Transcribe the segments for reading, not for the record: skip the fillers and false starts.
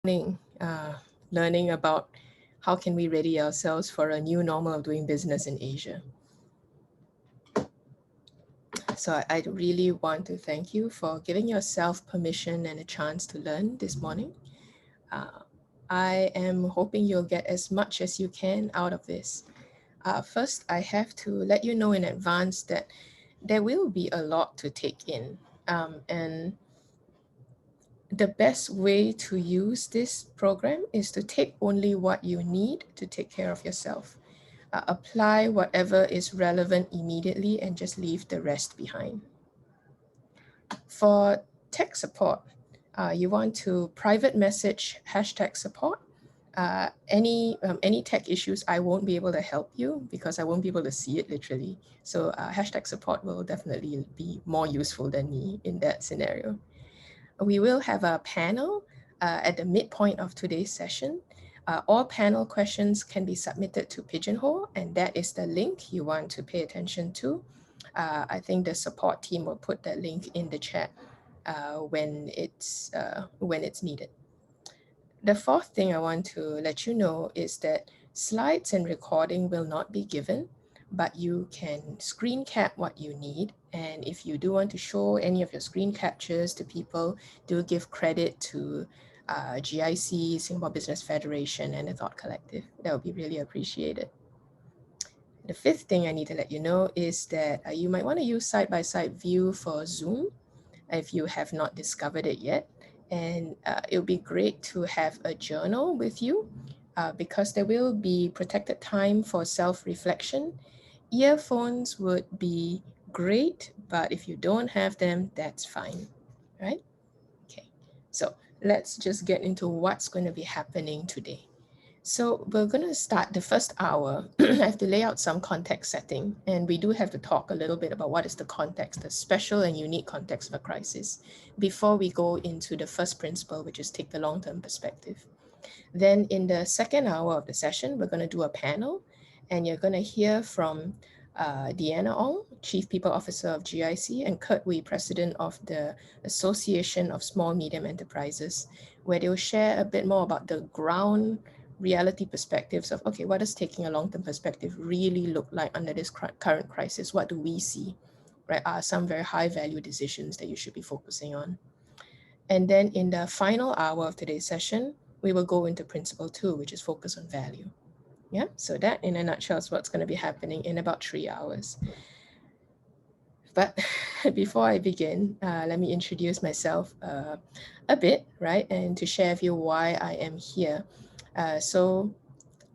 Learning about how can we ready ourselves for a new normal of doing business in Asia. So I really want to thank you for giving yourself permission and a chance to learn this morning. I am hoping you'll get as much as you can out of this. First, I have to let you know in advance that there will be a lot to take in. And the best way to use this program is to take only what you need to take care of yourself. Apply whatever is relevant immediately and just leave the rest behind. For tech support, you want to private message #support. Any tech issues, I won't be able to help you because I won't be able to see it literally. So #support will definitely be more useful than me in that scenario. We will have a panel at the midpoint of today's session. All panel questions can be submitted to Pigeonhole, and that is the link you want to pay attention to. I think the support team will put that link in the chat when it's needed. The fourth thing I want to let you know is that slides and recording will not be given, but you can screen cap what you need. And if you do want to show any of your screen captures to people, do give credit to GIC, Singapore Business Federation, and the Thought Collective. That would be really appreciated. The fifth thing I need to let you know is that you might want to use side-by-side view for Zoom if you have not discovered it yet. And it would be great to have a journal with you because there will be protected time for self-reflection. Earphones would be great, but if you don't have them, that's fine, right? Okay, so let's just get into what's going to be happening today. So we're going to start the first hour. I have to lay out some context setting, and we do have to talk a little bit about what is the context, the special and unique context of a crisis, before we go into the first principle, which is take the long-term perspective. Then in the second hour of the session, we're going to do a panel, and you're going to hear from Deanna Ong, Chief People Officer of GIC, and Kurt Wee, President of the Association of Small Medium Enterprises, where they'll share a bit more about the ground reality perspectives of, okay, what does taking a long-term perspective really look like under this current crisis? What do we see, right? Are some very high value decisions that you should be focusing on. And then in the final hour of today's session, we will go into principle 2, which is focus on value. Yeah, so that in a nutshell is what's going to be happening in about 3 hours. But before I begin, let me introduce myself a bit, right? And to share with you why I am here. So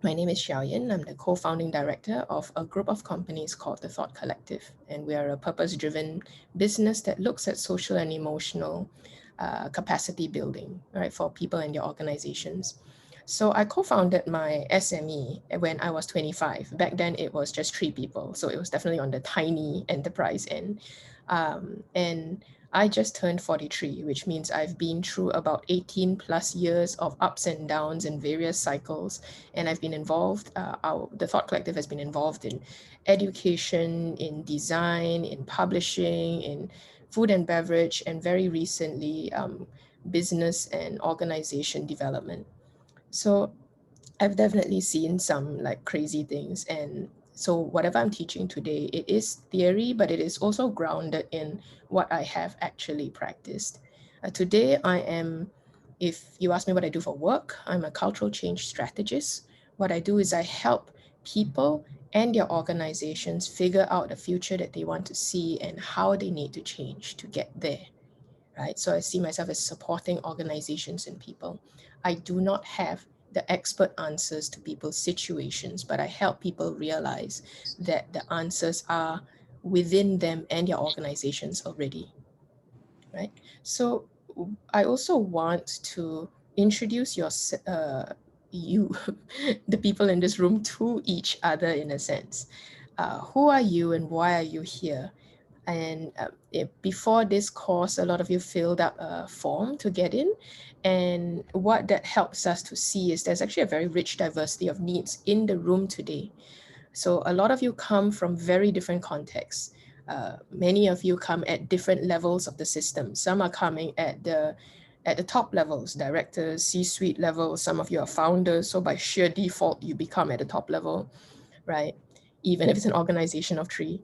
my name is Xiaoyan. I'm the co-founding director of a group of companies called the Thought Collective. And we are a purpose-driven business that looks at social and emotional capacity building, right, for people and their organizations. So I co-founded my SME when I was 25. Back then it was just 3 people. So it was definitely on the tiny enterprise end. And I just turned 43, which means I've been through about 18 plus years of ups and downs and various cycles. And I've been involved, the Thought Collective has been involved in education, in design, in publishing, in food and beverage, and very recently, business and organization development. So I've definitely seen some like crazy things. And so whatever I'm teaching today, it is theory, but it is also grounded in what I have actually practiced. Today, if you ask me what I do for work, I'm a cultural change strategist. What I do is I help people and their organizations figure out the future that they want to see and how they need to change to get there, right? So I see myself as supporting organizations and people. I do not have the expert answers to people's situations, but I help people realize that the answers are within them and their organizations already, right? So I also want to introduce you, the people in this room, to each other in a sense. Who are you and why are you here? And before this course, a lot of you filled up a form to get in. And what that helps us to see is there's actually a very rich diversity of needs in the room today. So a lot of you come from very different contexts. Many of you come at different levels of the system. Some are coming at the at the top levels, directors, C-suite level, some of you are founders, so by sheer default, you become at the top level, right? Even if it's an organization of 3.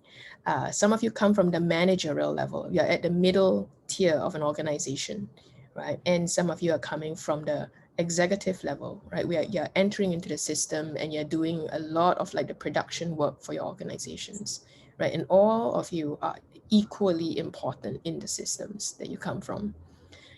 Some of you come from the managerial level. You're at the middle tier of an organization, right? And some of you are coming from the executive level, right? You're entering into the system and you're doing a lot of like the production work for your organizations, right? And all of you are equally important in the systems that you come from.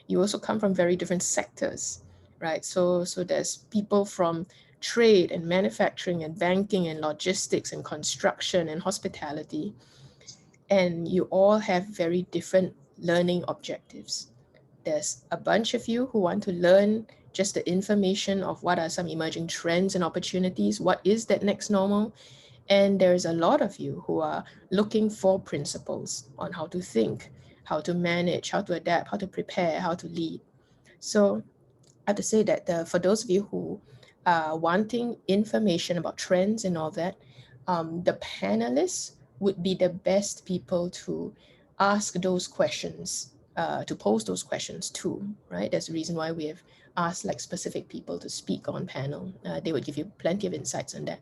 You also come from very different sectors, right? So there's people from trade and manufacturing and banking and logistics and construction and hospitality. And you all have very different learning objectives. There's a bunch of you who want to learn just the information of what are some emerging trends and opportunities, what is that next normal. And there's a lot of you who are looking for principles on how to think, how to manage, how to adapt, how to prepare, how to lead. So I have to say that for those of you who are wanting information about trends and all that, the panelists would be the best people to ask those questions, to pose those questions to, right? That's the reason why we have asked like specific people to speak on panel. They would give you plenty of insights on that.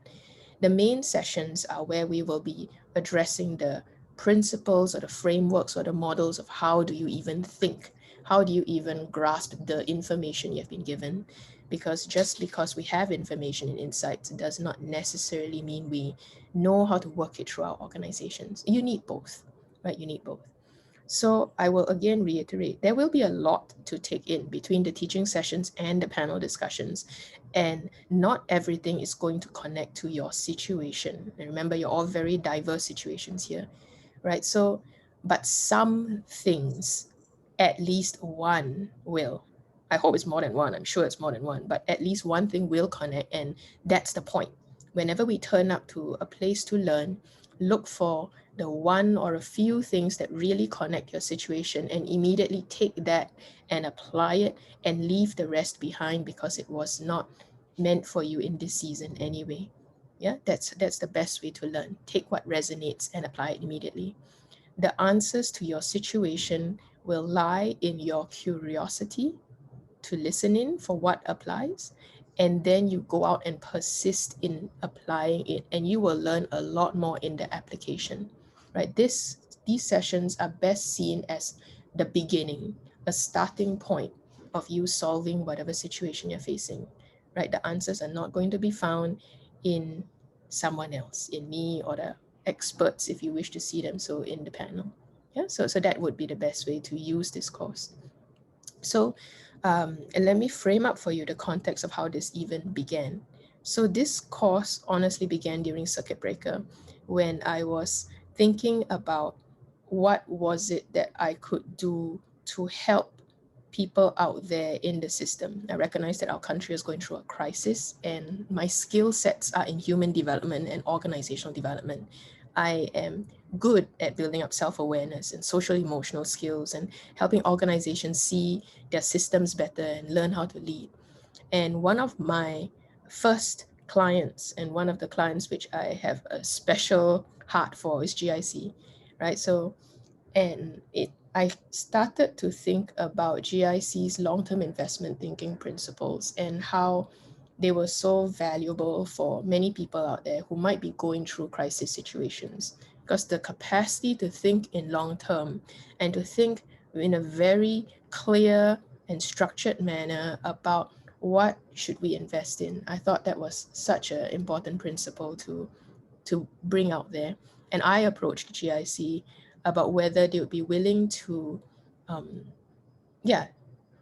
The main sessions are where we will be addressing the principles or the frameworks or the models of how do you even think? How do you even grasp the information you have been given? Because just because we have information and insights does not necessarily mean we know how to work it through our organizations. You need both, right? You need both. So I will again reiterate, there will be a lot to take in between the teaching sessions and the panel discussions. And not everything is going to connect to your situation. And remember, you're all very diverse situations here, right? So, but some things, at least one will. I hope it's more than one. I'm sure it's more than one, but at least one thing will connect. And that's the point. Whenever we turn up to a place to learn, look for the one or a few things that really connect your situation and immediately take that and apply it and leave the rest behind because it was not meant for you in this season anyway. Yeah, that's the best way to learn. Take what resonates and apply it immediately. The answers to your situation will lie in your curiosity to listen in for what applies, and then you go out and persist in applying it, and you will learn a lot more in the application, right? These sessions are best seen as the beginning, a starting point of you solving whatever situation you're facing, right? The answers are not going to be found in someone else, in me or the experts, if you wish to see them so in the panel. Yeah, so that would be the best way to use this course. So and let me frame up for you the context of how this even began. So this course honestly began during circuit breaker when I was thinking about what was it that I could do to help people out there in the system. I recognize that our country is going through a crisis and my skill sets are in human development and organizational development. I am good at building up self-awareness and social emotional skills and helping organizations see their systems better and learn how to lead. And one of my first clients and one of the clients which I have a special heart for is GIC, right? So, and I started to think about GIC's long-term investment thinking principles and how they were so valuable for many people out there who might be going through crisis situations, because the capacity to think in long term and to think in a very clear and structured manner about what should we invest in. I thought that was such an important principle to bring out there. And I approached GIC about whether they would be willing to,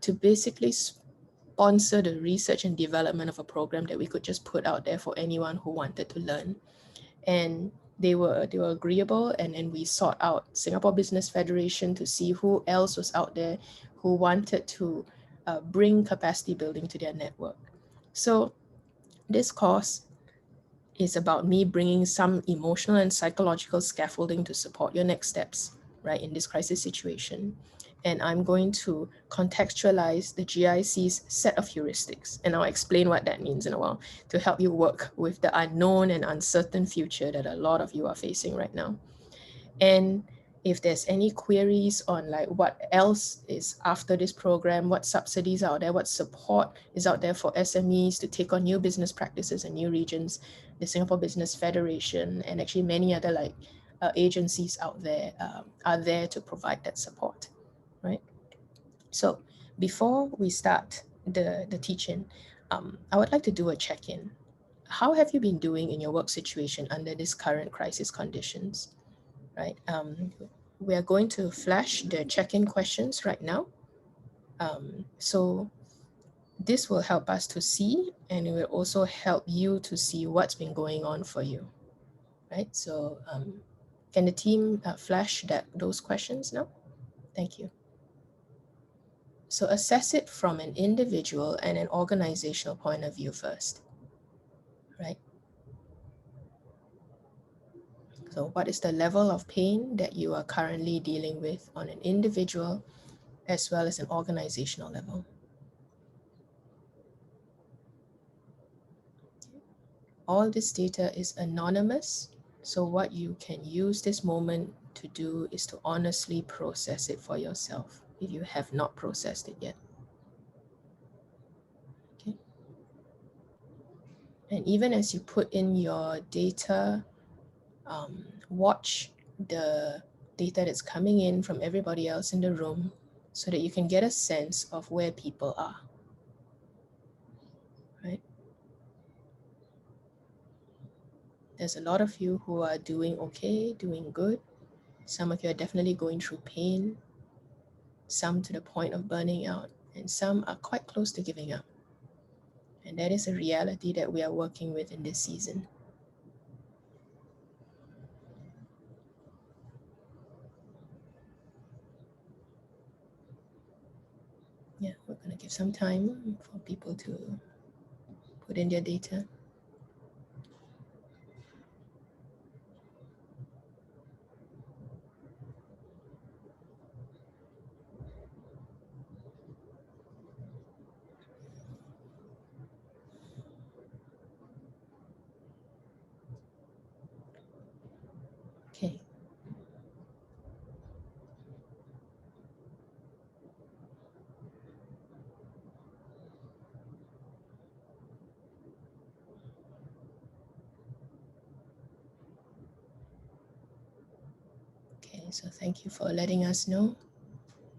to basically sponsor the research and development of a program that we could just put out there for anyone who wanted to learn. And they were agreeable, and then we sought out Singapore Business Federation to see who else was out there who wanted to bring capacity building to their network. So this course is about me bringing some emotional and psychological scaffolding to support your next steps, right, in this crisis situation. And I'm going to contextualize the GIC's set of heuristics, and I'll explain what that means in a while, to help you work with the unknown and uncertain future that a lot of you are facing right now. And if there's any queries on like what else is after this program, what subsidies are out there, what support is out there for SMEs to take on new business practices in new regions, the Singapore Business Federation and actually many other like agencies out there are there to provide that support, right? So before we start the teaching, I would like to do a check-in. How have you been doing in your work situation under this current crisis conditions, right? We are going to flash the check-in questions right now. So this will help us to see, and it will also help you to see what's been going on for you, right? So can the team flash those questions now? Thank you. So assess it from an individual and an organizational point of view first, right? So what is the level of pain that you are currently dealing with on an individual as well as an organizational level? All this data is anonymous, so what you can use this moment to do is to honestly process it for yourself if you have not processed it yet. Okay. And even as you put in your data, watch the data that's coming in from everybody else in the room so that you can get a sense of where people are, right? There's a lot of you who are doing okay, doing good. Some of you are definitely going through pain, some to the point of burning out, and some are quite close to giving up. And that is a reality that we are working with in this season. Yeah, we're going to give some time for people to put in their data. Okay. Okay, so thank you for letting us know.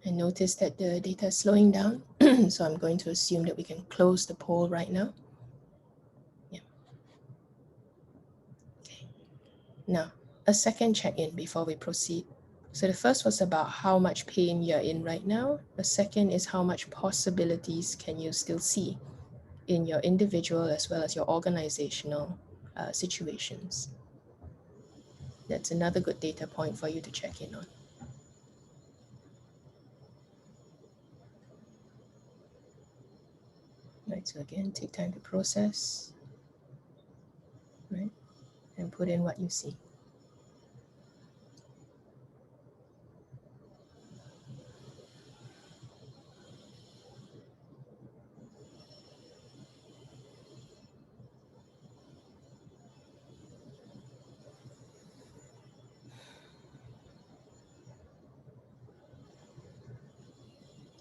I noticed that the data is slowing down, so I'm going to assume that we can close the poll right now. Yeah. Okay. Now, a second check-in before we proceed. So the first was about how much pain you're in right now. The second is how much possibilities can you still see in your individual as well as your organizational situations. That's another good data point for you to check in on. Right, so again, take time to process, right, and put in what you see.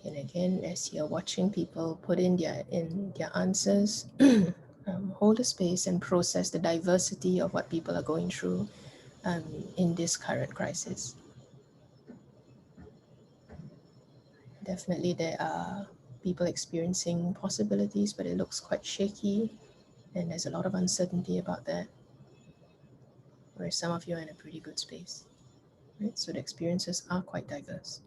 And again, as you're watching people put in their answers, hold a space and process the diversity of what people are going through in this current crisis. Definitely there are people experiencing possibilities, but it looks quite shaky, and there's a lot of uncertainty about that, whereas some of you are in a pretty good space, right? So the experiences are quite diverse.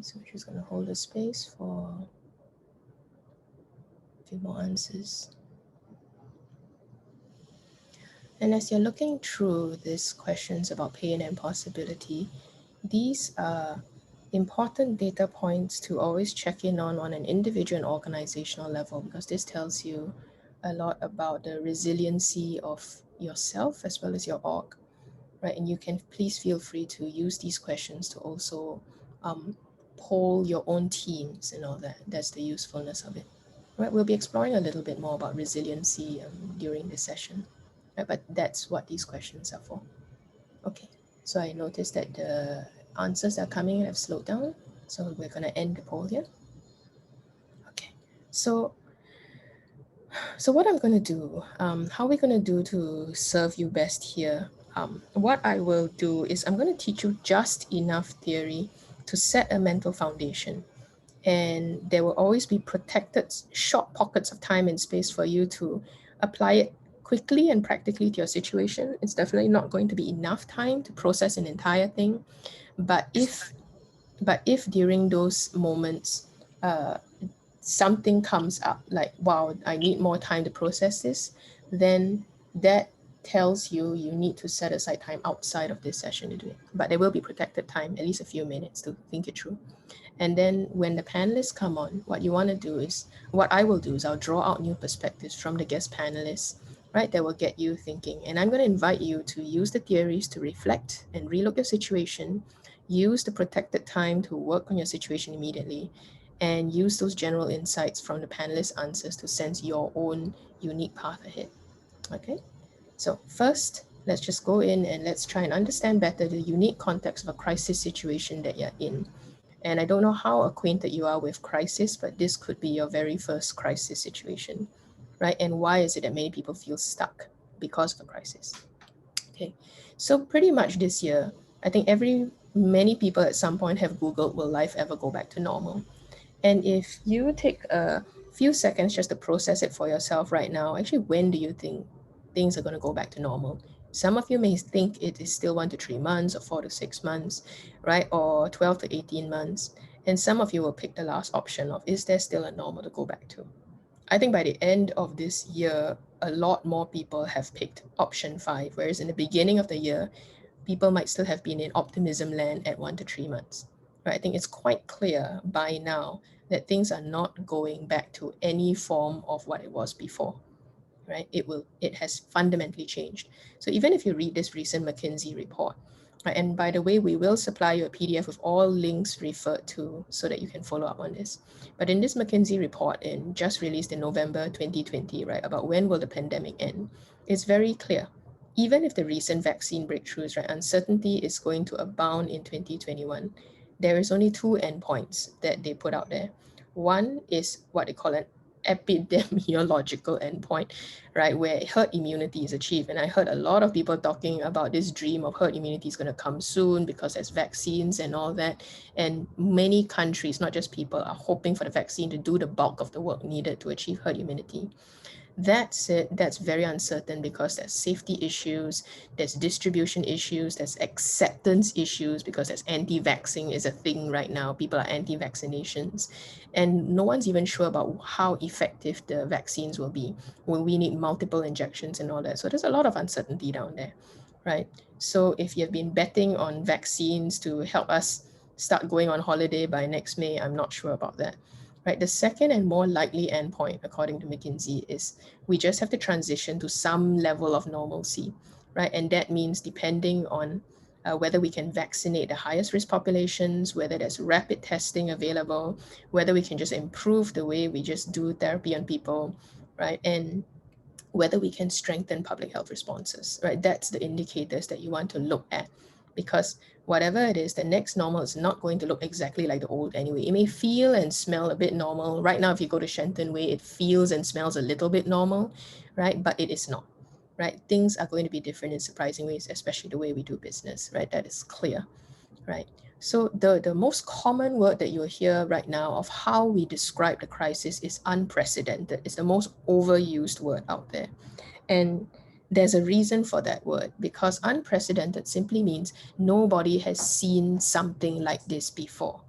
So we're just going to hold a space for a few more answers. And as you're looking through these questions about pain and possibility, these are important data points to always check in on an individual and organizational level, because this tells you a lot about the resiliency of yourself as well as your org, right? And you can please feel free to use these questions to also poll your own teams and all that. That's the usefulness of it. Right, we'll be exploring a little bit more about resiliency during this session, right? But that's what these questions are for. Okay, so I noticed that the answers that are coming in have slowed down, so we're going to end the poll here. Okay, so what I'm going to do, how we're going to do to serve you best here, what I will do is I'm going to teach you just enough theory to set a mental foundation. And there will always be protected short pockets of time and space for you to apply it quickly and practically to your situation. It's definitely not going to be enough time to process an entire thing. But if during those moments, something comes up like, wow, I need more time to process this, then that tells you you need to set aside time outside of this session to do it. But there will be protected time, at least a few minutes to think it through. And then when the panelists come on, what you want to do is, what I will do is I'll draw out new perspectives from the guest panelists, right? That will get you thinking. And I'm going to invite you to use the theories to reflect and relook your situation, use the protected time to work on your situation immediately, and use those general insights from the panelists' answers to sense your own unique path ahead. Okay? So first, let's just go in and let's try and understand better the unique context of a crisis situation that you're in. And I don't know how acquainted you are with crisis, but this could be your very first crisis situation, right? And why is it that many people feel stuck because of a crisis? Okay, so pretty much this year, I think many people at some point have Googled, will life ever go back to normal? And if you take a few seconds just to process it for yourself right now, actually, when do you think things are going to go back to normal? Some of you may think it is still 1 to 3 months or 4 to 6 months, right? Or 12 to 18 months. And some of you will pick the last option of, is there still a normal to go back to? I think by the end of this year, a lot more people have picked option 5, whereas in the beginning of the year, people might still have been in optimism land at 1 to 3 months. Right? I think it's quite clear by now that things are not going back to any form of what it was before. Right? It has fundamentally changed. So even if you read this recent McKinsey report, right, and by the way, we will supply you a PDF with all links referred to so that you can follow up on this. But in this McKinsey report, just released in November 2020, right, about when will the pandemic end, it's very clear. Even if the recent vaccine breakthroughs, right, uncertainty is going to abound in 2021. There is only 2 endpoints that they put out there. One is what they call an epidemiological endpoint, right, where herd immunity is achieved. And I heard a lot of people talking about this dream of herd immunity is going to come soon because there's vaccines and all that. And many countries, not just people, are hoping for the vaccine to do the bulk of the work needed to achieve herd immunity. That said, that's very uncertain because there's safety issues, there's distribution issues, there's acceptance issues because there's anti-vaxxing is a thing right now. People are anti-vaccinations. And no one's even sure about how effective the vaccines will be. Will we need multiple injections and all that? So there's a lot of uncertainty down there, right? So if you've been betting on vaccines to help us start going on holiday by next May, I'm not sure about that. Right, the second and more likely endpoint, according to McKinsey, is we just have to transition to some level of normalcy, right? And that means depending on whether we can vaccinate the highest risk populations, whether there's rapid testing available, whether we can just improve the way we just do therapy on people, right? And whether we can strengthen public health responses, right? That's the indicators that you want to look at, because whatever it is, the next normal is not going to look exactly like the old anyway. It may feel and smell a bit normal. Right now, if you go to Shenton Way, it feels and smells a little bit normal, right? But it is not, right? Things are going to be different in surprising ways, especially the way we do business, right? That is clear, right? So the most common word that you'll hear right now of how we describe the crisis is unprecedented. It's the most overused word out there. And there's a reason for that word, because unprecedented simply means nobody has seen something like this before.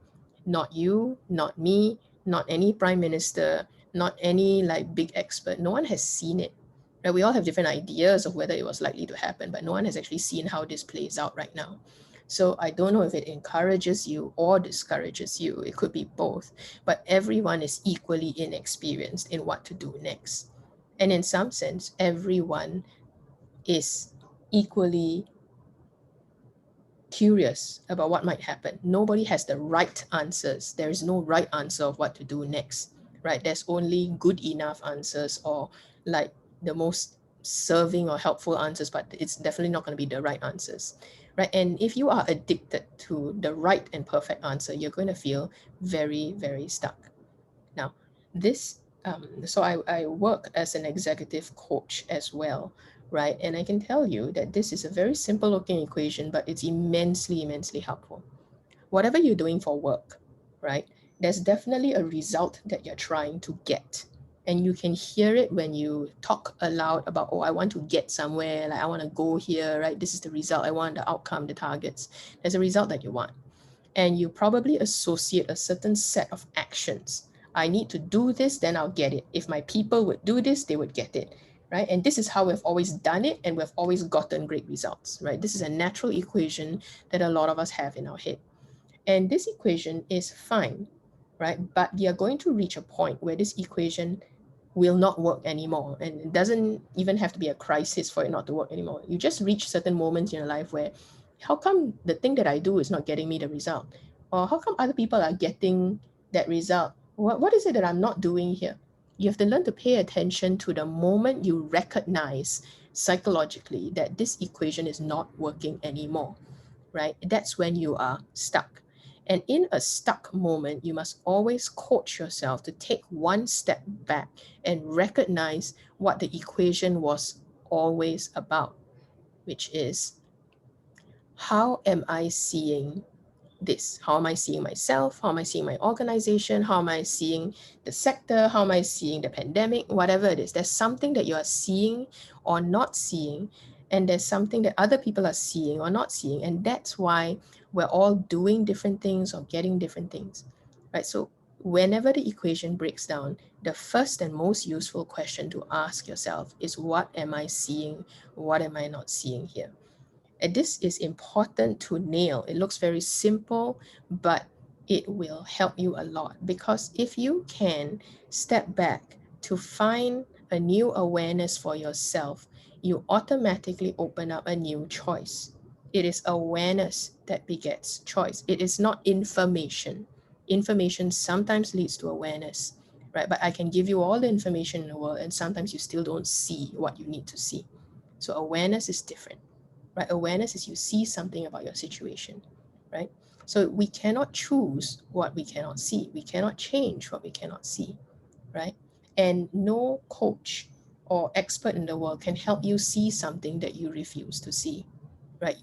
Not you, not me, not any prime minister, not any like big expert. No one has seen it. Right? We all have different ideas of whether it was likely to happen, but no one has actually seen how this plays out right now. So I don't know if it encourages you or discourages you. It could be both, but everyone is equally inexperienced in what to do next. And in some sense, everyone is equally curious about what might happen. Nobody has the right answers. There is no right answer of what to do next, right? There's only good enough answers, or like the most serving or helpful answers, but it's definitely not going to be the right answers, right? And if you are addicted to the right and perfect answer, you're going to feel very, very stuck. Now, this, so I work as an executive coach as well, right? And I can tell you that this is a very simple looking equation, but it's immensely, immensely helpful. Whatever you're doing for work, right? There's definitely a result that you're trying to get. And you can hear it when you talk aloud about, oh, I want to get somewhere, like I want to go here, right? This is the result I want, the outcome, the targets. There's a result that you want. And you probably associate a certain set of actions. I need to do this, then I'll get it. If my people would do this, they would get it, right? And this is how we've always done it, and we've always gotten great results, right? This is a natural equation that a lot of us have in our head. And this equation is fine, right? But you're going to reach a point where this equation will not work anymore. And it doesn't even have to be a crisis for it not to work anymore. You just reach certain moments in your life where, how come the thing that I do is not getting me the result? Or how come other people are getting that result? What is it that I'm not doing here? You have to learn to pay attention to the moment you recognize psychologically that this equation is not working anymore, right? That's when you are stuck. And in a stuck moment, you must always coach yourself to take one step back and recognize what the equation was always about, which is, how am I seeing this? How am I seeing myself? How am I seeing my organization? How am I seeing the sector? How am I seeing the pandemic? Whatever it is, there's something that you are seeing or not seeing, and there's something that other people are seeing or not seeing. And that's why we're all doing different things or getting different things, right? So whenever the equation breaks down, the first and most useful question to ask yourself is, what am I seeing? What am I not seeing here? And this is important to nail. It looks very simple, but it will help you a lot, because if you can step back to find a new awareness for yourself, you automatically open up a new choice. It is awareness that begets choice. It is not information. Information sometimes leads to awareness, right? But I can give you all the information in the world, and sometimes you still don't see what you need to see. So awareness is different, right? Awareness is you see something about your situation, right? So we cannot choose what we cannot see. We cannot change what we cannot see, right? And no coach or expert in the world can help you see something that you refuse to see, right?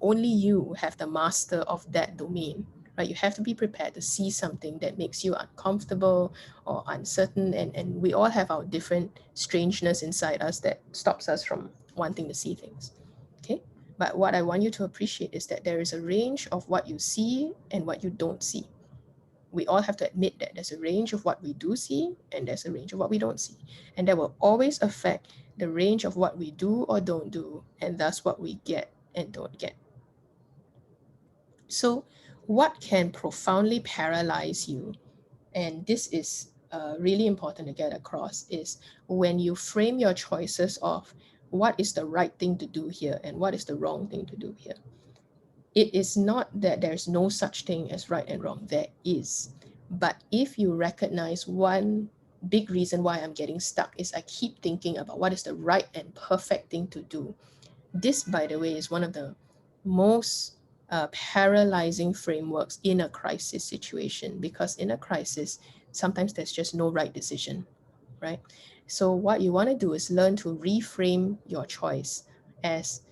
Only you have the master of that domain, right? You have to be prepared to see something that makes you uncomfortable or uncertain. And we all have our different strangeness inside us that stops us from wanting to see things. Okay, but what I want you to appreciate is that there is a range of what you see and what you don't see. We all have to admit that there's a range of what we do see and there's a range of what we don't see. And that will always affect the range of what we do or don't do, and thus what we get and don't get. So what can profoundly paralyze you, and this is really important to get across, is when you frame your choices of what is the right thing to do here and what is the wrong thing to do here. It is not that there's no such thing as right and wrong. There is. But if you recognize one big reason why I'm getting stuck is I keep thinking about what is the right and perfect thing to do. This, by the way, is one of the most paralyzing frameworks in a crisis situation, because in a crisis, sometimes there's just no right decision, right? So what you want to do is learn to reframe your choice as,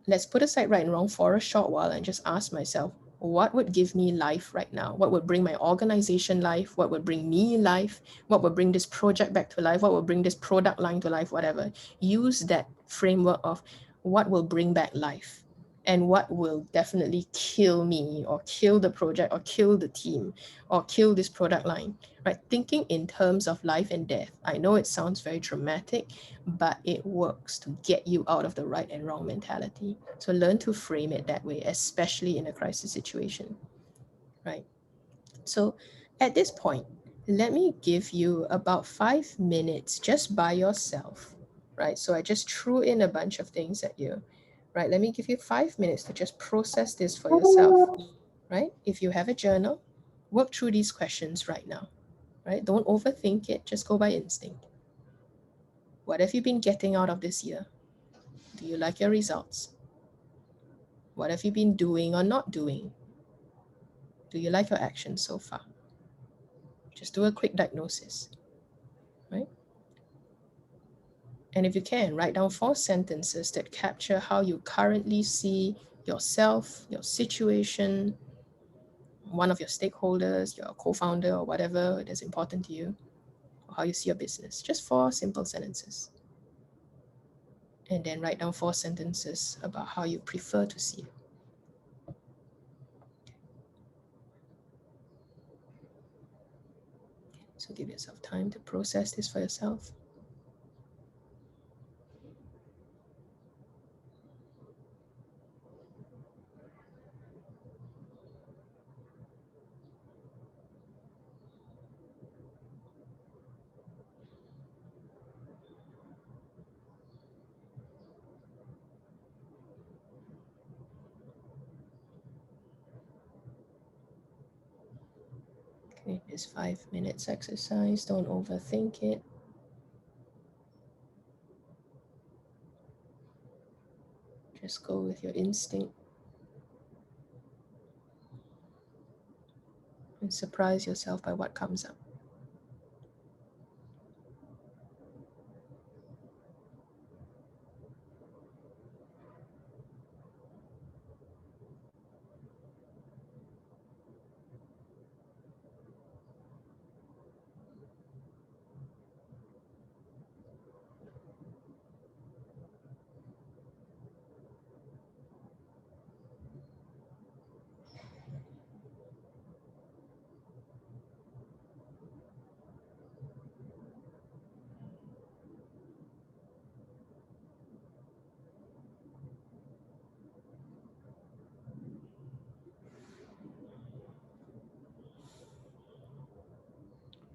let's put aside right and wrong for a short while and just ask myself, what would give me life right now? What would bring my organization life? What would bring me life? What would bring this project back to life? What would bring this product line to life? Whatever. Use that framework of what will bring back life. and what will definitely kill me or kill the project or kill the team or kill this product line, right? Thinking in terms of life and death. I know it sounds very dramatic, but it works to get you out of the right and wrong mentality. So learn to frame it that way, especially in a crisis situation, right? So at this point, let me give you about 5 minutes just by yourself, right? So I just threw in a bunch of things at you, right? Let me give you 5 minutes to just process this for yourself, right? If you have a journal, work through these questions right now, right? Don't overthink it, just go by instinct. What have you been getting out of this year? Do you like your results? What have you been doing or not doing? Do you like your actions so far? Just do a quick diagnosis, right? And if you can, write down 4 sentences that capture how you currently see yourself, your situation, one of your stakeholders, your co-founder, or whatever that's important to you, or how you see your business. Just 4 simple sentences. And then write down 4 sentences about how you prefer to see it. So give yourself time to process this for yourself. Okay, this 5 minutes exercise, don't overthink it. Just go with your instinct and surprise yourself by what comes up.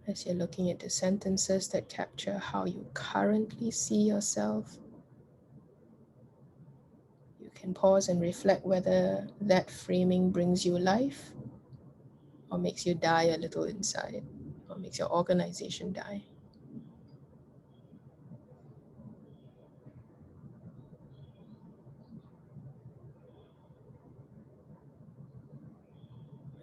As you're looking at the sentences that capture how you currently see yourself, you can pause and reflect whether that framing brings you life or makes you die a little inside, or makes your organization die.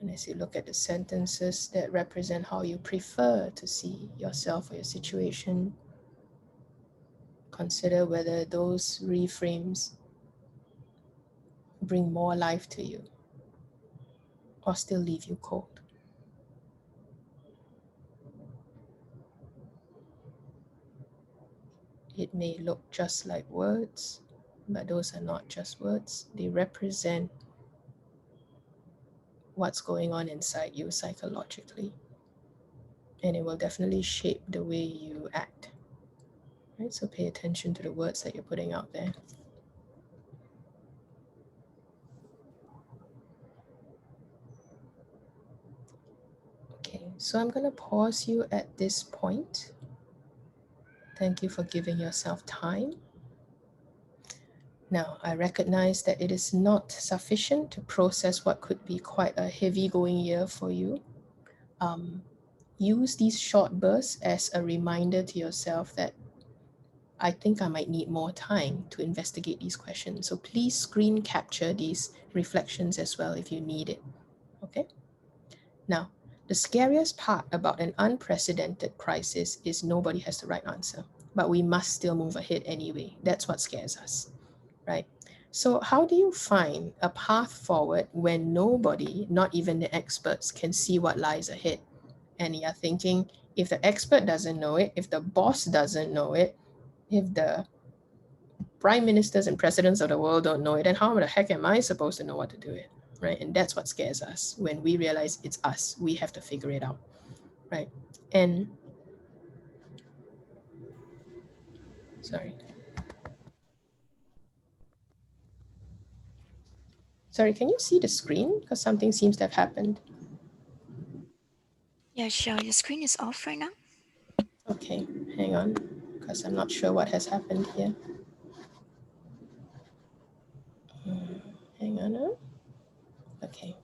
And as you look at the sentences that represent how you prefer to see yourself or your situation, consider whether those reframes bring more life to you or still leave you cold. It may look just like words, but those are not just words. They represent what's going on inside you psychologically. And it will definitely shape the way you act. Right? So pay attention to the words that you're putting out there. Okay, so I'm going to pause you at this point. Thank you for giving yourself time. Now, I recognize that it is not sufficient to process what could be quite a heavy going year for you. Use these short bursts as a reminder to yourself that I think I might need more time to investigate these questions. So please screen capture these reflections as well if you need it. Okay? Now, the scariest part about an unprecedented crisis is nobody has the right answer, but we must still move ahead anyway. That's what scares us, right? So how do you find a path forward when nobody, not even the experts, can see what lies ahead? And you're thinking, if the expert doesn't know it, if the boss doesn't know it, if the prime ministers and presidents of the world don't know it, then how the heck am I supposed to know what to do it, right? And that's what scares us when we realize it's us. We have to figure it out, right? And sorry, can you see the screen? Because something seems to have happened. Yeah, sure. Your screen is off right now. Okay, hang on, because I'm not sure what has happened here. Hang on. Okay.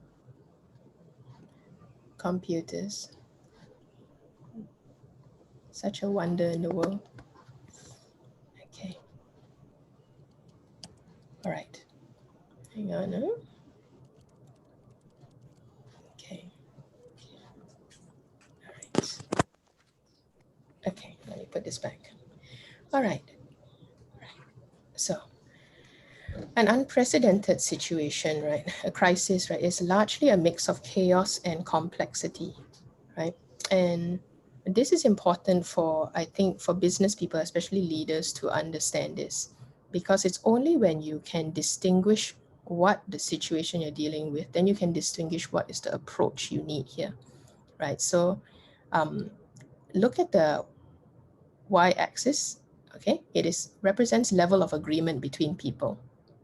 Computers. Such a wonder in the world. Okay. All right. Hang on. Okay. All right. Okay, let me put this back. All right. So, an unprecedented situation, right? A crisis, right, is largely a mix of chaos and complexity, right? And this is important for, I think, for business people, especially leaders, to understand this, because it's only when you can distinguish what the situation you're dealing with, then you can distinguish what is the approach you need here, right? So look at the y-axis. Okay, it is represents level of agreement between people.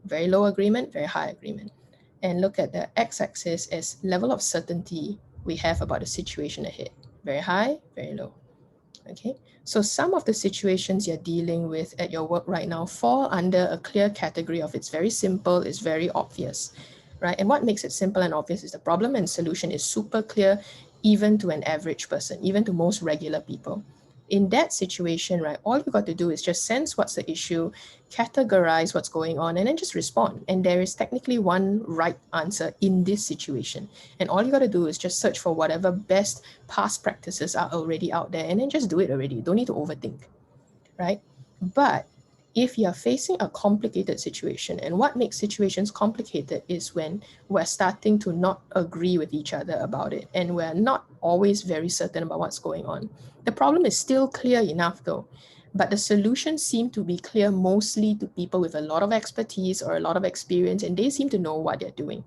Very low agreement, very high agreement. And look at the x-axis as level of certainty we have about the situation ahead. Very high, very low. Okay, so some of the situations you're dealing with at your work right now fall under a clear category of it's very simple, it's very obvious, right? And what makes it simple and obvious is the problem and solution is super clear, even to an average person, even to most regular people. In that situation, right, all you got to do is just sense what's the issue, categorize what's going on, and then just respond. And there is technically one right answer in this situation. And all you got to do is just search for whatever best past practices are already out there and then just do it already. You don't need to overthink, right? But if you're facing a complicated situation, and what makes situations complicated is when we're starting to not agree with each other about it and we're not always very certain about what's going on. The problem is still clear enough though, but the solutions seem to be clear mostly to people with a lot of expertise or a lot of experience, and they seem to know what they're doing,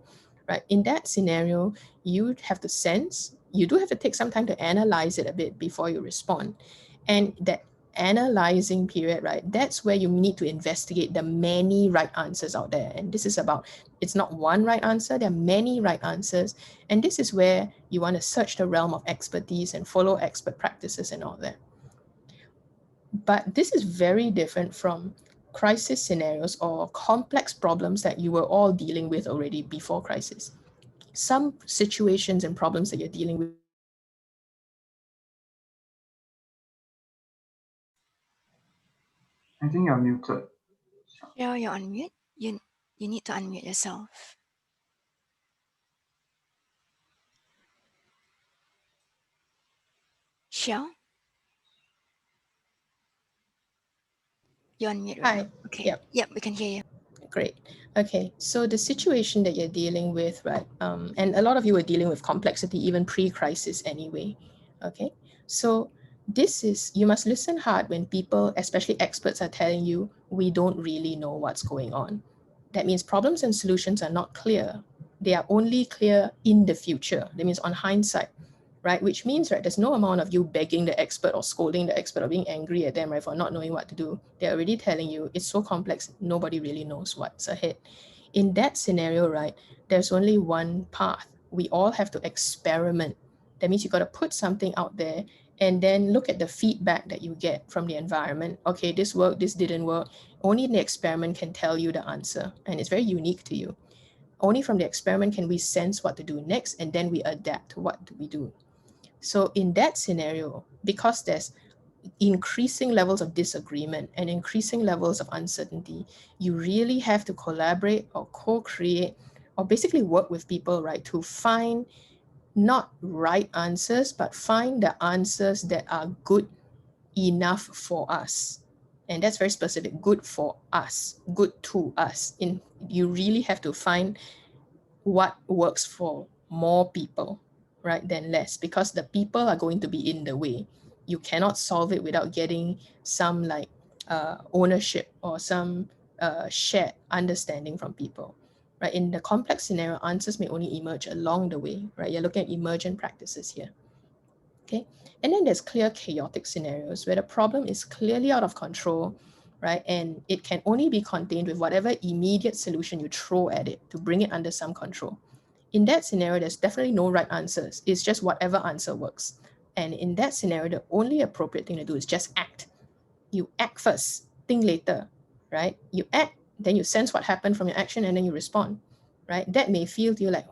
right? In that scenario, you have to sense, you do have to take some time to analyze it a bit before you respond. And that analyzing period, right, that's where you need to investigate the many right answers out there. And this is about, it's not one right answer, there are many right answers. And this is where you want to search the realm of expertise and follow expert practices and all that. But this is very different from crisis scenarios or complex problems that you were all dealing with already before crisis. Some situations and problems that you're dealing with I think you're muted. Yeah, you're on mute. You need to unmute yourself. Xiao? You're on mute right Hi. now. Okay. Yep. Yep, we can hear you. Great. Okay, so the situation that you're dealing with, right? And a lot of you are dealing with complexity even pre-crisis anyway. Okay, so this is, you must listen hard when people, especially experts, are telling you we don't really know what's going on. That means problems and solutions are not clear. They are only clear in the future. That means on hindsight, right? Which means, right, there's no amount of you begging the expert or scolding the expert or being angry at them, right, for not knowing what to do. They're already telling you it's so complex, nobody really knows what's ahead. In that scenario, right, there's only one path. We all have to experiment. That means you got to put something out there and then look at the feedback that you get from the environment. Okay, this worked, this didn't work. Only the experiment can tell you the answer, and it's very unique to you. Only from the experiment can we sense what to do next, and then we adapt. What do we do? So in that scenario, because there's increasing levels of disagreement and increasing levels of uncertainty, you really have to collaborate or co-create or basically work with people, right, to find not right answers, but find the answers that are good enough for us. And that's very specific, good for us, good to us. You really have to find what works for more people, right, than less, because the people are going to be in the way. You cannot solve it without getting some like ownership or some shared understanding from people, right? In the complex scenario, answers may only emerge along the way, right? You're looking at emergent practices here, okay? And then there's clear chaotic scenarios where the problem is clearly out of control, right? And it can only be contained with whatever immediate solution you throw at it to bring it under some control. In that scenario, there's definitely no right answers. It's just whatever answer works. And in that scenario, the only appropriate thing to do is just act. You act first, think later, right? You act, then you sense what happened from your action, and then you respond, right? That may feel to you like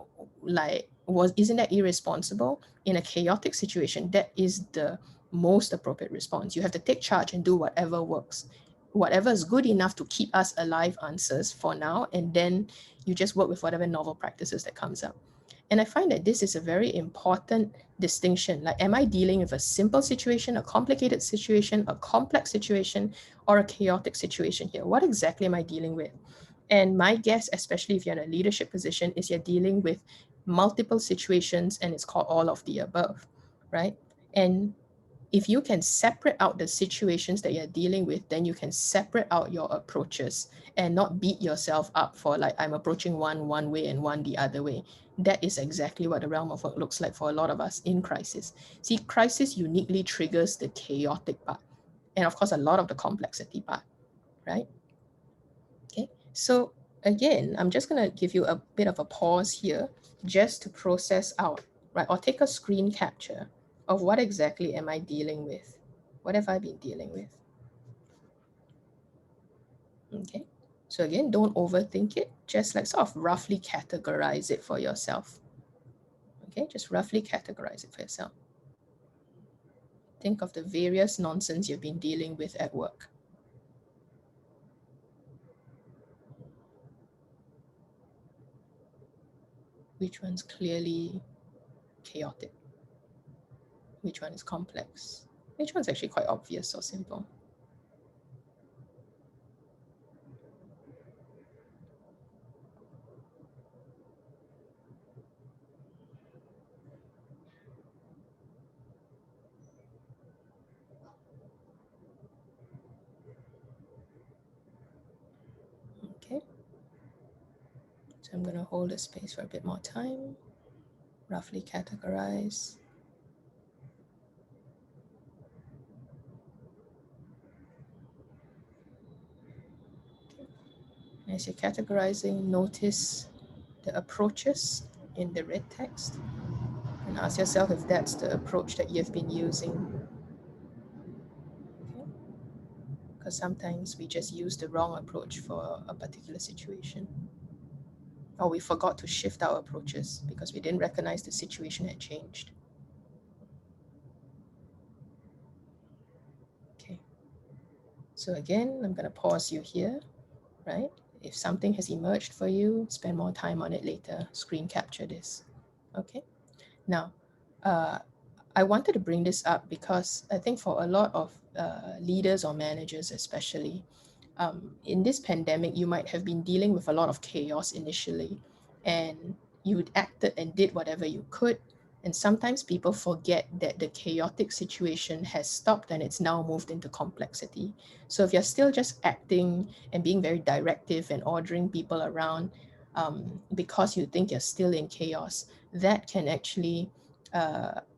isn't that irresponsible? In a chaotic situation, that is the most appropriate response. You have to take charge and do whatever works, whatever is good enough to keep us alive answers for now, and then you just work with whatever novel practices that comes up. And I find that this is a very important distinction. Like, am I dealing with a simple situation, a complicated situation, a complex situation, or a chaotic situation here? What exactly am I dealing with? And my guess, especially if you're in a leadership position, is you're dealing with multiple situations, and it's called all of the above, right? And if you can separate out the situations that you're dealing with, then you can separate out your approaches and not beat yourself up for like, I'm approaching one way and one the other way. That is exactly what the realm of work looks like for a lot of us in crisis. See, crisis uniquely triggers the chaotic part, and of course, a lot of the complexity part, right? Okay, so again, I'm just gonna give you a bit of a pause here just to process out, right? Or take a screen capture of what exactly am I dealing with? What have I been dealing with? Okay, so again, don't overthink it. Just like sort of roughly categorize it for yourself. Okay, just roughly categorize it for yourself. Think of the various nonsense you've been dealing with at work. Which one's clearly chaotic? Which one is complex? Which one's actually quite obvious or simple? Okay, so I'm going to hold the space for a bit more time, roughly categorize. Okay. As you're categorizing, notice the approaches in the red text and ask yourself if that's the approach that you've been using. Okay. Because sometimes we just use the wrong approach for a particular situation. Or we forgot to shift our approaches because we didn't recognize the situation had changed. Okay. So again, I'm going to pause you here, right? If something has emerged for you, spend more time on it later. Screen capture this. Okay. Now, I wanted to bring this up because I think for a lot of leaders or managers, especially, in this pandemic, you might have been dealing with a lot of chaos initially, and you acted and did whatever you could. And sometimes people forget that the chaotic situation has stopped and it's now moved into complexity. So if you're still just acting and being very directive and ordering people around because you think you're still in chaos, that can actually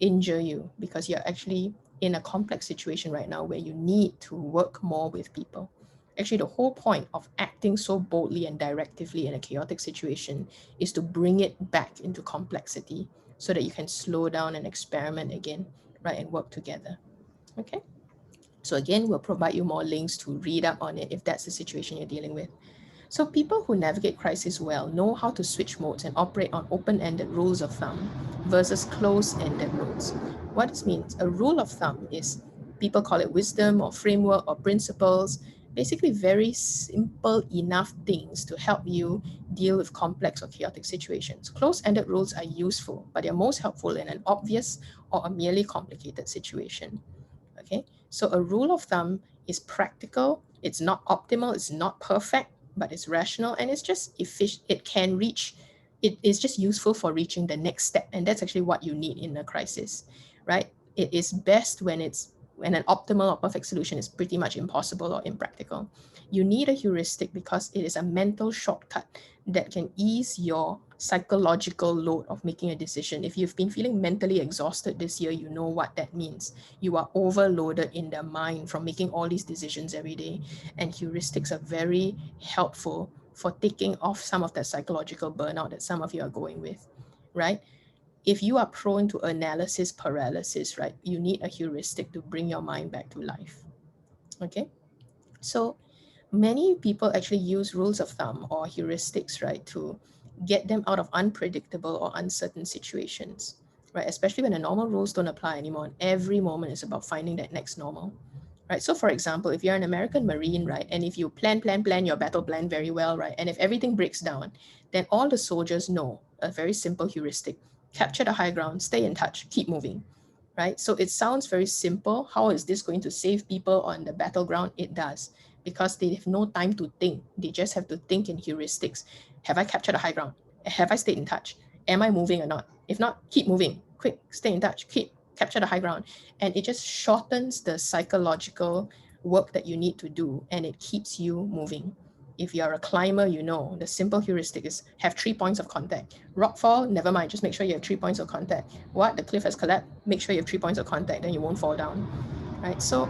injure you because you're actually in a complex situation right now where you need to work more with people. Actually, the whole point of acting so boldly and directively in a chaotic situation is to bring it back into complexity so that you can slow down and experiment again, right, and work together. Okay. So again, we'll provide you more links to read up on it if that's the situation you're dealing with. So people who navigate crisis well know how to switch modes and operate on open-ended rules of thumb versus closed-ended rules. What this means, a rule of thumb is, people call it wisdom or framework or principles, basically very simple enough things to help you deal with complex or chaotic situations. Closed-ended rules are useful, but they're most helpful in an obvious or a merely complicated situation. Okay, so a rule of thumb is practical, it's not optimal, it's not perfect, but it's rational and it's just efficient. It can reach, it is just useful for reaching the next step. And that's actually what you need in a crisis, right? It is best when it's and an optimal or perfect solution is pretty much impossible or impractical. You need a heuristic because it is a mental shortcut that can ease your psychological load of making a decision. If you've been feeling mentally exhausted this year, you know what that means. You are overloaded in the mind from making all these decisions every day. And heuristics are very helpful for taking off some of that psychological burnout that some of you are going with, right? If you are prone to analysis paralysis, right, you need a heuristic to bring your mind back to life. Okay, so many people actually use rules of thumb or heuristics, right, to get them out of unpredictable or uncertain situations, right? Especially when the normal rules don't apply anymore, and every moment is about finding that next normal, right? So, for example, if you're an American Marine, right, and if you plan your battle plan very well, right, and if everything breaks down, then all the soldiers know a very simple heuristic: capture the high ground, stay in touch, keep moving, right? So it sounds very simple. How is this going to save people on the battleground? It does, because they have no time to think. They just have to think in heuristics. Have I captured the high ground? Have I stayed in touch? Am I moving or not? If not, keep moving. Quick, stay in touch. Keep capture the high ground. And it just shortens the psychological work that you need to do, and it keeps you moving. If you're a climber, you know the simple heuristic is have 3 points of contact. Rockfall, never mind, just make sure you have 3 points of contact. What? The cliff has collapsed, make sure you have 3 points of contact, then you won't fall down, right? So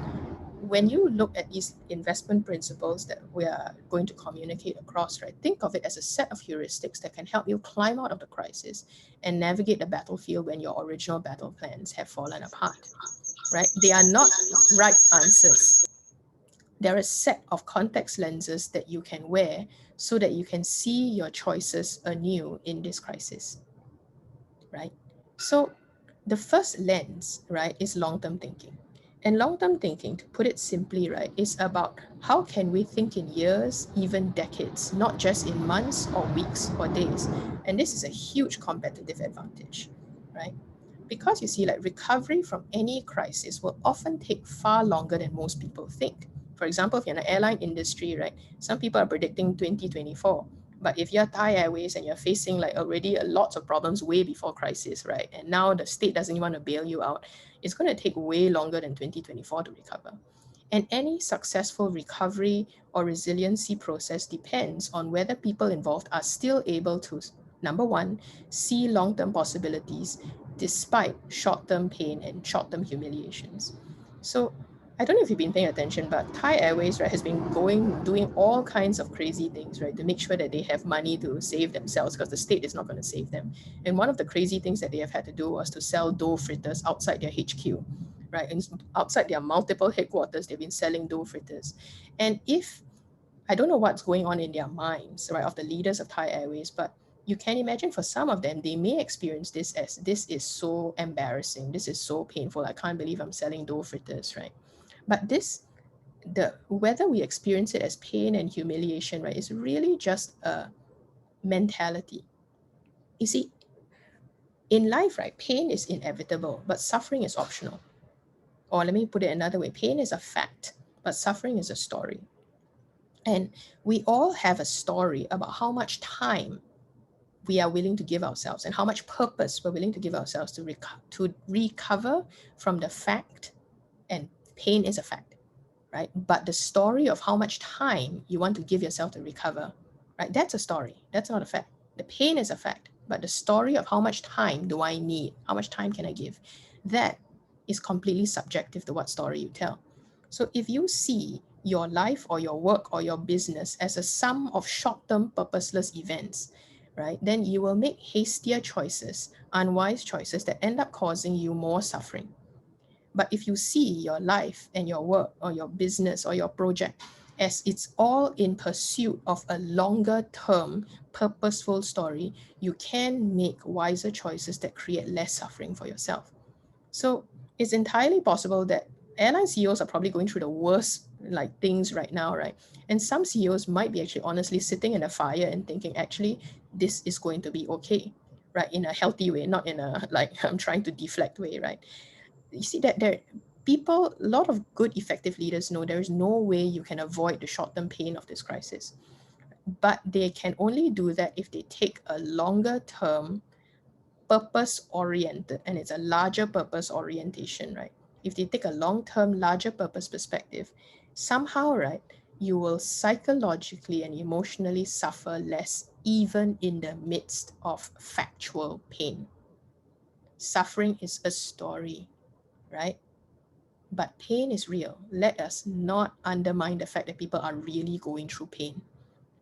when you look at these investment principles that we are going to communicate across, right, think of it as a set of heuristics that can help you climb out of the crisis and navigate the battlefield when your original battle plans have fallen apart, right? They are not right answers. They're a set of context lenses that you can wear so that you can see your choices anew in this crisis, right? So the first lens, right, is long-term thinking. And long-term thinking, to put it simply, right, is about how can we think in years, even decades, not just in months or weeks or days. And this is a huge competitive advantage, right? Because you see, like, recovery from any crisis will often take far longer than most people think. For example, if you're in the airline industry, right, some people are predicting 2024. But if you're Thai Airways and you're facing like already a lots of problems way before crisis, right, and now the state doesn't want to bail you out, it's going to take way longer than 2024 to recover. And any successful recovery or resiliency process depends on whether people involved are still able to, number one, see long-term possibilities despite short-term pain and short-term humiliations. So I don't know if you've been paying attention, but Thai Airways, right, has been doing all kinds of crazy things, right, to make sure that they have money to save themselves because the state is not going to save them. And one of the crazy things that they have had to do was to sell dough fritters outside their HQ, right? And outside their multiple headquarters, they've been selling dough fritters. And if I don't know what's going on in their minds, right, of the leaders of Thai Airways, but you can imagine for some of them, they may experience this as this is so embarrassing, this is so painful, I can't believe I'm selling dough fritters, right? But this, the whether we experience it as pain and humiliation, right, is really just a mentality. You see, in life, right, pain is inevitable, but suffering is optional. Or let me put it another way, pain is a fact, but suffering is a story. And we all have a story about how much time we are willing to give ourselves and how much purpose we're willing to give ourselves to recover from the fact, and pain is a fact, right? But the story of how much time you want to give yourself to recover, right? That's a story. That's not a fact. The pain is a fact, but the story of how much time do I need? How much time can I give? That is completely subjective to what story you tell. So if you see your life or your work or your business as a sum of short-term purposeless events, right, then you will make hastier choices, unwise choices that end up causing you more suffering. But if you see your life and your work or your business or your project as it's all in pursuit of a longer term, purposeful story, you can make wiser choices that create less suffering for yourself. So it's entirely possible that airline CEOs are probably going through the worst like things right now, right? And some CEOs might be actually honestly sitting in a fire and thinking, actually, this is going to be okay, right? In a healthy way, not in a like I'm trying to deflect way, right? You see that there people, a lot of good effective leaders know there is no way you can avoid the short-term pain of this crisis, but they can only do that if they take a longer term purpose oriented, and it's a larger purpose orientation, right? if you take a long-term, larger purpose perspective, somehow, right, you will psychologically and emotionally suffer less even in the midst of factual pain. Suffering is a story, right? But pain is real. Let us not undermine the fact that people are really going through pain,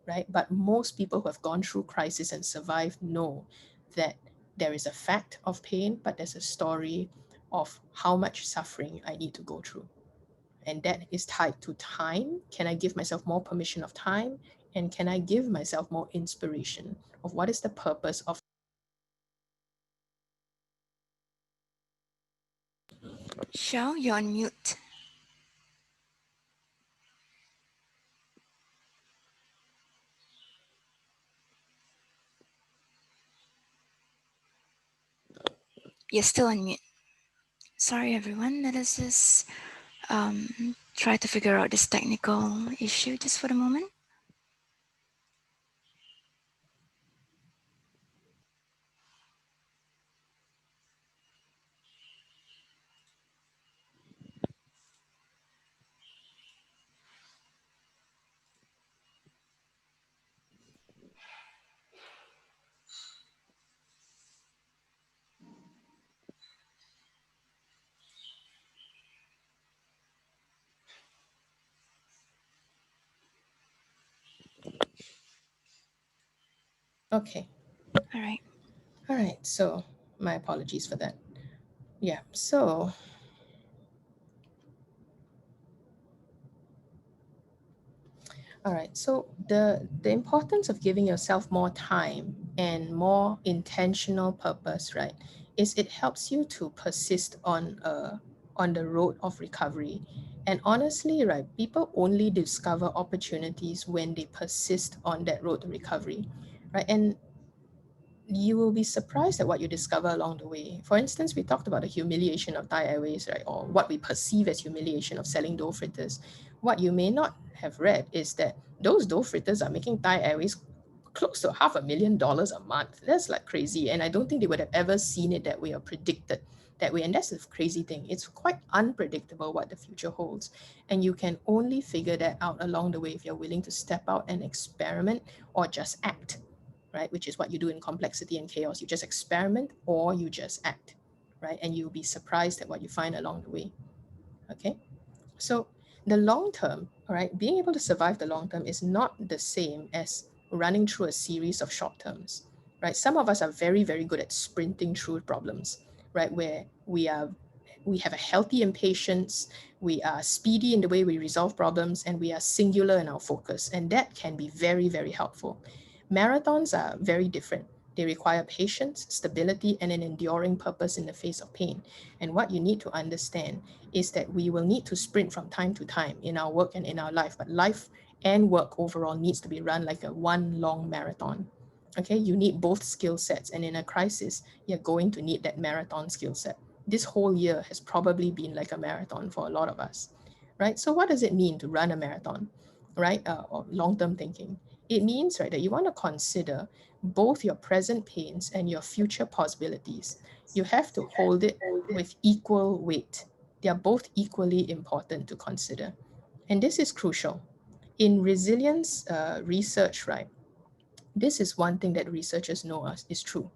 right? But most people who have gone through crisis and survived know that there is a fact of pain, but there's a story of how much suffering I need to go through. And that is tied to time. Can I give myself more permission of time? And can I give myself more inspiration of what is the purpose of? Xiao, you're on mute. You're still on mute. Sorry, everyone. Let us just try to figure out this technical issue just for the moment. Okay. All right. All right. So my apologies for that. Yeah. So all right. So the importance of giving yourself more time and more intentional purpose, right, is it helps you to persist on the road of recovery. And honestly, right, people only discover opportunities when they persist on that road to recovery, right? And you will be surprised at what you discover along the way. For instance, we talked about the humiliation of Thai Airways, right? Or what we perceive as humiliation of selling dough fritters. What you may not have read is that those dough fritters are making Thai Airways close to $500,000 a month. That's like crazy. And I don't think they would have ever seen it that way or predicted that way. And that's the crazy thing. It's quite unpredictable what the future holds. And you can only figure that out along the way if you're willing to step out and experiment or just act, right? Which is what you do in complexity and chaos. You just experiment or you just act, right? And you'll be surprised at what you find along the way. Okay. So the long term, all right, being able to survive the long term is not the same as running through a series of short terms, right? Some of us are very, very good at sprinting through problems, right? Where we have a healthy impatience, we are speedy in the way we resolve problems, and we are singular in our focus. And that can be very, very helpful. Marathons are very different. They require patience, stability, and an enduring purpose in the face of pain. And what you need to understand is that we will need to sprint from time to time in our work and in our life, but life and work overall needs to be run like a one long marathon. Okay, you need both skill sets, and in a crisis, you're going to need that marathon skill set. This whole year has probably been like a marathon for a lot of us, right? So, what does it mean to run a marathon, right? Or long term thinking? It means, right, that you want to consider both your present pains and your future possibilities. You have to hold it with equal weight. They are both equally important to consider. And this is crucial. In resilience research, right, this is one thing that researchers know us is true,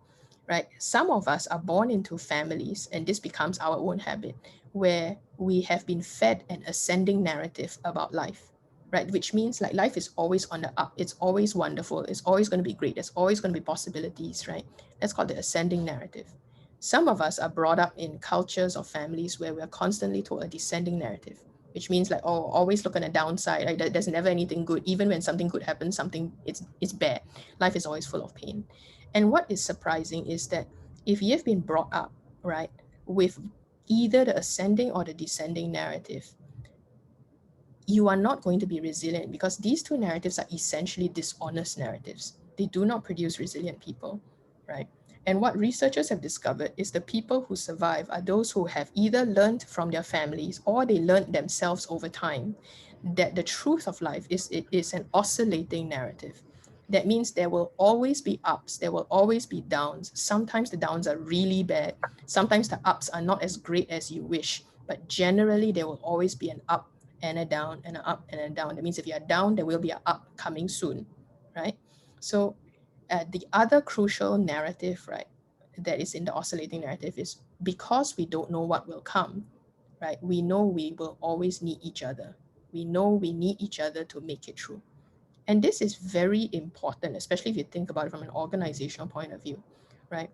right? Some of us are born into families, and this becomes our own habit, where we have been fed an ascending narrative about life, right? Which means like life is always on the up, it's always wonderful, it's always going to be great, there's always going to be possibilities, right? That's called the ascending narrative. Some of us are brought up in cultures or families where we're constantly told a descending narrative, which means like, oh, always look on the downside, like there's never anything good. Even when something good happens, something it's bad. Life is always full of pain. And what is surprising is that if you've been brought up, right, with either the ascending or the descending narrative, you are not going to be resilient, because these two narratives are essentially dishonest narratives. They do not produce resilient people, right? And what researchers have discovered is the people who survive are those who have either learned from their families or they learned themselves over time that the truth of life is it is an oscillating narrative. That means there will always be ups, there will always be downs. Sometimes the downs are really bad, sometimes the ups are not as great as you wish, But generally, there will always be an up and a down and an up and a down. That means if you're down, there will be an up coming soon, right? So the other crucial narrative, right, that is in the oscillating narrative is because we don't know what will come, right? We know we will always need each other. We know we need each other to make it through. And this is very important, especially if you think about it from an organizational point of view, right?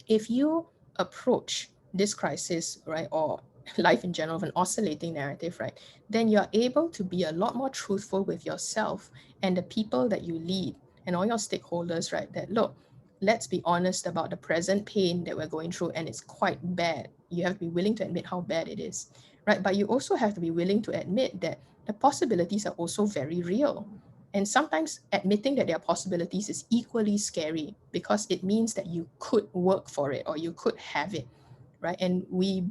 If you approach this crisis, right, or life in general, of an oscillating narrative, right, then you're able to be a lot more truthful with yourself and the people that you lead and all your stakeholders, right, that look, let's be honest about the present pain that we're going through, and it's quite bad. You have to be willing to admit how bad it is, right? But you also have to be willing to admit that the possibilities are also very real. And sometimes admitting that there are possibilities is equally scary because it means that you could work for it or you could have it, right? And we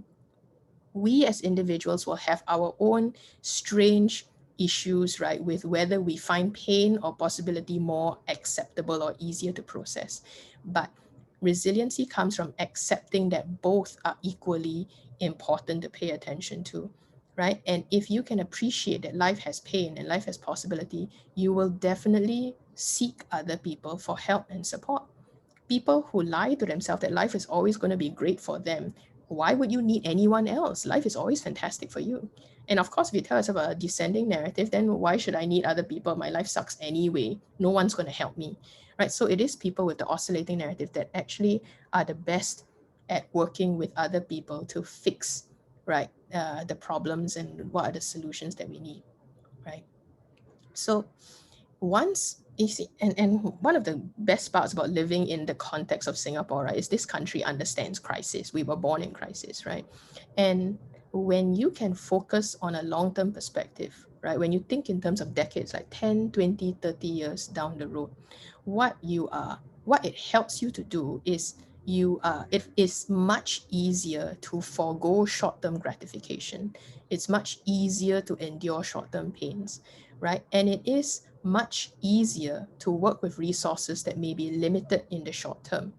as individuals will have our own strange issues, right, with whether we find pain or possibility more acceptable or easier to process. But resiliency comes from accepting that both are equally important to pay attention to, right? And if you can appreciate that life has pain and life has possibility, you will definitely seek other people for help and support. People who lie to themselves that life is always going to be great for them, why would you need anyone else? Life is always fantastic for you. And of course, if you tell us about a descending narrative, then why should I need other people? My life sucks anyway. No one's going to help me, right? So it is people with the oscillating narrative that actually are the best at working with other people to fix, right, the problems and what are the solutions that we need, right? So once you see, and one of the best parts about living in the context of Singapore, right, is this country understands crisis. We were born in crisis, right? And when you can focus on a long-term perspective, right, when you think in terms of decades, like 10, 20, 30 years down the road, what it helps you to do is it is much easier to forego short-term gratification. It's much easier to endure short-term pains, right? And it is much easier to work with resources that may be limited in the short term,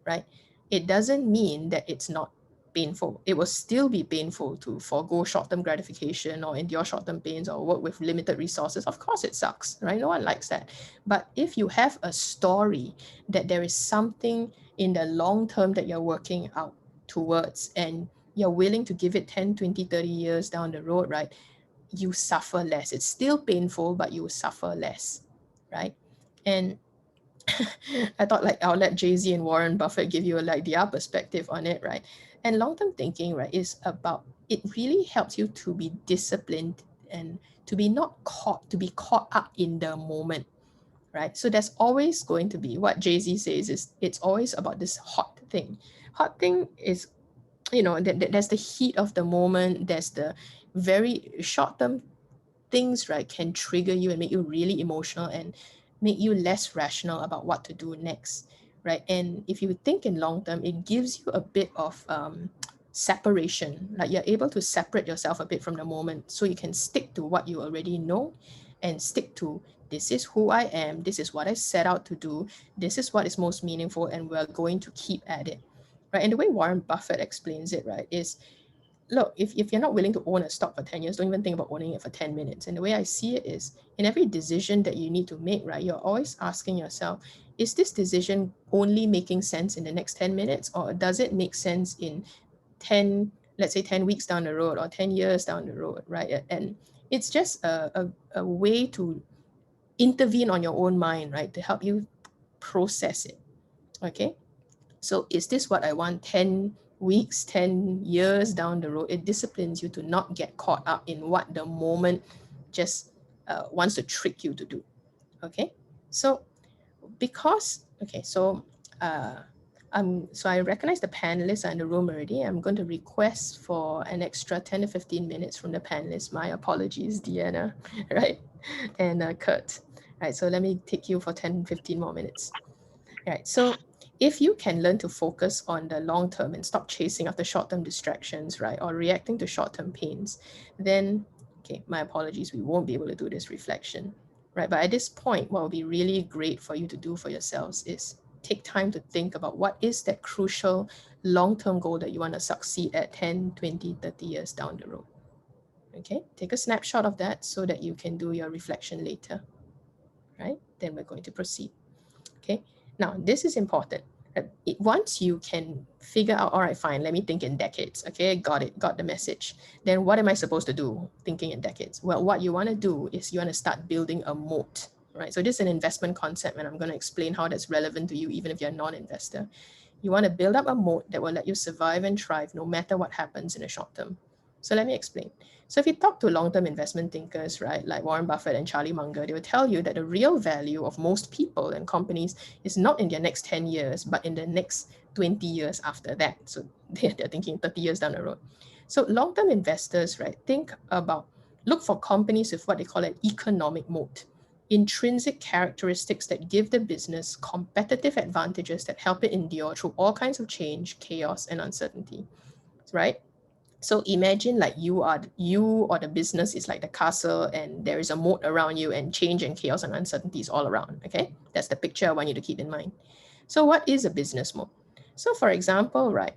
right? It doesn't mean that it's not painful. It will still be painful to forego short-term gratification or endure short-term pains or work with limited resources. Of course it sucks, right? No one likes that. But if you have a story that there is something in the long term that you're working out towards and you're willing to give it 10, 20, 30 years down the road, right? You suffer less. It's still painful, but you suffer less, right? And I thought like I'll let Jay-Z and Warren Buffett give you like their perspective on it, right? And long-term thinking, right, is about, it really helps you to be disciplined and to be not caught, to be caught up in the moment, right? So there's always going to be, what Jay-Z says is, it's always about this hot thing. Hot thing is, there's the heat of the moment, there's the very short-term things, right, can trigger you and make you really emotional and make you less rational about what to do next, right? And if you think in long term, it gives you a bit of separation, like you're able to separate yourself a bit from the moment so you can stick to what you already know and stick to, this is who I am, this is what I set out to do, this is what is most meaningful, and we're going to keep at it, right? And the way Warren Buffett explains it, right, is, look, if you're not willing to own a stock for 10 years, don't even think about owning it for 10 minutes. And the way I see it is, in every decision that you need to make, right, you're always asking yourself, is this decision only making sense in the next 10 minutes, or does it make sense in 10, let's say 10 weeks down the road or 10 years down the road, right? And it's just a way to intervene on your own mind, right, to help you process it, okay? So is this what I want 10 weeks, 10 years down the road? It disciplines you to not get caught up in what the moment just wants to trick you to do. Okay. So uh, so I recognize the panelists are in the room already. I'm going to request for an extra 10 to 15 minutes from the panelists. My apologies, Deanna, right? And Kurt. Right, so let me take you for 10, 15 more minutes. Right. So if you can learn to focus on the long term and stop chasing after short-term distractions, right, or reacting to short-term pains, then, okay, my apologies, we won't be able to do this reflection, right? But at this point, what will be really great for you to do for yourselves is take time to think about what is that crucial long-term goal that you want to succeed at 10, 20, 30 years down the road. Okay, take a snapshot of that so that you can do your reflection later, right? Then we're going to proceed. Okay, now this is important. Once you can figure out, all right, fine, let me think in decades. Okay, got it, got the message. Then what am I supposed to do thinking in decades? Well, what you want to do is you want to start building a moat, right? So this is an investment concept, and I'm going to explain how that's relevant to you, even if you're a non-investor. You want to build up a moat that will let you survive and thrive no matter what happens in the short term. So let me explain. So if you talk to long-term investment thinkers, right, like Warren Buffett and Charlie Munger, they will tell you that the real value of most people and companies is not in their next 10 years, but in the next 20 years after that. So they're thinking 30 years down the road. So long-term investors, right, look for companies with what they call an economic moat, intrinsic characteristics that give the business competitive advantages that help it endure through all kinds of change, chaos, and uncertainty, right? So imagine like you or the business is like the castle, and there is a moat around you, and change and chaos and uncertainties all around. Okay, that's the picture I want you to keep in mind. So what is a business moat? So for example, right,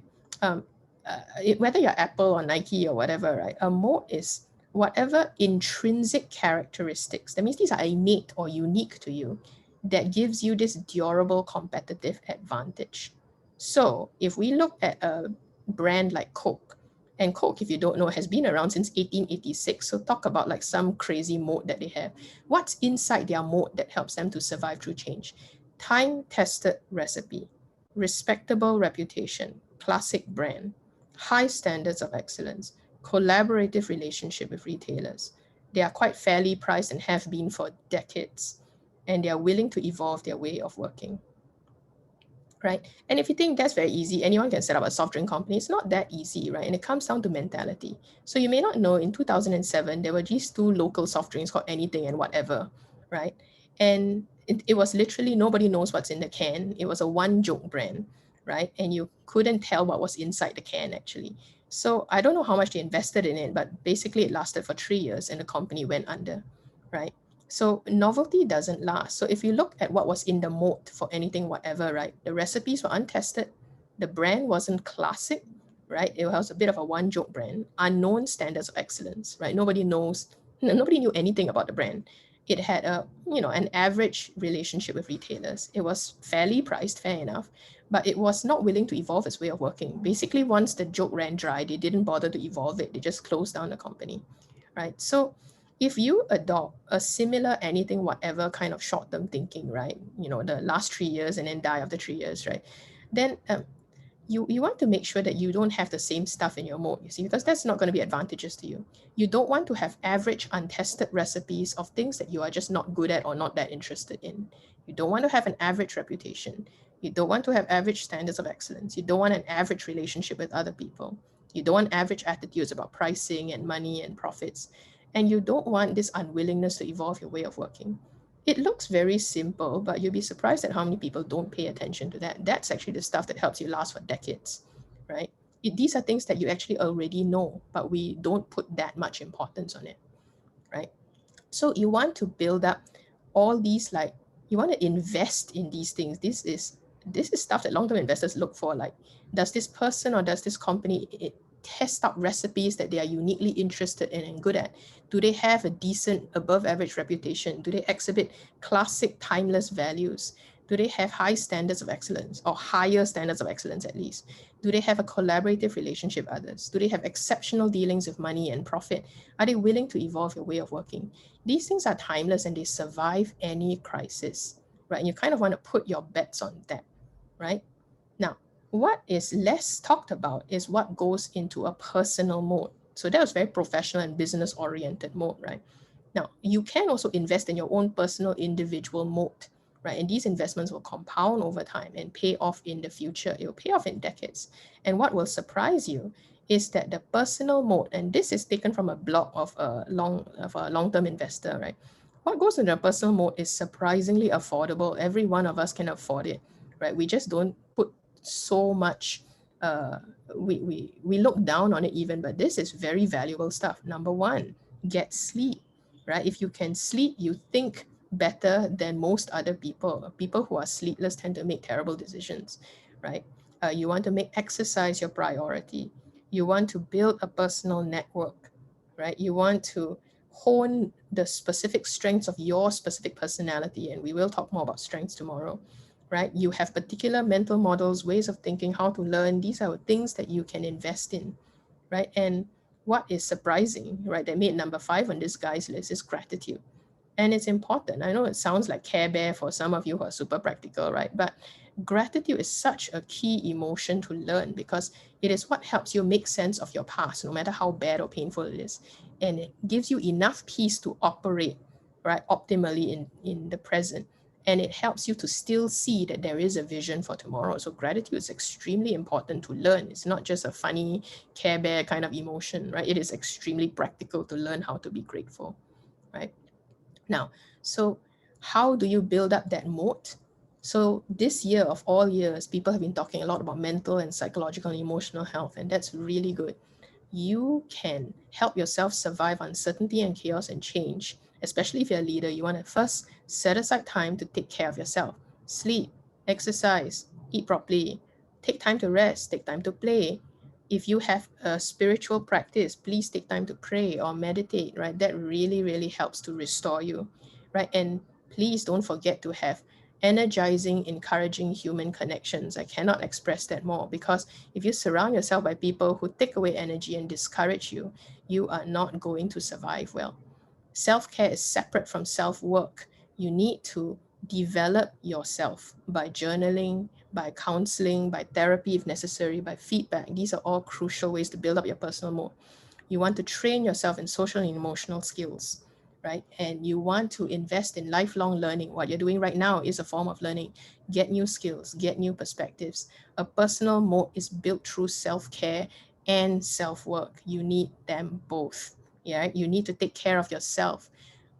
whether you're Apple or Nike or whatever, right, a moat is whatever intrinsic characteristics, that means these are innate or unique to you, that gives you this durable competitive advantage. So if we look at a brand like Coke, and Coke, if you don't know, has been around since 1886. So talk about like some crazy moat that they have. What's inside their moat that helps them to survive through change? Time-tested recipe, respectable reputation, classic brand, high standards of excellence, collaborative relationship with retailers. They are quite fairly priced and have been for decades, and they are willing to evolve their way of working. Right? And if you think that's very easy, anyone can set up a soft drink company. It's not that easy, right? And it comes down to mentality. So you may not know, in 2007, there were these two local soft drinks called Anything and Whatever, right? And it was literally nobody knows what's in the can. It was a one joke brand, right? And you couldn't tell what was inside the can actually. So I don't know how much they invested in it, but basically it lasted for 3 years and the company went under, right? So novelty doesn't last. So if you look at what was in the moat for Anything Whatever, right, the recipes were untested, the brand wasn't classic, right? It was a bit of a one joke brand, unknown standards of excellence, right? Nobody knew anything about the brand. It had an average relationship with retailers. It was fairly priced, fair enough, but it was not willing to evolve its way of working. Basically, once the joke ran dry, they didn't bother to evolve it. They just closed down the company, right? So if you adopt a similar Anything Whatever kind of short-term thinking, right, the last 3 years and then die after 3 years, right, then you want to make sure that you don't have the same stuff in your moat, you see, because that's not going to be advantageous to you. You don't want to have average, untested recipes of things that you are just not good at or not that interested in. You don't want to have an average reputation. You don't want to have average standards of excellence. You don't want an average relationship with other people. You don't want average attitudes about pricing and money and profits. And you don't want this unwillingness to evolve your way of working. It looks very simple, but you'll be surprised at how many people don't pay attention to that. That's actually the stuff that helps you last for decades, right? These are things that you actually already know, but we don't put that much importance on it, right? So you want to build up all these, like, you want to invest in these things. This is stuff that long-term investors look for. Like, does this person or does this company test out recipes that they are uniquely interested in and good at? Do they have a decent above average reputation? Do they exhibit classic timeless values? Do they have high standards of excellence, or higher standards of excellence at least? Do they have a collaborative relationship with others? Do they have exceptional dealings with money and profit? Are they willing to evolve your way of working? These things are timeless and they survive any crisis, right? And you kind of want to put your bets on that, right? Now, what is less talked about is what goes into a personal mode. So that was very professional and business oriented mode, right? Now, you can also invest in your own personal individual mode, right? And these investments will compound over time and pay off in the future. It will pay off in decades. And what will surprise you is that the personal mode, and this is taken from a blog of a long-term investor, right? What goes into the personal mode is surprisingly affordable. Every one of us can afford it, right? We just don't put so much. We look down on it even, but this is very valuable stuff. Number one, get sleep, right? If you can sleep, you think better than most other people. People who are sleepless tend to make terrible decisions, right? You want to make exercise your priority. You want to build a personal network, right? You want to hone the specific strengths of your specific personality. And we will talk more about strengths tomorrow, right? You have particular mental models, ways of thinking, how to learn. These are things that you can invest in, right? And what is surprising, right, that made number 5 on this guy's list is gratitude. And it's important. I know it sounds like Care Bear for some of you who are super practical, right? But gratitude is such a key emotion to learn because it is what helps you make sense of your past, no matter how bad or painful it is. And it gives you enough peace to operate, right, optimally in the present. And it helps you to still see that there is a vision for tomorrow. So gratitude is extremely important to learn. It's not just a funny Care Bear kind of emotion, right? It is extremely practical to learn how to be grateful, right? Now, so how do you build up that moat? So this year of all years, people have been talking a lot about mental and psychological and emotional health, and that's really good. You can help yourself survive uncertainty and chaos and change. Especially if you're a leader, you want to first set aside time to take care of yourself. Sleep, exercise, eat properly, take time to rest, take time to play. If you have a spiritual practice, please take time to pray or meditate, right? That really, really helps to restore you, right? And please don't forget to have energizing, encouraging human connections. I cannot express that more because if you surround yourself by people who take away energy and discourage you, you are not going to survive well. Self-care is separate from self-work. You need to develop yourself by journaling, by counseling, by therapy if necessary, by feedback. These are all crucial ways to build up your personal moat. You want to train yourself in social and emotional skills, right? And you want to invest in lifelong learning. What you're doing right now is a form of learning. Get new skills, get new perspectives. A personal moat is built through self-care and self-work. You need them both. Yeah, you need to take care of yourself.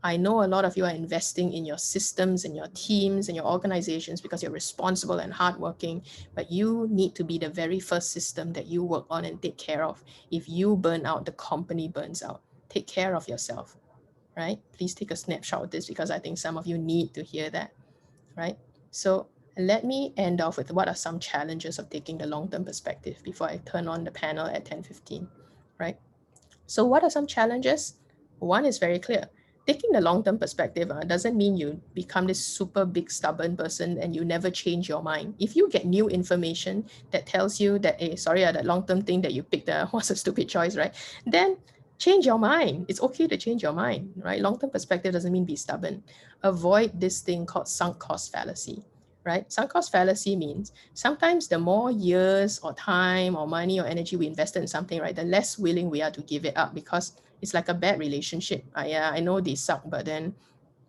I know a lot of you are investing in your systems and your teams and your organizations because you're responsible and hardworking, but you need to be the very first system that you work on and take care of. If you burn out, the company burns out. Take care of yourself, right? Please take a snapshot of this because I think some of you need to hear that, right? So let me end off with what are some challenges of taking the long-term perspective before I turn on the panel at 10:15, right? So what are some challenges? One is very clear. Taking the long-term perspective doesn't mean you become this super big stubborn person and you never change your mind. If you get new information that tells you that, hey, sorry, that long-term thing that you picked was a stupid choice, right? Then change your mind. It's okay to change your mind, right? Long-term perspective doesn't mean be stubborn. Avoid this thing called sunk cost fallacy, right? Sunk cost fallacy means sometimes the more years or time or money or energy we invested in something, right, the less willing we are to give it up because it's like a bad relationship. I know they suck, but then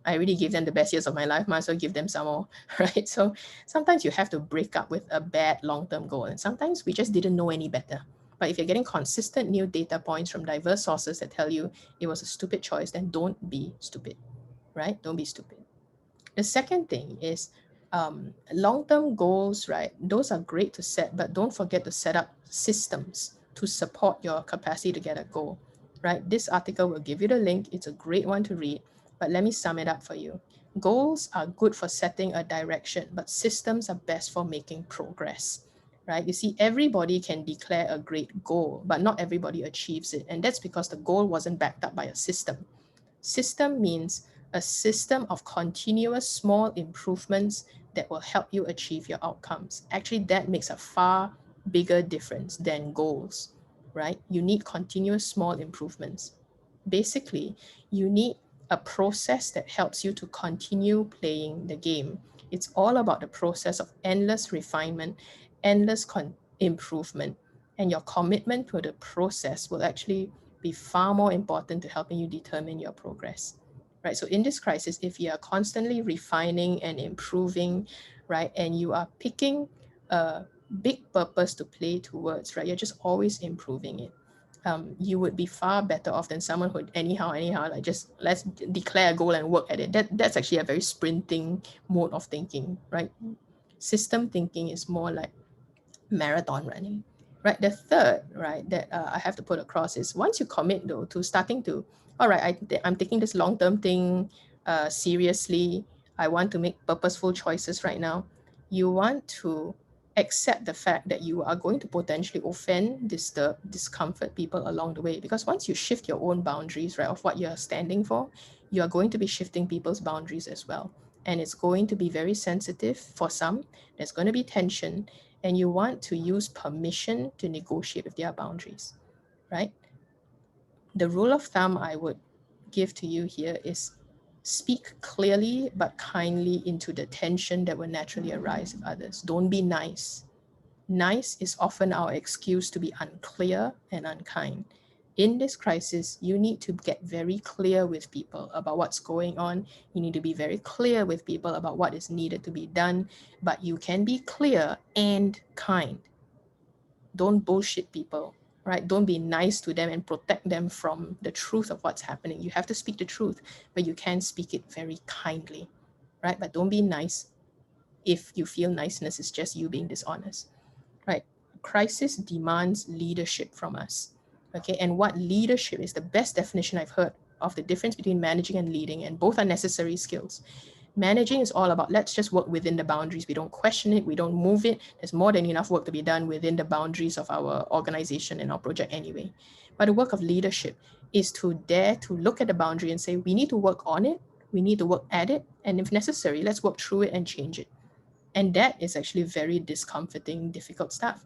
I really gave them the best years of my life, might as well give them some more, right? So sometimes you have to break up with a bad long-term goal, and sometimes we just didn't know any better. But if you're getting consistent new data points from diverse sources that tell you it was a stupid choice, then don't be stupid, right? Don't be stupid. The second thing is long-term goals, right? Those are great to set, but don't forget to set up systems to support your capacity to get a goal, right? This article will give you the link. It's a great one to read, but let me sum it up for you. Goals are good for setting a direction, but systems are best for making progress, right? You see, everybody can declare a great goal, but not everybody achieves it. And that's because the goal wasn't backed up by a system. System means a system of continuous small improvements that will help you achieve your outcomes. Actually, that makes a far bigger difference than goals, right? You need continuous small improvements. Basically, you need a process that helps you to continue playing the game. It's all about the process of endless refinement, endless improvement, and your commitment to the process will actually be far more important to helping you determine your progress, right? So in this crisis, if you are constantly refining and improving, right, and you are picking a big purpose to play towards, right, you're just always improving it. You would be far better off than someone who anyhow, like just let's declare a goal and work at it. That's actually a very sprinting mode of thinking, right? System thinking is more like marathon running, right? The third, right, that I have to put across is once you commit though to starting to, all right, I'm taking this long-term thing, seriously. I want to make purposeful choices right now. You want to accept the fact that you are going to potentially offend, disturb, discomfort people along the way. Because once you shift your own boundaries, right, of what you're standing for, you are going to be shifting people's boundaries as well. And it's going to be very sensitive for some. There's going to be tension, and you want to use permission to negotiate with their boundaries, right? The rule of thumb I would give to you here is speak clearly but kindly into the tension that will naturally arise with others. Don't be nice. Nice is often our excuse to be unclear and unkind. In this crisis, you need to get very clear with people about what's going on. You need to be very clear with people about what is needed to be done, but you can be clear and kind. Don't bullshit people, right? Don't be nice to them and protect them from the truth of what's happening. You have to speak the truth, but you can speak it very kindly, right? But don't be nice if you feel niceness is just you being dishonest, right? Crisis demands leadership from us, okay? And what leadership is, the best definition I've heard of the difference between managing and leading, and both are necessary skills. Managing is all about, let's just work within the boundaries. We don't question it. We don't move it. There's more than enough work to be done within the boundaries of our organization and our project anyway. But the work of leadership is to dare to look at the boundary and say, we need to work on it. We need to work at it. And if necessary, let's work through it and change it. And that is actually very discomforting, difficult stuff,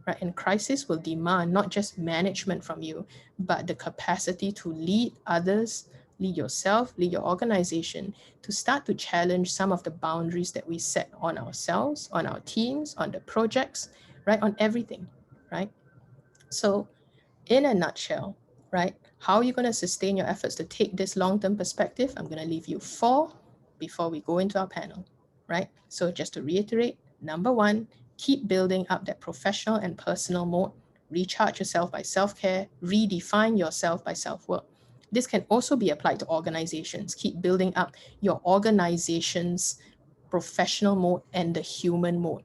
right? And crisis will demand not just management from you, but the capacity to lead others, lead yourself, lead your organization, to start to challenge some of the boundaries that we set on ourselves, on our teams, on the projects, right? On everything, right? So in a nutshell, right, how are you going to sustain your efforts to take this long-term perspective? I'm going to leave you 4 before we go into our panel, right? So just to reiterate, number 1, keep building up that professional and personal mode. Recharge yourself by self-care, redefine yourself by self-work. This can also be applied to organizations. Keep building up your organization's professional mode and the human mode,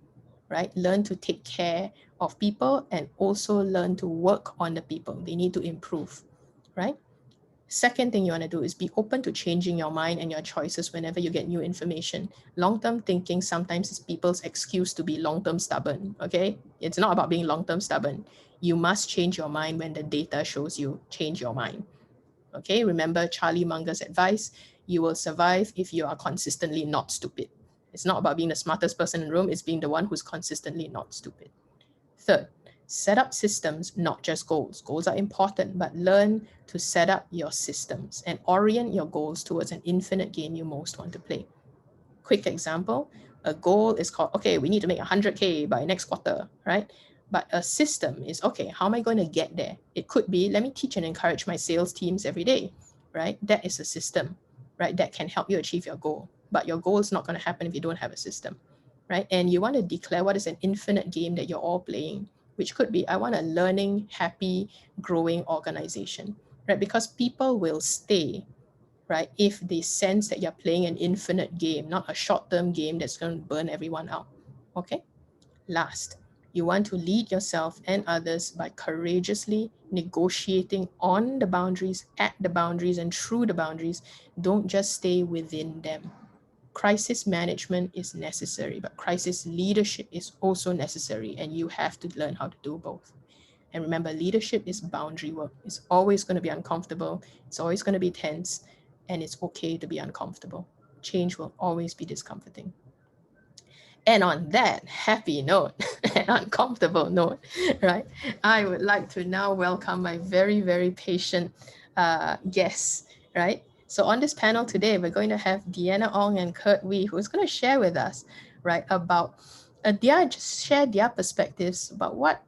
right? Learn to take care of people and also learn to work on the people. They need to improve, right? Second thing you want to do is be open to changing your mind and your choices whenever you get new information. Long-term thinking sometimes is people's excuse to be long-term stubborn, okay? It's not about being long-term stubborn. You must change your mind when the data shows you change your mind, okay? Remember Charlie Munger's advice, you will survive if you are consistently not stupid. It's not about being the smartest person in the room, it's being the one who's consistently not stupid. Third, set up systems, not just goals. Goals are important, but learn to set up your systems and orient your goals towards an infinite game you most want to play. Quick example, a goal is called, okay, we need to make 100K by next quarter, right? But a system is, okay, how am I going to get there? It could be, let me teach and encourage my sales teams every day, right? That is a system, right? That can help you achieve your goal. But your goal is not going to happen if you don't have a system, right? And you want to declare what is an infinite game that you're all playing, which could be, I want a learning, happy, growing organization, right? Because people will stay, right, if they sense that you're playing an infinite game, not a short-term game that's going to burn everyone out, okay? Last, you want to lead yourself and others by courageously negotiating on the boundaries, at the boundaries, and through the boundaries. Don't just stay within them. Crisis management is necessary, but crisis leadership is also necessary, and you have to learn how to do both. And remember, leadership is boundary work. It's always going to be uncomfortable. It's always going to be tense, and it's okay to be uncomfortable. Change will always be discomforting. And on that happy note, an uncomfortable note, right, I would like to now welcome my very, very patient guests, right? So on this panel today, we're going to have Deanna Ong and Kurt Wee, who's going to share with us, right, about, just share their perspectives about what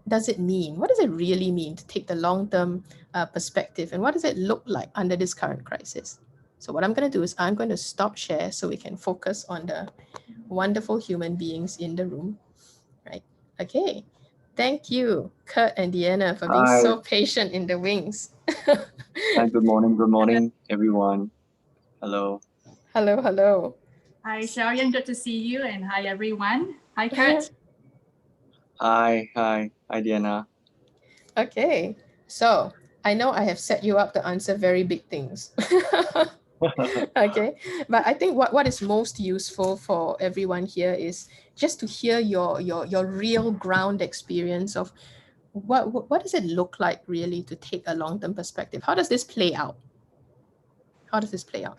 does it mean? What does it really mean to take the long-term perspective? And what does it look like under this current crisis? So what I'm going to do is I'm going to stop share so we can focus on the wonderful human beings in the room, right? Okay. Thank you, Kurt and Deanna, for being Hi, so patient in the wings. hi, good morning, everyone. Hello. Hello, hello. Hi, Xiaoyan. Good to see you. And hi, everyone. Hi, Kurt. Hi, Diana. Okay. So I know I have set you up to answer very big things. Okay, but I think what is most useful for everyone here is just to hear your real ground experience of what does it look like really to take a long-term perspective. How does this play out? How does this play out?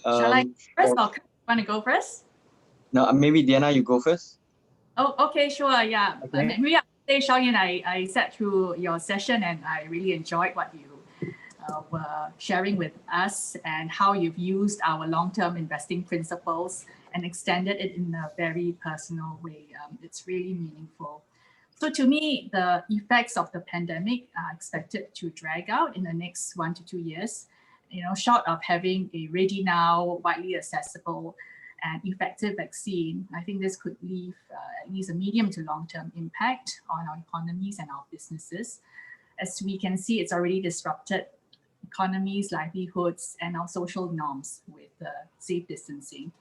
Shall I first, For, or want to go first? no, maybe Diana, you go first. Oh, okay, sure, yeah. Okay. Maybe I'll say, Xiaoyan, I sat through your session and I really enjoyed what you were sharing with us and how you've used our long-term investing principles and extended it in a very personal way. It's really meaningful. So to me, the effects of the pandemic are expected to drag out in the next 1 to 2 years, short of having a ready now, widely accessible and effective vaccine. I think this could leave at least a medium to long-term impact on our economies and our businesses. As we can see, it's already disrupted economies, livelihoods, and our social norms with safe distancing.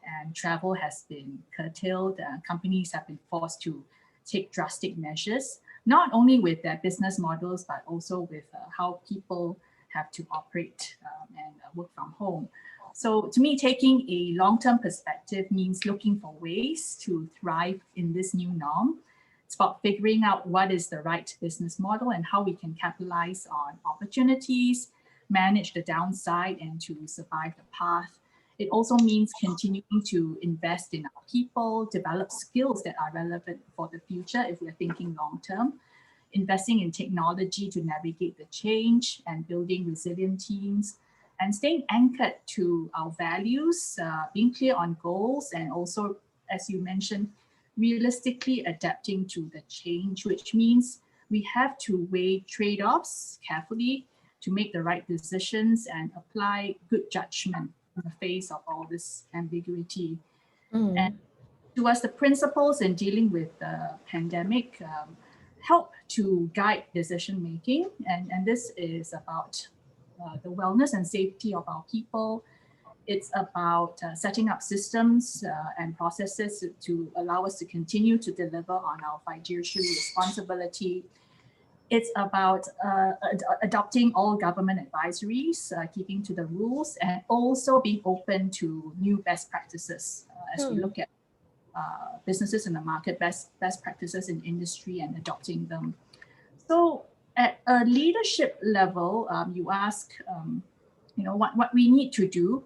And travel has been curtailed. Companies have been forced to take drastic measures, not only with their business models, but also with how people have to operate and work from home. So to me, taking a long-term perspective means looking for ways to thrive in this new norm. It's about figuring out what is the right business model and how we can capitalize on opportunities, manage the downside, and to survive the path. It also means continuing to invest in our people, develop skills that are relevant for the future if we're thinking long-term, investing in technology to navigate the change and building resilient teams, and staying anchored to our values, being clear on goals, and also, as you mentioned, realistically adapting to the change, which means we have to weigh trade-offs carefully to make the right decisions and apply good judgment in the face of all this ambiguity. And to us, the principles in dealing with the pandemic help to guide decision-making. And this is about the wellness and safety of our people. It's about setting up systems and processes to allow us to continue to deliver on our fiduciary responsibility. It's about adopting all government advisories, keeping to the rules, and also being open to new best practices as we look at businesses in the market, best practices in industry, and adopting them. So at a leadership level, you ask, what we need to do.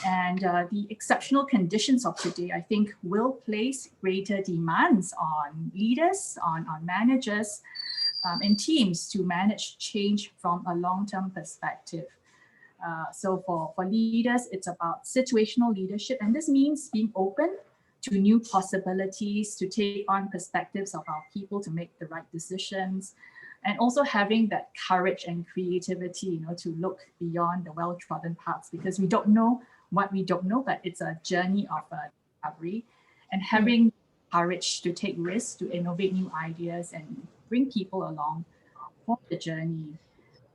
And the exceptional conditions of today, I think, will place greater demands on leaders, on managers, and teams to manage change from a long-term perspective. So for leaders, it's about situational leadership. And this means being open to new possibilities, to take on perspectives of our people to make the right decisions, and also having that courage and creativity, to look beyond the well-trodden paths, because we don't know what we don't know, but it's a journey of discovery, and having courage to take risks, to innovate new ideas, and bring people along for the journey.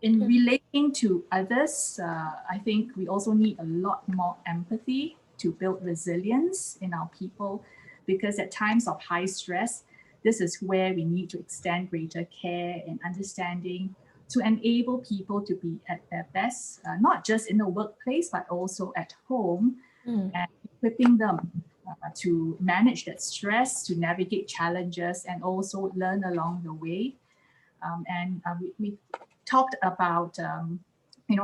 In relating to others, I think we also need a lot more empathy to build resilience in our people, because at times of high stress, this is where we need to extend greater care and understanding to enable people to be at their best, not just in the workplace, but also at home, and equipping them to manage that stress, to navigate challenges, and also learn along the way. We talked about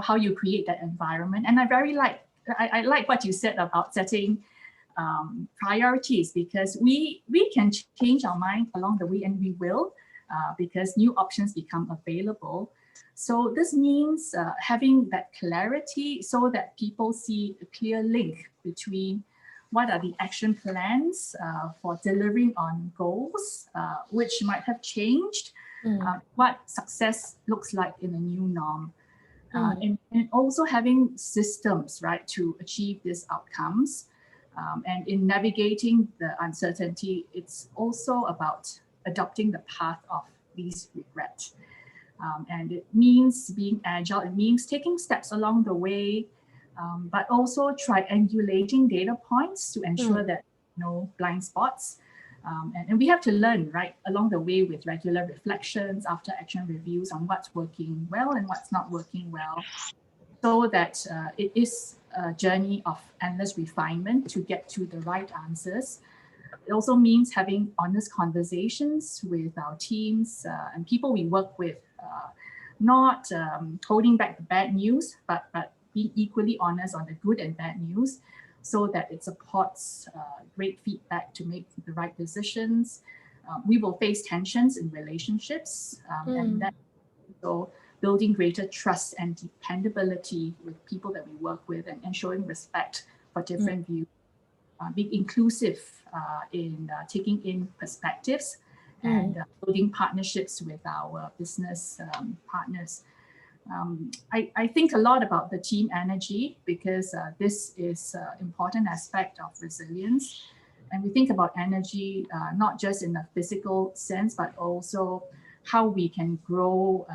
how you create that environment, and I like what you said about setting priorities, because we can change our mind along the way, and we will, because new options become available. So this means having that clarity so that people see a clear link between what are the action plans for delivering on goals, which might have changed, what success looks like in a new norm. And also having systems, right, to achieve these outcomes. And in navigating the uncertainty, it's also about adopting the path of least regret. And it means being agile, it means taking steps along the way, but also triangulating data points to ensure that no blind spots. And we have to learn, right, along the way with regular reflections, after action reviews on what's working well and what's not working well. so that it is a journey of endless refinement to get to the right answers. It also means having honest conversations with our teams and people we work with, not holding back the bad news, but being equally honest on the good and bad news, so that it supports great feedback to make the right decisions. We will face tensions in relationships, and that so building greater trust and dependability with people that we work with, and showing respect for different views, being inclusive in taking in perspectives, and building partnerships with our business partners. I think a lot about the team energy, because this is an important aspect of resilience. And we think about energy, not just in a physical sense, but also how we can grow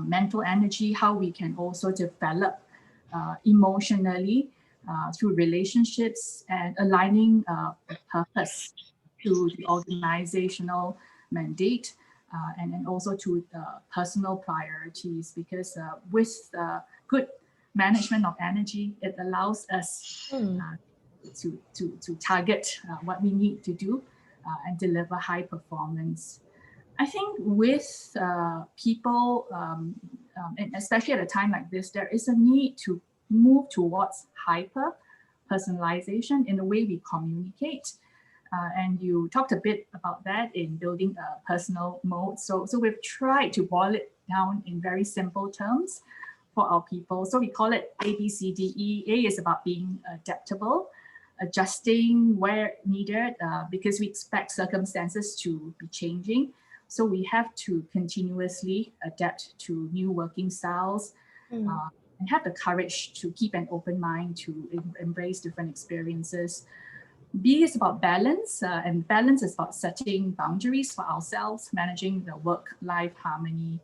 mental energy, how we can also develop emotionally through relationships, and aligning the purpose to the organizational mandate, and then also to the personal priorities, because with good management of energy, it allows us to target what we need to do and deliver high performance. I think with people, and especially at a time like this, there is a need to move towards hyper personalization in the way we communicate. And you talked a bit about that in building a personal mode. So we've tried to boil it down in very simple terms for our people. So we call it ABCDE. A is about being adaptable, adjusting where needed, because we expect circumstances to be changing. So we have to continuously adapt to new working styles, and have the courage to keep an open mind to embrace different experiences. B is about balance, and balance is about setting boundaries for ourselves, managing the work-life harmony.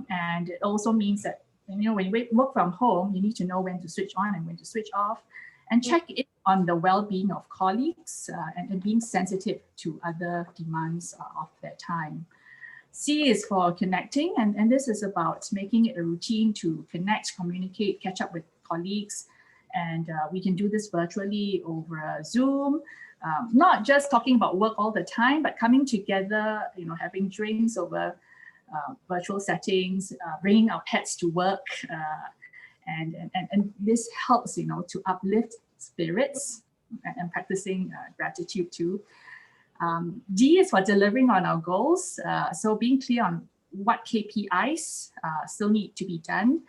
And it also means that, when you work from home, you need to know when to switch on and when to switch off, and check in on the well-being of colleagues, and being sensitive to other demands of their time. C is for connecting, and this is about making it a routine to connect, communicate, catch up with colleagues. And we can do this virtually over Zoom, not just talking about work all the time, but coming together, having drinks over virtual settings, bringing our pets to work. And this helps, to uplift spirits, and practicing gratitude too. D is for delivering on our goals. So being clear on what KPIs still need to be done,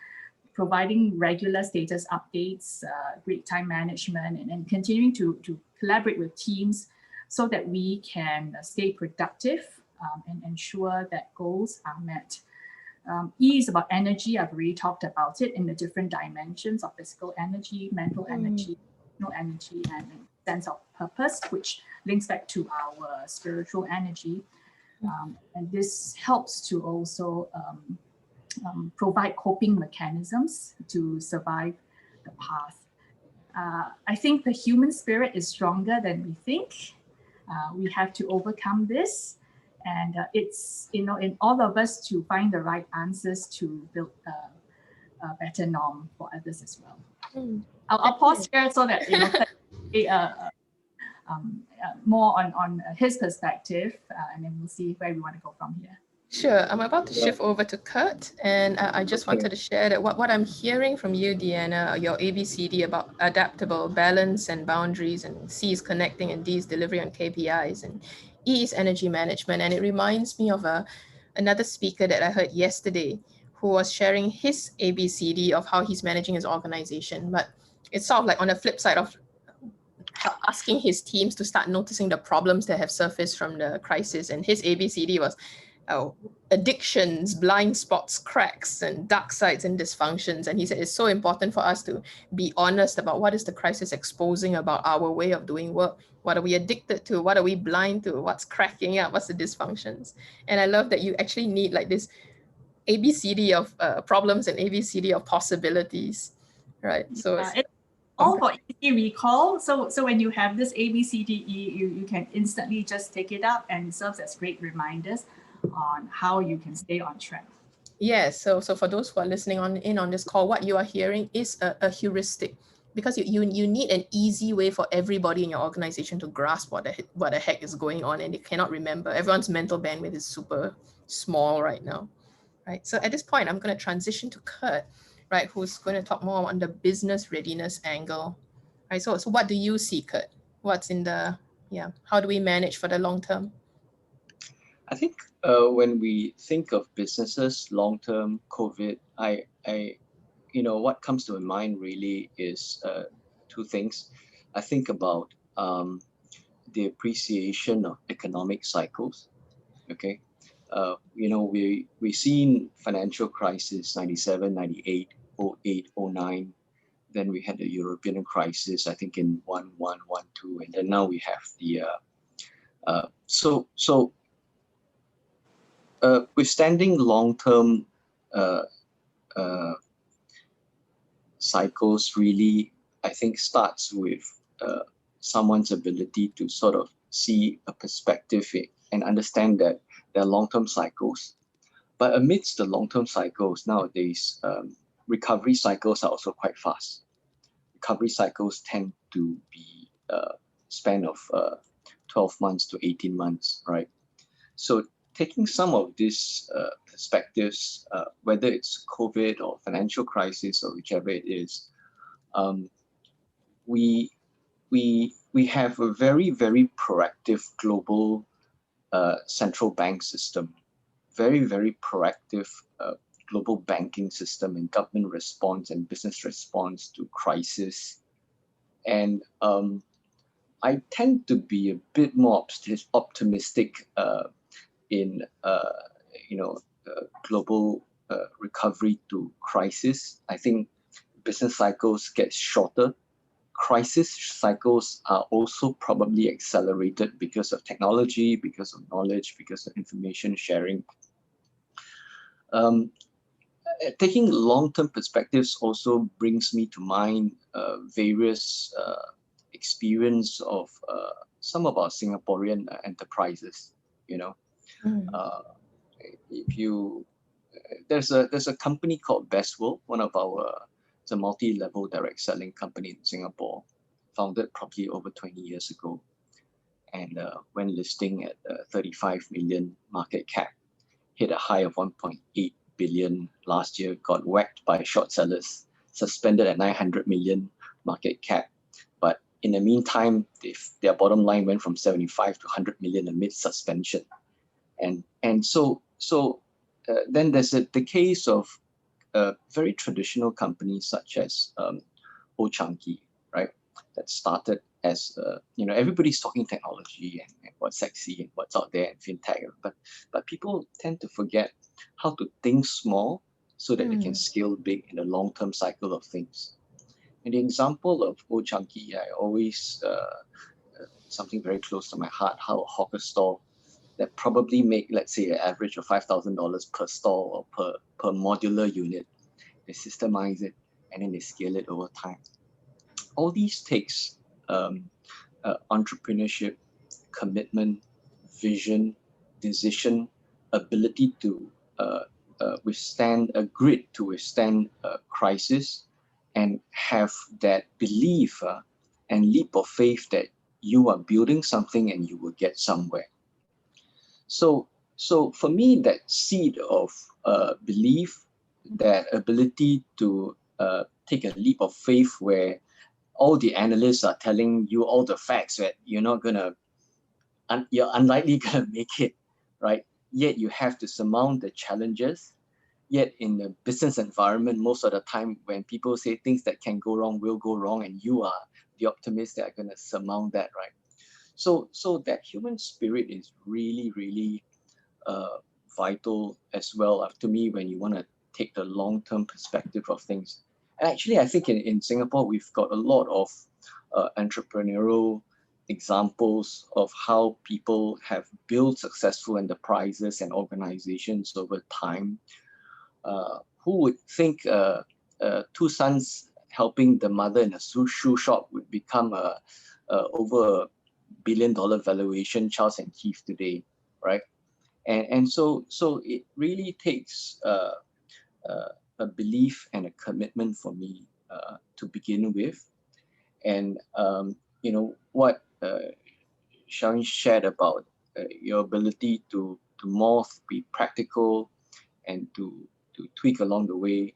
providing regular status updates, great time management, and continuing to collaborate with teams so that we can stay productive and ensure that goals are met. E is about energy. I've already talked about it in the different dimensions of physical energy, mental energy, emotional energy, and sense of purpose, which links back to our spiritual energy. And this helps to also provide coping mechanisms to survive the path. I think the human spirit is stronger than we think. We have to overcome this, and it's in all of us to find the right answers to build a better norm for others as well. I'll pause here so that more on his perspective, and then we'll see where we want to go from here. Sure. I'm about to shift over to Kurt, and I just wanted to share that what I'm hearing from you, Deanna, your ABCD about adaptable, balance, and boundaries, and C is connecting, and D is delivery on KPIs, and E is energy management. And it reminds me of another speaker that I heard yesterday who was sharing his ABCD of how he's managing his organization. But it's sort of like on the flip side of asking his teams to start noticing the problems that have surfaced from the crisis. And his ABCD was addictions, blind spots, cracks, and dark sides and dysfunctions. And he said it's so important for us to be honest about what is the crisis exposing about our way of doing work. What are we addicted to? What are we blind to? What's cracking up? What's the dysfunctions? And I love that you actually need like this ABCD of problems and ABCD of possibilities, right? So it's all for easy recall. So when you have this ABCDE, you can instantly just take it up, and it serves as great reminders on how you can stay on track. Yes, so for those who are listening on this call, what you are hearing is a heuristic, because you need an easy way for everybody in your organization to grasp what the heck is going on, and they cannot remember. Everyone's mental bandwidth is super small right now, right? So at this point, I'm going to transition to Kurt, right, who's going to talk more on the business readiness angle, right? So what do you see, Kurt? What's in the, how do we manage for the long term? I think when we think of businesses long-term COVID, what comes to my mind really is two things. I think about the appreciation of economic cycles. Okay, we seen financial crisis 97, 98, 08, 09. Then we had the European crisis, I think in 11, 12, and then now we have the withstanding long-term cycles really, I think, starts with someone's ability to sort of see a perspective and understand that there are long-term cycles. But amidst the long-term cycles nowadays, recovery cycles are also quite fast. Recovery cycles tend to be span of 12 months to 18 months, right? So taking some of these perspectives, whether it's COVID or financial crisis or whichever it is, we have a very, very proactive global central bank system, very, very proactive global banking system and government response and business response to crisis. And I tend to be a bit more optimistic in global recovery to crisis. I think business cycles get shorter. Crisis cycles are also probably accelerated because of technology, because of knowledge, because of information sharing. Taking long-term perspectives also brings me to mind various experience of some of our Singaporean enterprises. There's a company called Bestworld, one of it's a multi-level direct selling company in Singapore, founded probably over 20 years ago, and when listing at 35 million market cap, hit a high of 1.8 billion last year, got whacked by short sellers, suspended at 900 million market cap. But in the meantime, their bottom line went from 75 to 100 million amid suspension. And so then there's the case of very traditional companies such as Old Chang Kee, right? That started as everybody's talking technology and what's sexy and what's out there and fintech, but people tend to forget how to think small so that they can scale big in the long-term cycle of things. And the example of Old Chang Kee, I always something very close to my heart, how a hawker store that probably make, let's say, an average of $5,000 per store or per modular unit, they systemize it and then they scale it over time. All these takes entrepreneurship, commitment, vision, decision, ability to withstand a grit, to withstand a crisis, and have that belief and leap of faith that you are building something and you will get somewhere. So for me, that seed of belief, that ability to take a leap of faith where all the analysts are telling you all the facts that you're unlikely gonna make it, right? Yet you have to surmount the challenges. Yet in the business environment, most of the time when people say things that can go wrong will go wrong, and you are the optimist that are gonna surmount that, right? So that human spirit is really, really vital as well to me when you want to take the long-term perspective of things. And actually, I think in Singapore, we've got a lot of entrepreneurial examples of how people have built successful enterprises and organizations over time. Who would think two sons helping the mother in a shoe shop would become over $1 billion valuation Charles & Keith today, right? And so it really takes a belief and a commitment for me to begin with. And you know what Sharon shared about your ability to more be practical and to tweak along the way.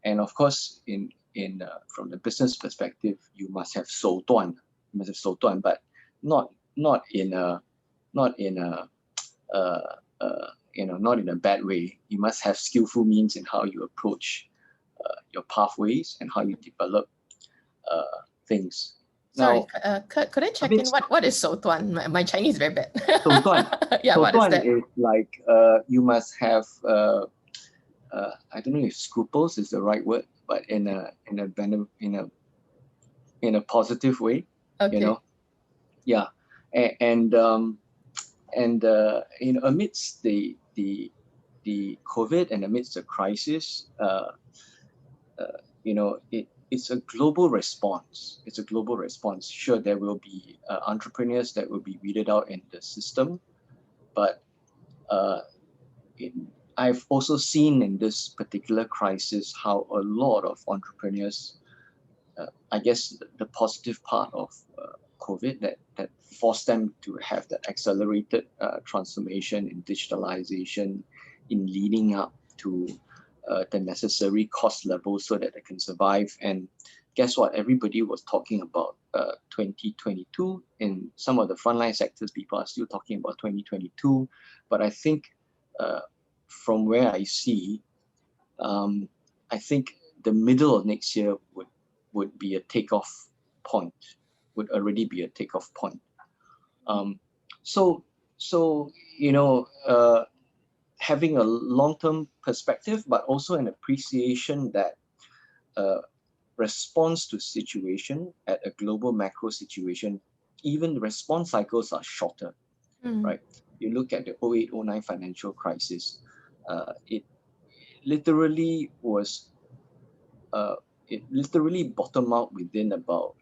And of course, from the business perspective, you must have 手段, but not in a not in a not in a bad way. You must have skillful means in how you approach your pathways and how you develop things. Sorry, Now, Kurt, could I check in? What is 手段? My Chinese is very bad. 手段 Yeah, what is that? is like you must have I don't know if scruples is the right word, but in a positive way. Okay. You know, yeah, and you know, amidst the COVID and amidst the crisis, you know, it's a global response. It's a global response. Sure, there will be entrepreneurs that will be weeded out in the system, but I've also seen in this particular crisis how a lot of entrepreneurs, I guess the positive part of COVID that forced them to have that accelerated transformation in digitalization, in leading up to the necessary cost levels so that they can survive. And guess what? Everybody was talking about 2022. In some of the frontline sectors, people are still talking about 2022. But I think from where I see, I think the middle of next year would be a takeoff point, would already be a takeoff point. So you know, having a long-term perspective, but also an appreciation that response to situation at a global macro situation, even the response cycles are shorter, right? You look at the 08-09 financial crisis, it literally was, it literally bottomed out within about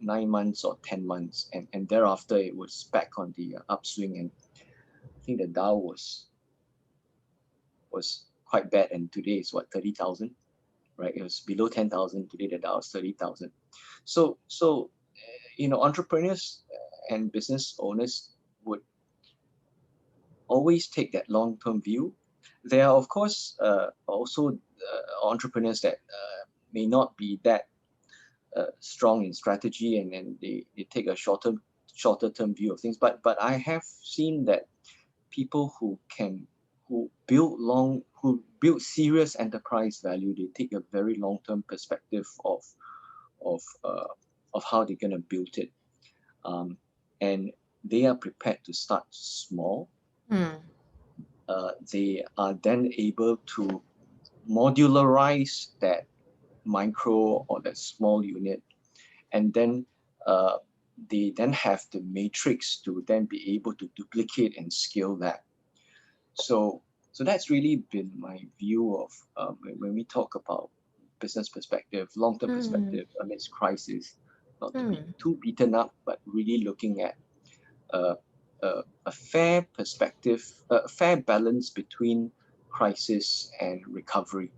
9 months or 10 months, and thereafter it was back on the upswing, and I think the Dow was quite bad, and today it's what, 30,000, right? It was below 10,000. Today the Dow is 30,000. So you know, entrepreneurs and business owners would always take that long-term view. There are of course also entrepreneurs that may not be that strong in strategy, and then they take a shorter term view of things. But I have seen that people who build serious enterprise value, they take a very long-term perspective of how they're going to build it, and they are prepared to start small. They are then able to modularize that micro or that small unit, and then they then have the matrix to then be able to duplicate and scale that. So that's really been my view of when we talk about business perspective, long-term perspective amidst crisis, not to be too beaten up, but really looking at a fair perspective, a fair balance between crisis and recovery,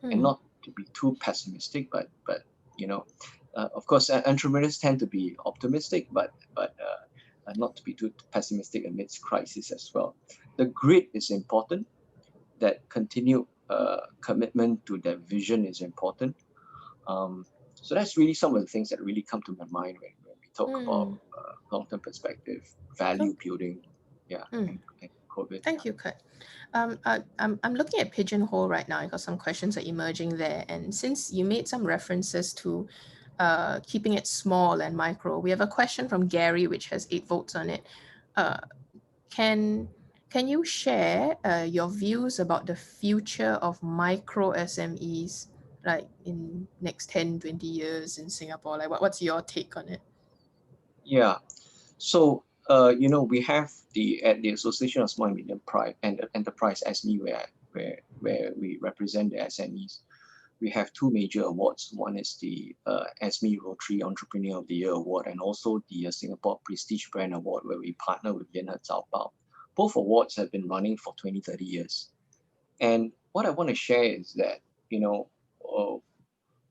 and not to be too pessimistic, but you know, of course, entrepreneurs tend to be optimistic, but not to be too pessimistic amidst crisis as well. The grit is important. That continued commitment to that vision is important. So that's really some of the things that really come to my mind when we talk about long-term perspective, value building, and COVID. Thank you, Kurt. I'm looking at Pigeonhole right now. I got some questions are emerging there, and since you made some references to keeping it small and micro, we have a question from Gary which has 8 votes on it. Can you share your views about the future of micro SMEs, like in next 10, 20 years in Singapore? Like what's your take on it? Yeah, so you know, we have at the Association of Small and Medium Enterprise SME, where we represent the SMEs. We have 2 major awards. One is the SME Rotary Entrepreneur of the Year Award, and also the Singapore Prestige Brand Award, where we partner with Lianhe Zaobao. Both awards have been running for 20-30 years. And what I want to share is that,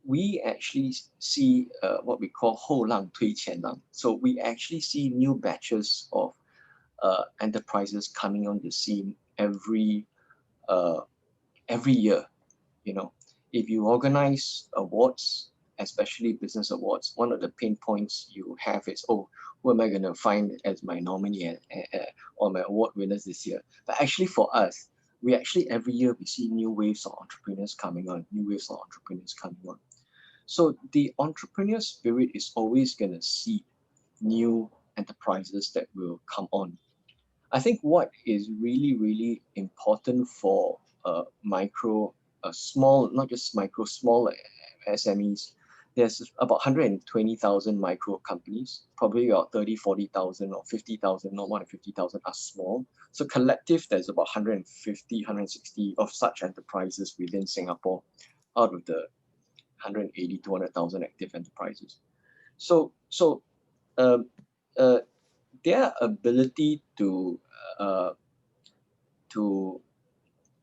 we actually see what we call 后浪推前浪. So we actually see new batches of enterprises coming on the scene every year. If you organize awards, especially business awards, one of the pain points you have is, oh, who am I going to find as my nominee or my award winners this year? But actually for us, we actually every year we see new waves of entrepreneurs coming on. So the entrepreneur spirit is always going to see new enterprises that will come on. I think what is really, really important for small, not just micro, small SMEs, there's about 120,000 micro companies, probably about 30, 40,000 or 50,000, not more than 50,000 are small. So collective, there's about 150, 160 of such enterprises within Singapore out of the 180, 200,000 active enterprises. So their ability to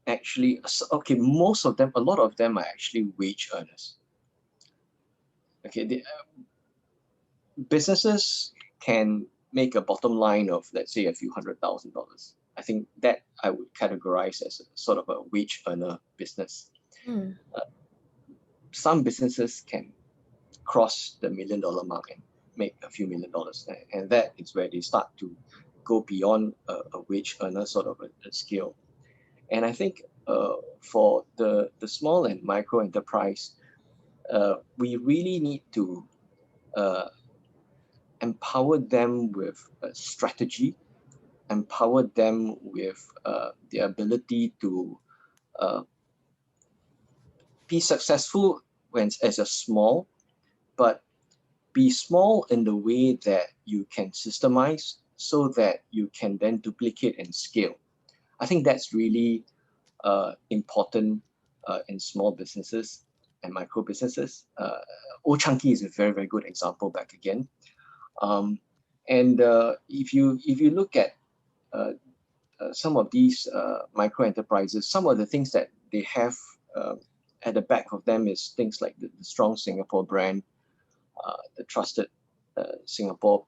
actually, okay, most of them, a lot of them are actually wage earners. Okay, businesses can make a bottom line of, let's say, a few $100,000. I think that I would categorize as a sort of a wage earner business. Some businesses can cross the $1 million mark and make a few $1 million, and that is where they start to go beyond a wage earner sort of a scale. And I think for the small and micro enterprise, we really need to empower them with a strategy, empower them with the ability to be successful as a small, but be small in the way that you can systemize so that you can then duplicate and scale. I think that's really important in small businesses and micro businesses. Old Chunky is a very, very good example back again. If you look at some of these micro enterprises, some of the things that they have at the back of them is things like the strong Singapore brand, the trusted Singapore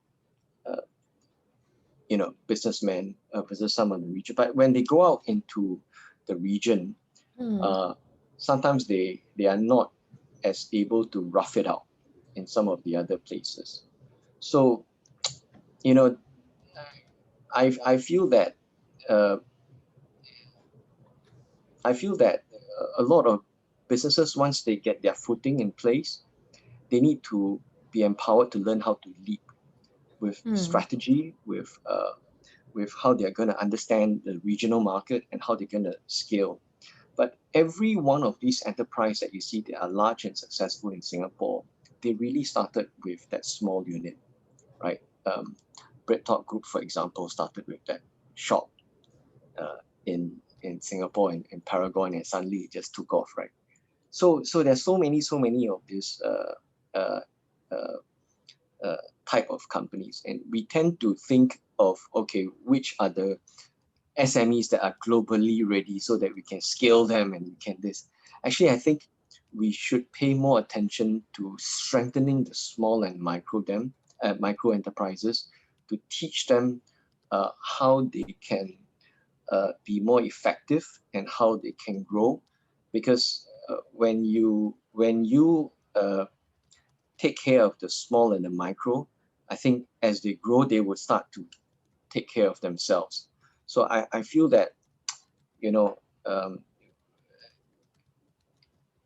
businessmen, someone in the region. But when they go out into the region, sometimes they are not as able to rough it out in some of the other places. So, I feel that a lot of businesses, once they get their footing in place, they need to be empowered to learn how to lead with strategy, with how they're going to understand the regional market and how they're going to scale. But every one of these enterprises that you see that are large and successful in Singapore, they really started with that small unit, right? Bread Talk Group, for example, started with that shop in Singapore, in Paragon, and suddenly it just took off, right? So there's so many of these type of companies, and we tend to think of, okay, which are the SMEs that are globally ready so that we can scale them and we can this. Actually, I think we should pay more attention to strengthening the small and micro enterprises, to teach them how they can be more effective and how they can grow. Because when you take care of the small and the micro, I think as they grow, they will start to take care of themselves. So I feel that,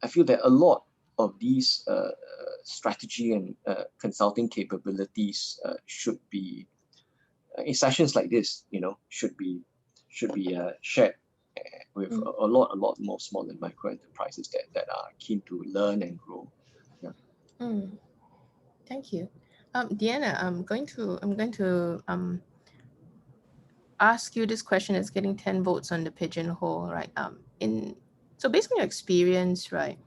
I feel that a lot of these strategy and consulting capabilities should be, in sessions like this, should be shared with a lot more small and micro enterprises that are keen to learn and grow. Yeah. Thank you. Deanna, I'm going to ask you this question. It's getting 10 votes on the pigeonhole, right? So based on your experience, right,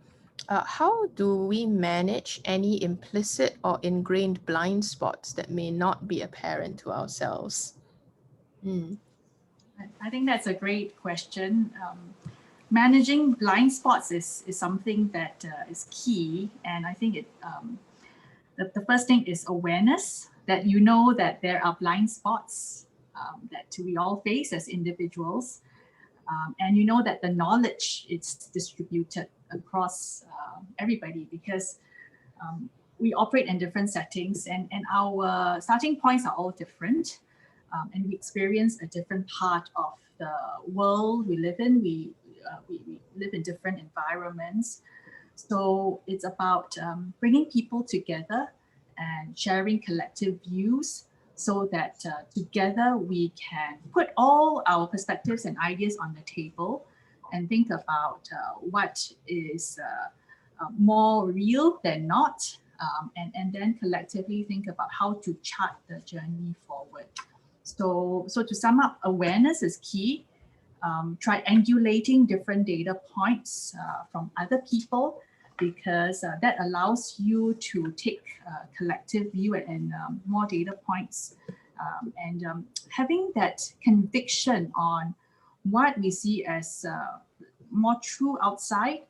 how do we manage any implicit or ingrained blind spots that may not be apparent to ourselves? I think that's a great question. managing blind spots is something that is key. And I think the first thing is awareness, that you know that there are blind spots that we all face as individuals. And you know that the knowledge is distributed across everybody, because we operate in different settings, and our starting points are all different. And we experience a different part of the world we live in. We live in different environments. So it's about bringing people together and sharing collective views, so that together we can put all our perspectives and ideas on the table and think about what is more real than not, and then collectively think about how to chart the journey forward. So to sum up, awareness is key. Triangulating different data points from other people, because that allows you to take a collective view and more data points, and having that conviction on what we see as more true outside.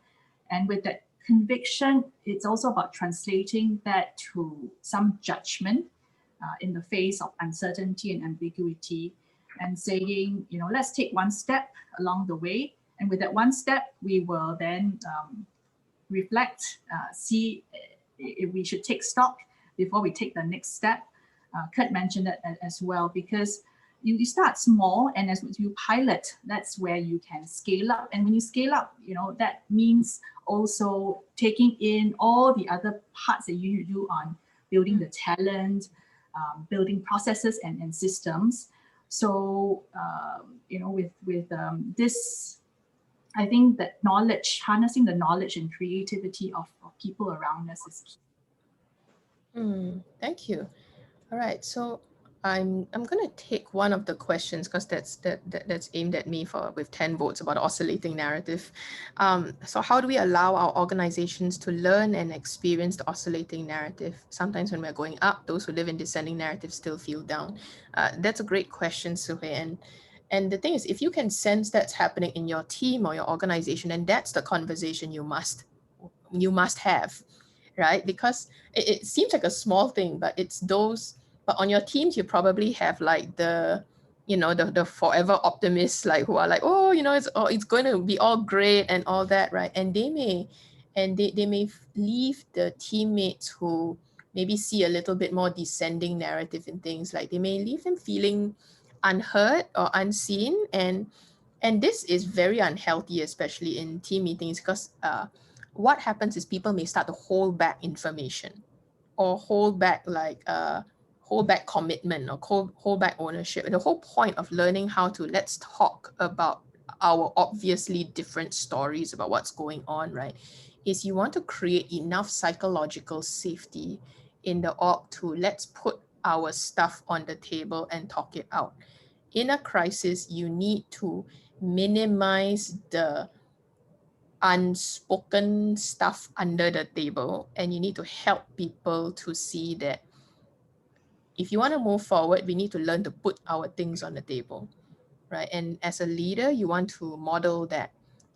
And with that conviction, it's also about translating that to some judgment in the face of uncertainty and ambiguity, and saying, let's take one step along the way. And with that one step, we will then reflect, see if we should take stock before we take the next step. Kurt mentioned that as well, because you start small, and as you pilot, that's where you can scale up. And when you scale up, that means also taking in all the other parts that you do on building the talent, building processes and systems. So, with this, I think that knowledge, harnessing the knowledge and creativity of people around us is key. Thank you. All right, so I'm going to take one of the questions, because that's aimed at me with 10 votes about oscillating narrative. So how do we allow our organizations to learn and experience the oscillating narrative? Sometimes when we're going up, those who live in descending narratives still feel down. That's a great question, Suhe. And the thing is, if you can sense that's happening in your team or your organization, then that's the conversation you must have, right? Because it seems like a small thing, but it's those. But on your teams, you probably have like the forever optimists, like who are like, oh, it's going to be all great and all that, right? And they may leave the teammates who maybe see a little bit more descending narrative in things, like they may leave them feeling unheard or unseen, and this is very unhealthy, especially in team meetings, because what happens is people may start to hold back information, or hold back commitment, or hold back ownership. The whole point of learning how to let's talk about our obviously different stories about what's going on, right, is you want to create enough psychological safety in the org to let's put our stuff on the table and talk it out. In a crisis, you need to minimize the unspoken stuff under the table, and you need to help people to see that if you want to move forward, we need to learn to put our things on the table, right? And as a leader, you want to model that,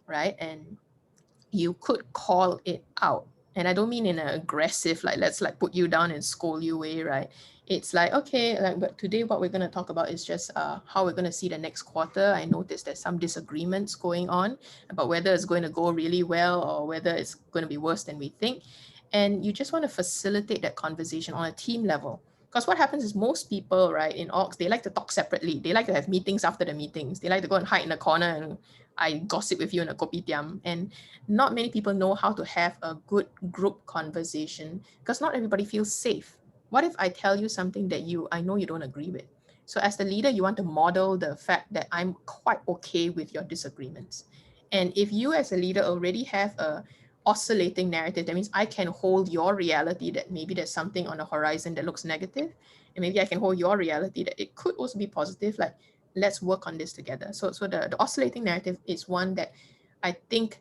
right? And you could call it out. And I don't mean in an aggressive, like, let's like put you down and scold you way, right? It's like, okay, like, but today what we're going to talk about is just how we're going to see the next quarter. I noticed there's some disagreements going on about whether it's going to go really well or whether it's going to be worse than we think. And you just want to facilitate that conversation on a team level. Because what happens is most people, right, in orgs, they like to talk separately. They like to have meetings after the meetings. They like to go and hide in a corner and I gossip with you in a kopitiam. And not many people know how to have a good group conversation, because not everybody feels safe. What if I tell you something that I know you don't agree with? So as the leader, you want to model the fact that I'm quite okay with your disagreements. And if you as a leader already have a oscillating narrative, that means I can hold your reality that maybe there's something on the horizon that looks negative, and maybe I can hold your reality that it could also be positive, like let's work on this together. So the oscillating narrative is one that I think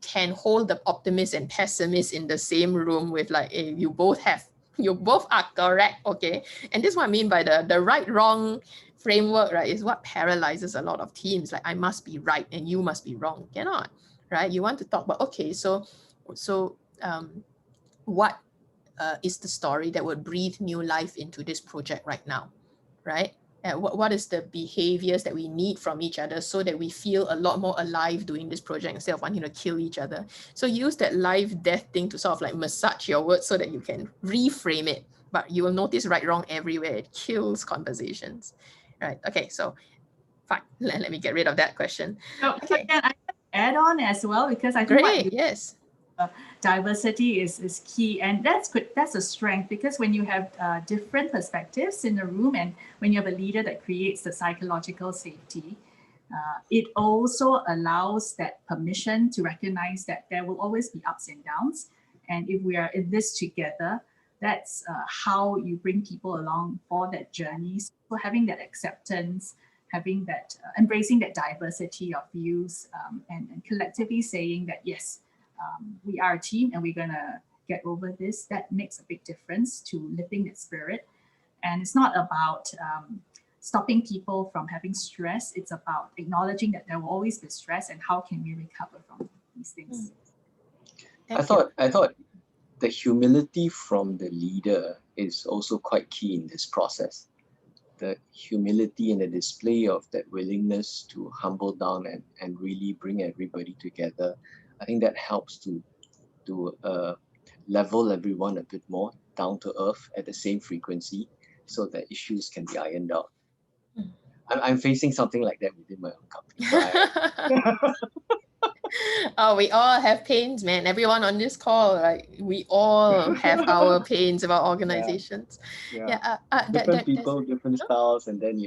can hold the optimist and pessimist in the same room with like, hey, you both have You both are correct, okay? And this is what I mean by the right-wrong framework, right? Is what paralyzes a lot of teams. Like, I must be right and you must be wrong. Cannot, right? You want to talk about, okay, so what is the story that would breathe new life into this project right now, right? What is the behaviors that we need from each other so that we feel a lot more alive doing this project instead of wanting to kill each other? So use that life death thing to sort of like massage your words so that you can reframe it. But you will notice right wrong everywhere. It kills conversations, right? Okay, so fine. Let me get rid of that question. So, Okay, can I add on as well, because I think what great. you Yes. diversity is key, and that's good. That's a strength, because when you have different perspectives in the room, and when you have a leader that creates the psychological safety, it also allows that permission to recognize that there will always be ups and downs, and if we are in this together, that's how you bring people along for that journey. So having that acceptance, having that embracing that diversity of views, and collectively saying that yes, we are a team and we're gonna get over this, that makes a big difference to lifting that spirit. And it's not about stopping people from having stress. It's about acknowledging that there will always be stress and how can we recover from these things. I thought the humility from the leader is also quite key in this process. The humility and the display of that willingness to humble down and really bring everybody together. I think that helps to level everyone a bit more down to earth at the same frequency so that issues can be ironed out. I'm facing something like that within my own company. So Oh, we all have pains, man. Everyone on this call, right? We all have our pains about organizations. different people, different styles, and then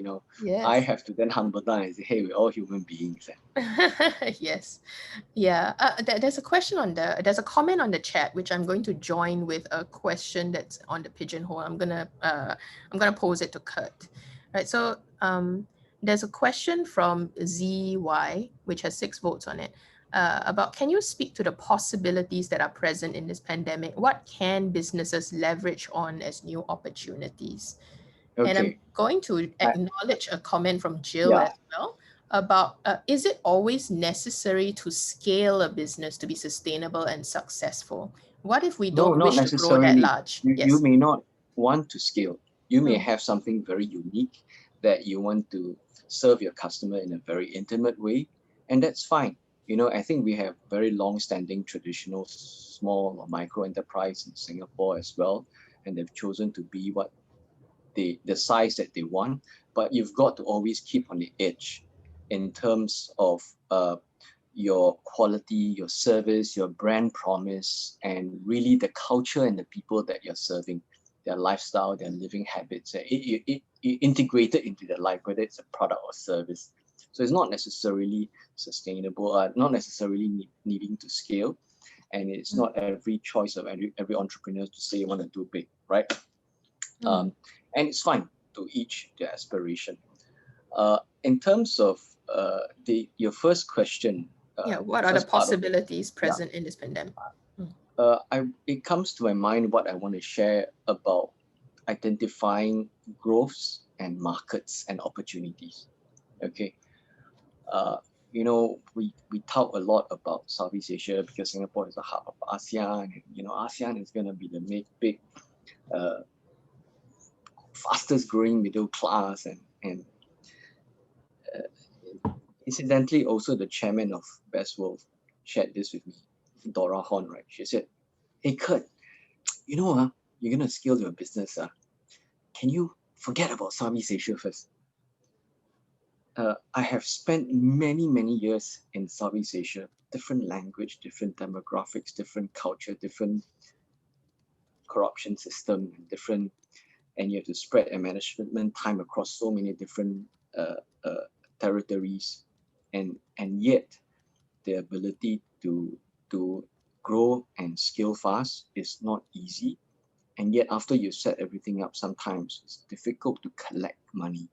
Yes. I have to then humble down and say, hey, we're all human beings. Yes. Yeah. There's a question there's a comment on the chat, which I'm going to join with a question that's on the pigeonhole. I'm gonna pose it to Kurt. Right. So there's a question from ZY, which has 6 votes on it. About, can you speak to the possibilities that are present in this pandemic? What can businesses leverage on as new opportunities? Okay. And I'm going to acknowledge a comment from Jill as well about, is it always necessary to scale a business to be sustainable and successful? What if we don't wish to grow that large? You may not want to scale. You may have something very unique that you want to serve your customer in a very intimate way, and that's fine. I think we have very long-standing traditional small or micro enterprise in Singapore as well, and they've chosen to be what the size that they want. But you've got to always keep on the edge in terms of your quality, your service, your brand promise, and really the culture and the people that you're serving, their lifestyle, their living habits, it integrated into their life, whether it's a product or service. So it's not necessarily sustainable, not necessarily needing to scale. And it's not every choice of every entrepreneur to say you want to do big, right? And it's fine, to each their aspiration. In terms of your first question, what are the possibilities present in this pandemic? It comes to my mind what I want to share about identifying growths and markets and opportunities. Okay. We talk a lot about Southeast Asia because Singapore is the hub of ASEAN, and ASEAN is going to be the big fastest growing middle class, and incidentally also the chairman of Best World shared this with me, Dora Horn, right? She said, hey Kurt, you're going to scale your business. Can you forget about Southeast Asia first? I have spent many, many years in Southeast Asia, different language, different demographics, different culture, different corruption system, and you have to spread a management time across so many different territories, and yet the ability to grow and scale fast is not easy. And yet after you set everything up, sometimes it's difficult to collect money,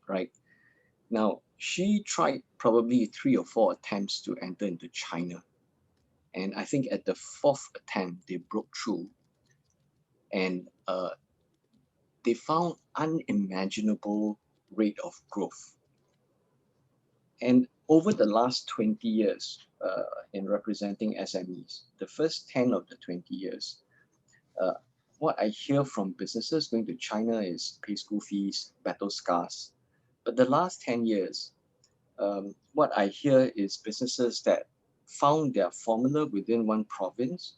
right? Now, she tried probably 3 or 4 attempts to enter into China. And I think at the 4th attempt, they broke through. and they found unimaginable rate of growth. And over the last 20 years, in representing SMEs, the first 10 of the 20 years, what I hear from businesses going to China is pay school fees, battle scars. But the last 10 years, what I hear is businesses that found their formula within one province,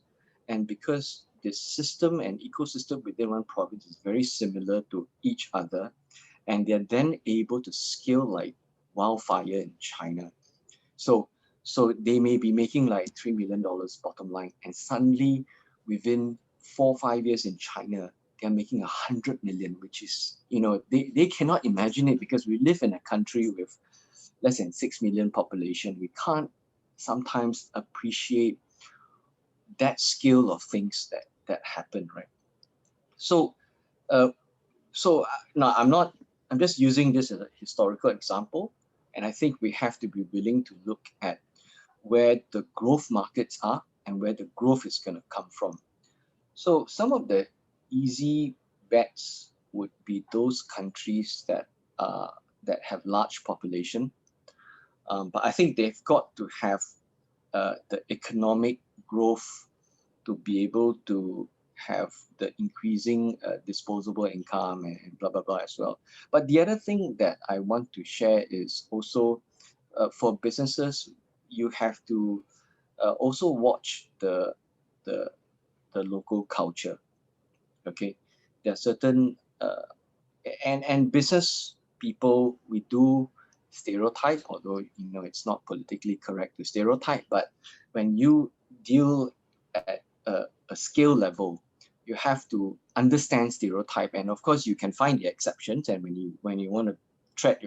and because the system and ecosystem within one province is very similar to each other, and they're then able to scale like wildfire in China. So they may be making like $3 million bottom line, and suddenly within 4 or 5 years in China, they're making 100 million, which is, they cannot imagine it because we live in a country with less than 6 million population. We can't sometimes appreciate that scale of things that happen, right? So now I'm just using this as a historical example, and I think we have to be willing to look at where the growth markets are and where the growth is going to come from. So some of the easy bets would be those countries that have large population, but I think they've got to have the economic growth to be able to have the increasing disposable income and blah, blah, blah as well. But the other thing that I want to share is also for businesses, you have to also watch the local culture. Okay, there are certain and business people, we do stereotype, although it's not politically correct to stereotype, but when you deal at a scale level, you have to understand stereotype, and of course you can find the exceptions, and when you want to tread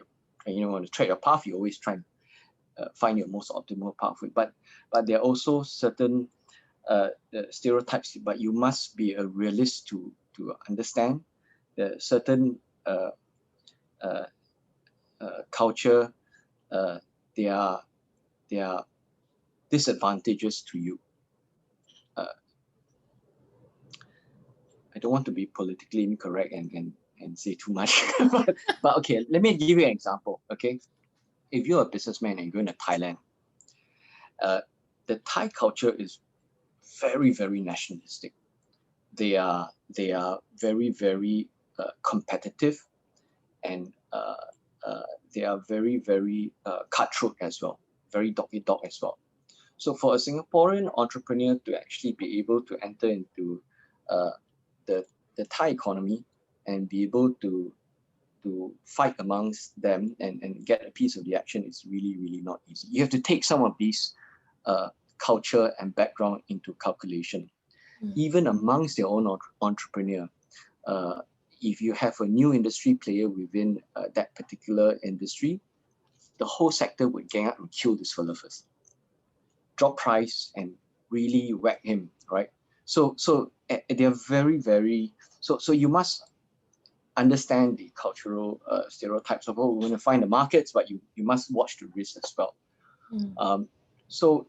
your path, you always try and find your most optimal pathway. But there are also certain stereotypes, but you must be a realist to understand that certain culture, they are disadvantages to you. I don't want to be politically incorrect and say too much, but okay, let me give you an example. Okay, if you're a businessman and you're going to Thailand, the Thai culture is very, very nationalistic. They are very, very competitive, and they are very, very cutthroat as well, very dog-eat-dog as well. So for a Singaporean entrepreneur to actually be able to enter into the Thai economy and be able to fight amongst them and get a piece of the action is really, really not easy. You have to take some of these culture and background into calculation. Even amongst your own entrepreneur, if you have a new industry player within that particular industry, the whole sector would gang up and kill this fellow first. Drop price and really whack him, right? So they're very, very, so you must understand the cultural stereotypes of, we're going to find the markets, but you must watch the risk as well. So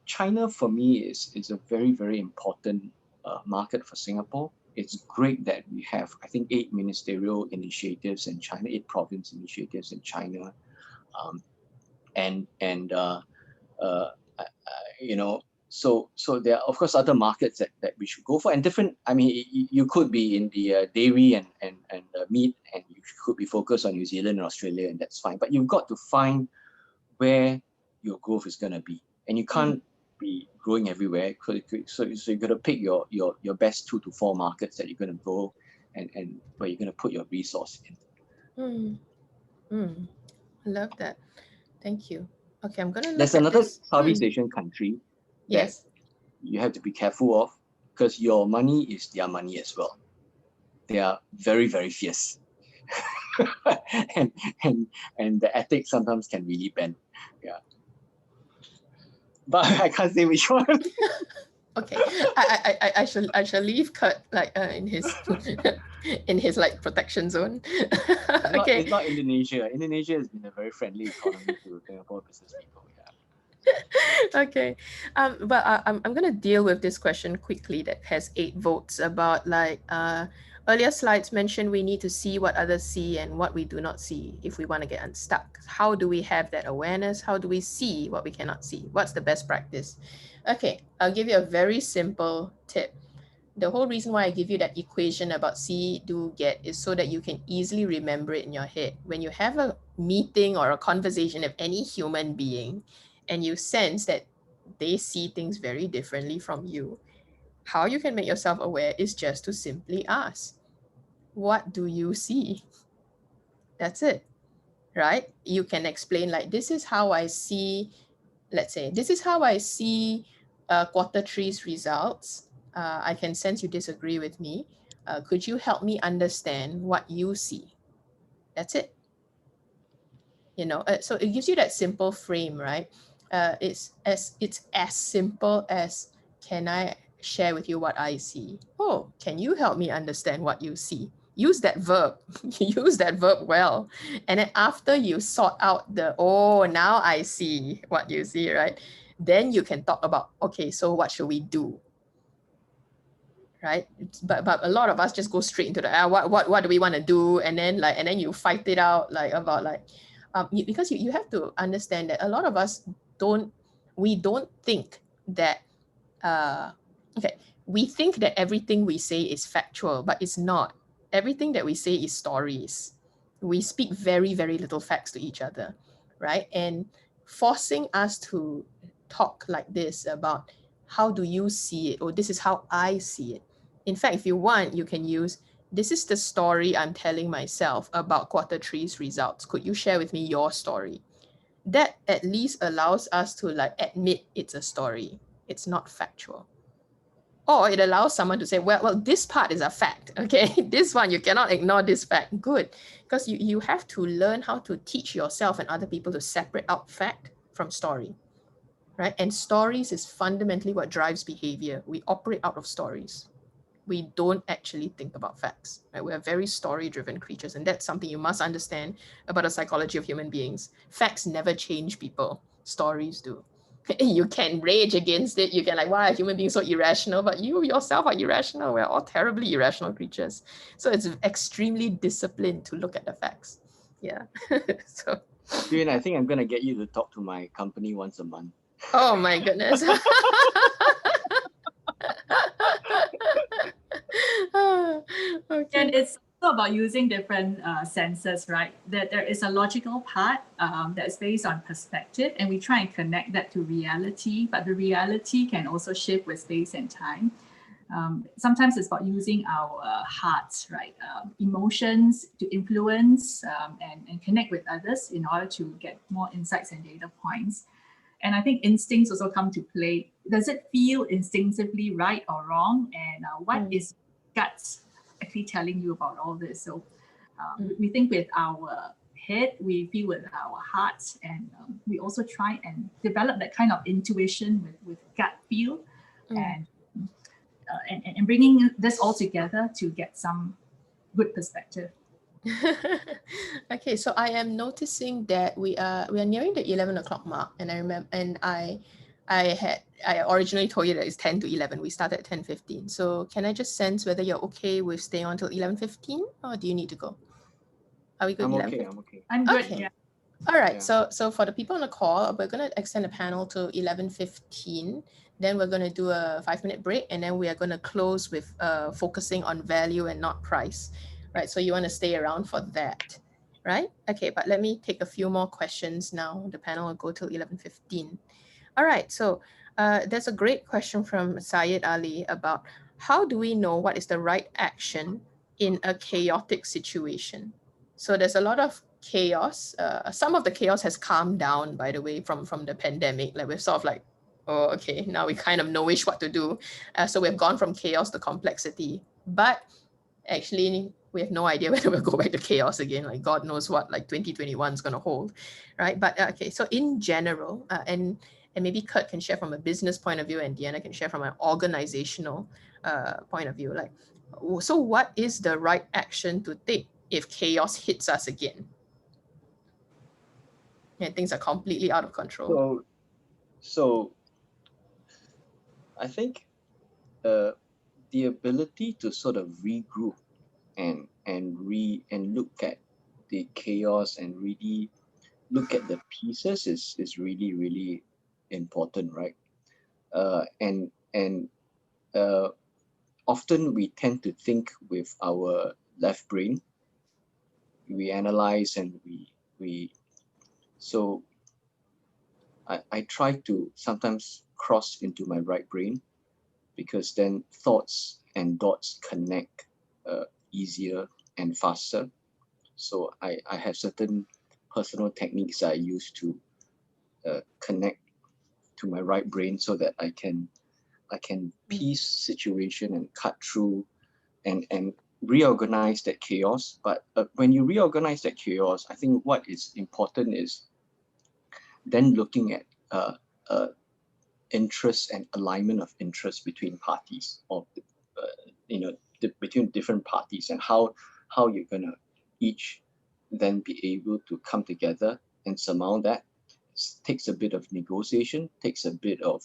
China for me is a very, very important market for Singapore. It's great that we have, I think, 8 ministerial initiatives in China, 8 province initiatives in China, so there are of course other markets that we should go for, and different. I mean, you could be in the dairy and meat, and you could be focused on New Zealand and Australia, and that's fine. But you've got to find where your growth is going to be, and you can't be growing everywhere. So you got to pick your best 2 to 4 markets that you're going to go and where you're going to put your resource in. I love that. Thank you. Okay, I'm gonna. There's another Southeast Asian country. Yes. You have to be careful of, because your money is their money as well. They are very, very fierce, and the ethics sometimes can really bend. Yeah, but I can't say which one. Okay, I shall leave Kurt like in his like protection zone. It's not Indonesia. Indonesia has been a very friendly economy to Singapore business people. Yeah. Okay. But I'm going to deal with this question quickly that has 8 votes about like earlier slides mentioned we need to see what others see and what we do not see if we want to get unstuck. How do we have that awareness? How do we see what we cannot see? What's the best practice? Okay, I'll give you a very simple tip. The whole reason why I give you that equation about see, do, get is so that you can easily remember it in your head. When you have a meeting or a conversation of any human being and you sense that they see things very differently from you, how you can make yourself aware is just to simply ask, what do you see? That's it, right? You can explain like, this is how I see, let's say, this is how I see quarter three's results. I can sense you disagree with me. Could you help me understand what you see? That's it. You know, so it gives you that simple frame, right? It's as simple as, can I share with you what I see? Oh, can you help me understand what you see? Use that verb. Use that verb well. And then after you sort out the, oh, now I see what you see, right? Then you can talk about, okay, so what should we do? Right? But a lot of us just go straight into the what do we want to do, and then you fight it out like about like because you have to understand that a lot of us don't think that okay, we think that everything we say is factual, but it's not. Everything that we say is stories. We speak very, very little facts to each other, right? And forcing us to talk like this about how do you see it, or this is how I see it. In fact, if you want, you can use, this is the story I'm telling myself about quarter three's results. Could you share with me your story? That at least allows us to like admit it's a story. It's not factual. Or it allows someone to say, well, this part is a fact, okay? This one, you cannot ignore this fact. Good, because you have to learn how to teach yourself and other people to separate out fact from story, right? And stories is fundamentally what drives behavior. We operate out of stories. We don't actually think about facts, right? We're very story-driven creatures, and that's something you must understand about the psychology of human beings. Facts never change people. Stories do. You can rage against it. You can like, why are human beings so irrational? But you yourself are irrational. We're all terribly irrational creatures. So it's extremely disciplined to look at the facts. Yeah. So. Yuan, I think I'm gonna get you to talk to my company once a month. Oh my goodness. Okay. And it's also about using different senses, right? That there is a logical part that is based on perspective, and we try and connect that to reality, but the reality can also shift with space and time. Sometimes it's about using our hearts, right? Emotions to influence and connect with others in order to get more insights and data points. And I think instincts also come to play. Does it feel instinctively right or wrong? And what is guts actually telling you about all this? So we think with our head, we feel with our hearts, and we also try and develop that kind of intuition with gut feel, and bringing this all together to get some good perspective. Okay, so I am noticing that we are nearing the 11 o'clock mark, and I remember, and I originally told you that it's 10 to 11. We started at 10:15. So can I just sense whether you're okay with staying on till 11:15, or do you need to go? Are we good? I'm okay. I'm okay. I'm good. Okay. Yeah. All right. Yeah. So for the people on the call, we're gonna extend the panel to 11:15. Then we're gonna do a 5-minute break, and then we are gonna close with focusing on value and not price. Right, so you want to stay around for that, right? Okay, but let me take a few more questions now. The panel will go till 11:15. All right, so there's a great question from Syed Ali about how do we know what is the right action in a chaotic situation? So there's a lot of chaos. Some of the chaos has calmed down, by the way, from the pandemic. Like we're sort of like, oh, okay, now we kind of know-ish what to do. So we've gone from chaos to complexity. But actually, we have no idea whether we'll go back to chaos again. Like God knows what like 2021 is going to hold, right? But okay, so in general, and maybe Kurt can share from a business point of view, and Deanna can share from an organizational point of view. Like, so what is the right action to take if chaos hits us again? And things are completely out of control. So So I think the ability to sort of regroup and look at the chaos and really look at the pieces is really, really important, right? And often we tend to think with our left brain. We analyze and so I try to sometimes cross into my right brain, because then thoughts and dots connect easier and faster. So I have certain personal techniques I use to connect to my right brain, so that I can piece situation and cut through and reorganize that chaos. But when you reorganize that chaos, I think what is important is then looking at interest and alignment of interest between parties, or between different parties, and how you're gonna each then be able to come together and surmount that. Takes a bit of negotiation, takes a bit of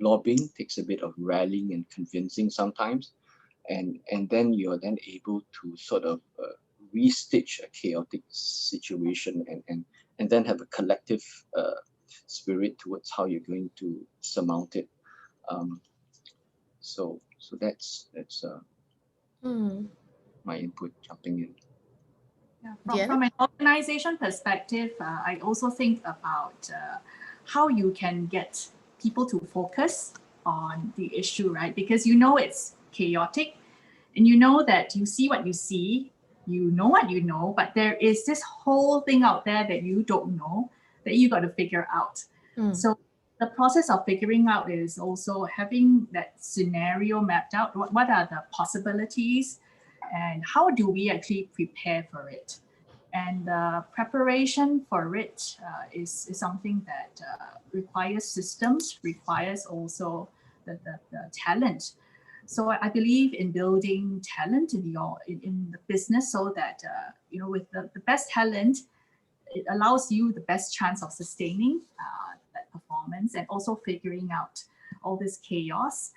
lobbying, takes a bit of rallying and convincing sometimes, and then you're then able to sort of restitch a chaotic situation, and then have a collective spirit towards how you're going to surmount it. So that's my input, jumping in. Yeah, from an organization perspective, I also think about how you can get people to focus on the issue, right? Because you know it's chaotic, and you know that you see what you see, you know what you know, but there is this whole thing out there that you don't know that you got to figure out. So the process of figuring out is also having that scenario mapped out. What are the possibilities, and how do we actually prepare for it? And preparation for it is something that requires systems, requires also the talent. So I believe in building talent in the business, so that with the best talent, it allows you the best chance of sustaining that performance, and also figuring out all this chaos.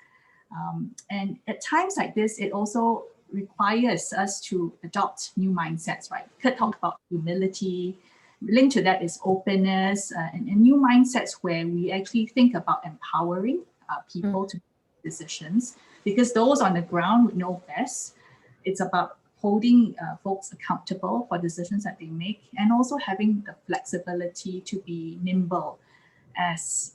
And at times like this, it also requires us to adopt new mindsets, right? Kurt talked about humility. Linked to that is openness and new mindsets, where we actually think about empowering people to make decisions, because those on the ground would know best. It's about holding folks accountable for decisions that they make, and also having the flexibility to be nimble as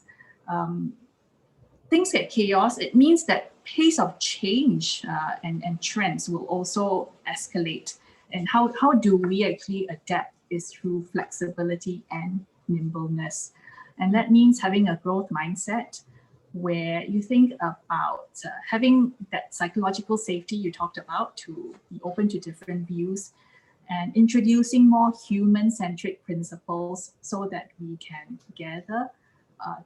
things get chaos. It means that pace of change and trends will also escalate. And how do we actually adapt is through flexibility and nimbleness. And that means having a growth mindset, where you think about having that psychological safety you talked about, to be open to different views, and introducing more human-centric principles, so that we can gather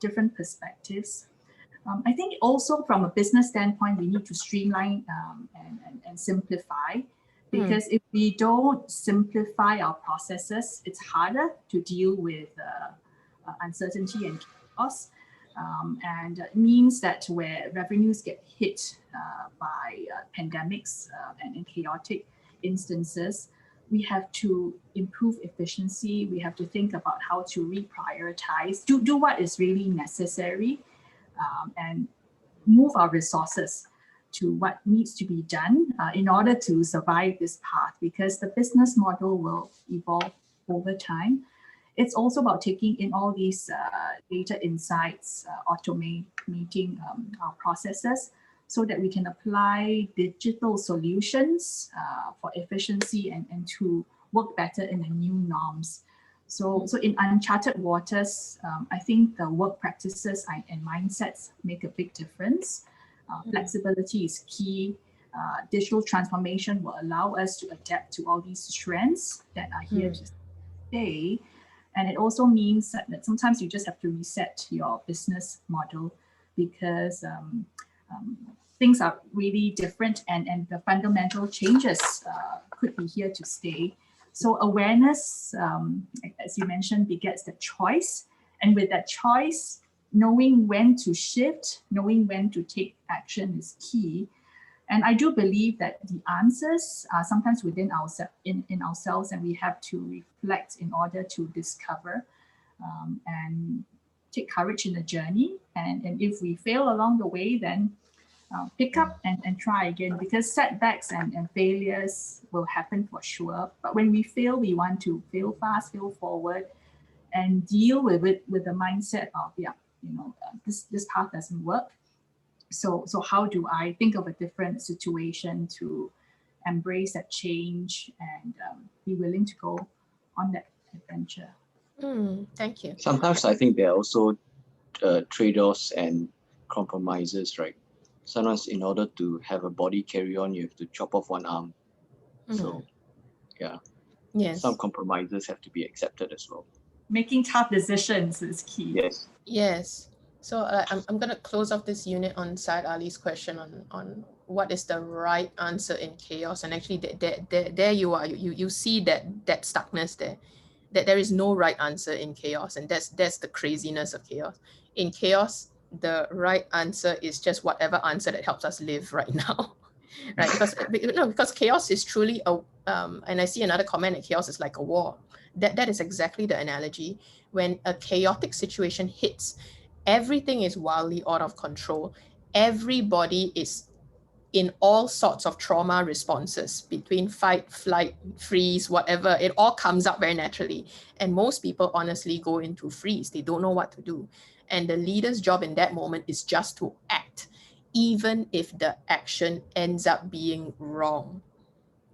different perspectives. I think also from a business standpoint, we need to streamline and simplify, because if we don't simplify our processes, it's harder to deal with uncertainty and chaos. And it means that where revenues get hit by pandemics and in chaotic instances, we have to improve efficiency. We have to think about how to reprioritize, do what is really necessary, and move our resources to what needs to be done in order to survive this path, because the business model will evolve over time. It's also about taking in all these data insights, automating our processes, so that we can apply digital solutions for efficiency and to work better in the new norms. So in uncharted waters, I think the work practices and mindsets make a big difference. Flexibility is key. Digital transformation will allow us to adapt to all these trends that are here to stay. And it also means that sometimes you just have to reset your business model, because things are really different, and the fundamental changes could be here to stay. So awareness, as you mentioned, begets the choice. And with that choice, knowing when to shift, knowing when to take action is key. And I do believe that the answers are sometimes within in ourselves, and we have to reflect in order to discover and take courage in the journey. And if we fail along the way, then pick up and try again, because setbacks and failures will happen for sure. But when we fail, we want to fail fast, fail forward, and deal with it with the mindset of, this path doesn't work. So how do I think of a different situation to embrace that change and be willing to go on that adventure? Thank you. Sometimes I think there are also trade-offs and compromises, right? Sometimes in order to have a body carry on, you have to chop off one arm. So yeah, Yes. some compromises have to be accepted as well. Making tough decisions is key. Yes. Yes. So I'm going to close off this unit on Said Ali's question on what is the right answer in chaos. And actually there you are. You see that stuckness there, that there is no right answer in chaos. And that's the craziness of chaos. In chaos, the right answer is just whatever answer that helps us live right now. Right? Because chaos is truly and I see another comment that chaos is like a war. That is exactly the analogy. When a chaotic situation hits, everything is wildly out of control. Everybody is in all sorts of trauma responses between fight, flight, freeze, whatever. It all comes up very naturally. And most people honestly go into freeze. They don't know what to do. And the leader's job in that moment is just to act, even if the action ends up being wrong.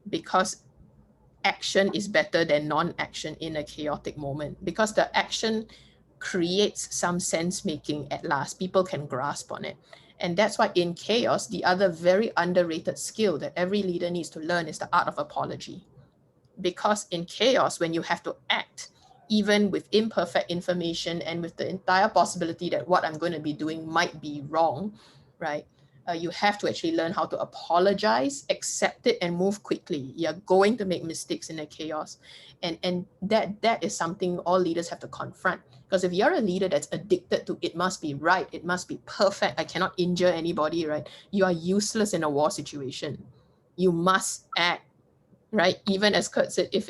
Because action is better than non-action in a chaotic moment. Because the action creates some sense making at last. People can grasp on it. And that's why in chaos, the other very underrated skill that every leader needs to learn is the art of apology. Because in chaos, when you have to act, even with imperfect information and with the entire possibility that what I'm going to be doing might be wrong, right? You have to actually learn how to apologize, accept it, and move quickly. You're going to make mistakes in the chaos. And that is something all leaders have to confront. Because if you're a leader that's addicted to it must be right, it must be perfect, I cannot injure anybody, right? You are useless in a war situation. You must act, right? Even as Kurt said, if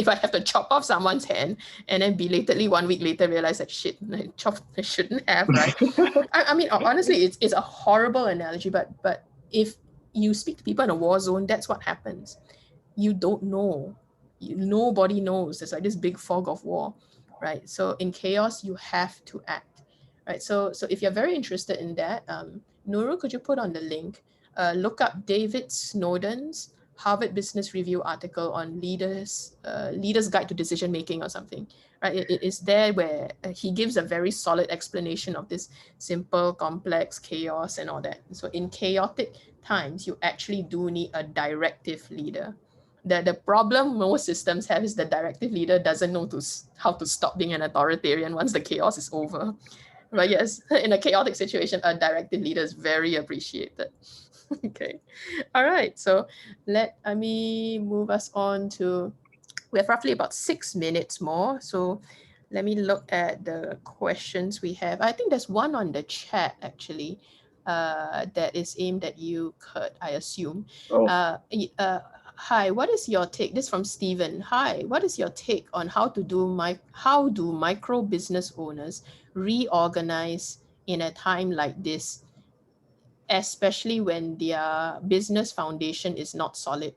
I have to chop off someone's hand and then belatedly 1 week later realize that shit, I shouldn't have, right? I mean, honestly, it's a horrible analogy, but if you speak to people in a war zone, that's what happens. You don't know. Nobody knows. There's like this big fog of war, right? So in chaos, you have to act, right? So if you're very interested in that, Nuru, could you put on the link? Look up David Snowden's Harvard Business Review article on leaders' guide to decision making or something, right? It is there where he gives a very solid explanation of this simple, complex chaos and all that. So in chaotic times, you actually do need a directive leader. The problem most systems have is the directive leader doesn't know how to stop being an authoritarian once the chaos is over. But yes, in a chaotic situation, a directive leader is very appreciated. Okay. All right. So let me move us on to, we have roughly about 6 minutes more. So let me look at the questions we have. I think there's one on the chat actually that is aimed at you, Kurt, I assume. Hi, what is your take? This is from Stephen. Hi, what is your take on how do micro business owners reorganize in a time like this, especially when their business foundation is not solid?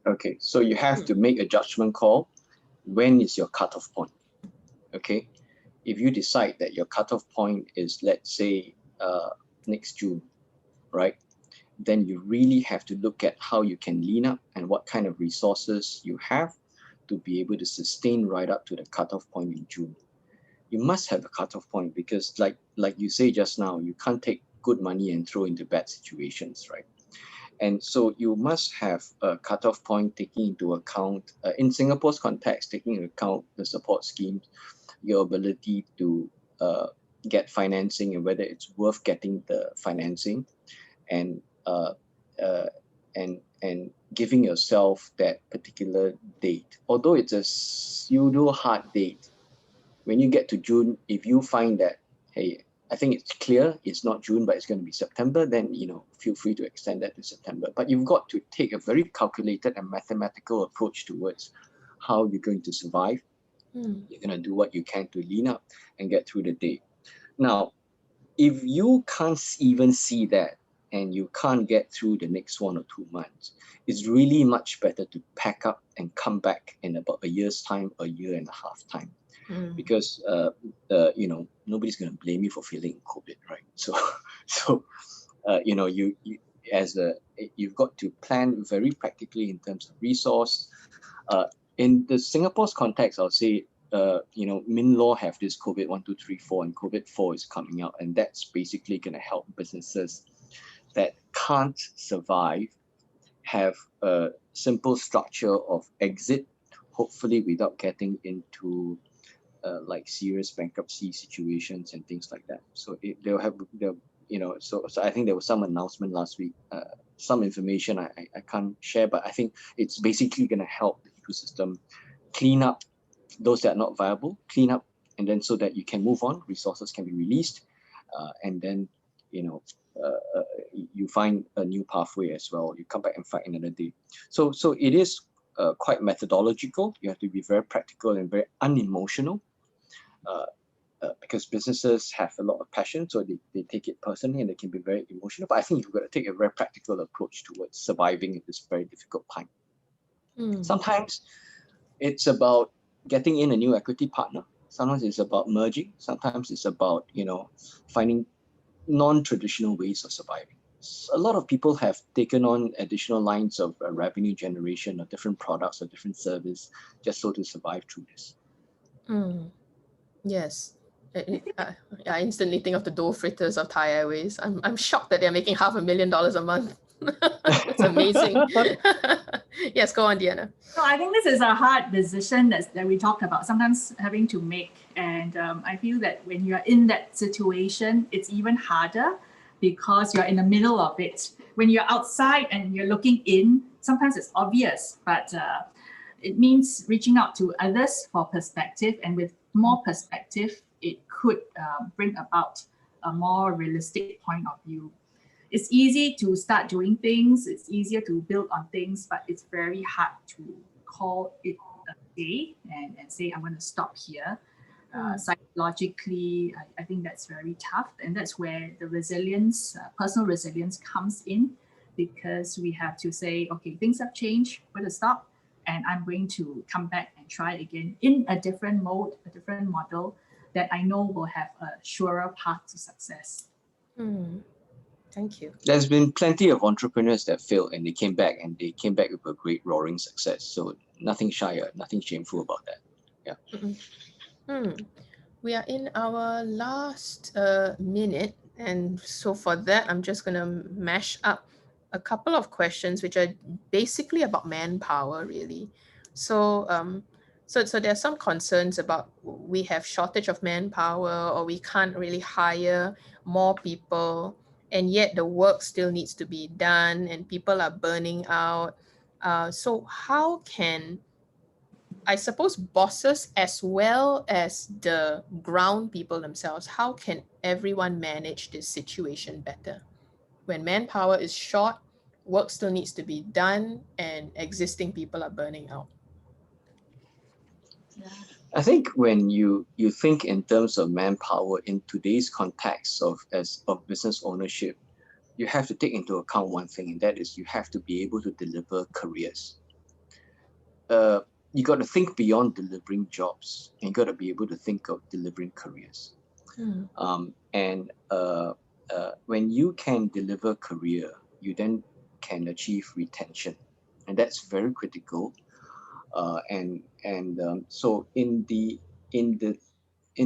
Okay, so you have to make a judgment call. When is your cutoff point? Okay, if you decide that your cutoff point is, let's say, next June, right? Then you really have to look at how you can lean up and what kind of resources you have to be able to sustain right up to the cutoff point in June. You must have a cutoff point because like you say just now, you can't take good money and throw into bad situations, right? And so you must have a cutoff point taking into account, in Singapore's context, taking into account the support schemes, your ability to get financing and whether it's worth getting the financing, and giving yourself that particular date. Although it's a pseudo hard date, when you get to June, if you find that, hey, I think it's clear it's not June, but it's going to be September, then, feel free to extend that to September. But you've got to take a very calculated and mathematical approach towards how you're going to survive. You're going to do what you can to lean up and get through the day. Now, if you can't even see that and you can't get through the next 1 or 2 months, it's really much better to pack up and come back in about a year's time, a year and a half time. Because nobody's going to blame you for feeling COVID, right? You've got to plan very practically in terms of resource. In the Singapore's context, I'll say, MinLaw have this COVID 1, 2, 3, 4, and COVID 4 is coming out, and that's basically going to help businesses that can't survive have a simple structure of exit, hopefully without getting into like serious bankruptcy situations and things like that. So so I think there was some announcement last week, some information I can't share, but I think it's basically going to help the ecosystem clean up those that are not viable, clean up, and then so that you can move on, resources can be released, and then you find a new pathway as well. You come back and fight another day. So it is quite methodological. You have to be very practical and very unemotional. Because businesses have a lot of passion, so they take it personally and they can be very emotional. But I think you've got to take a very practical approach towards surviving in this very difficult time. Sometimes it's about getting in a new equity partner. Sometimes it's about merging. Sometimes it's about, finding non-traditional ways of surviving. A lot of people have taken on additional lines of revenue generation or different products or different service just so to survive through this. Yes. I instantly think of the dough fritters of Thai Airways. I'm shocked that they're making $500,000 a month. It's amazing. Yes, go on, Deanna. So I think this is a hard decision that we talked about, sometimes having to make. And I feel that when you're in that situation, it's even harder because you're in the middle of it. When you're outside and you're looking in, sometimes it's obvious, but it means reaching out to others for perspective. And with more perspective, it could bring about a more realistic point of view. It's easy to start doing things, it's easier to build on things, but it's very hard to call it a day and say, I'm going to stop here. Psychologically, I think that's very tough. And that's where the resilience, personal resilience comes in, because we have to say, okay, things have changed, I'm going to stop, and I'm going to come back and try again in a different mode, a different model that I know will have a surer path to success. Thank you. There's been plenty of entrepreneurs that failed and they came back with a great roaring success. So nothing shy, nothing shameful about that. Yeah. We are in our last minute. And so for that, I'm just going to mash up a couple of questions, which are basically about manpower, really. So there's some concerns about we have shortage of manpower, or we can't really hire more people, and yet the work still needs to be done and people are burning out. So how can, I suppose, bosses as well as the ground people themselves, how can everyone manage this situation better? When manpower is short, work still needs to be done, and existing people are burning out. Yeah. I think when you think in terms of manpower in today's context of business ownership, you have to take into account one thing, and that is you have to be able to deliver careers. You got to think beyond delivering jobs, and you got to be able to think of delivering careers. When you can deliver career, you then can achieve retention, and that's very critical. So in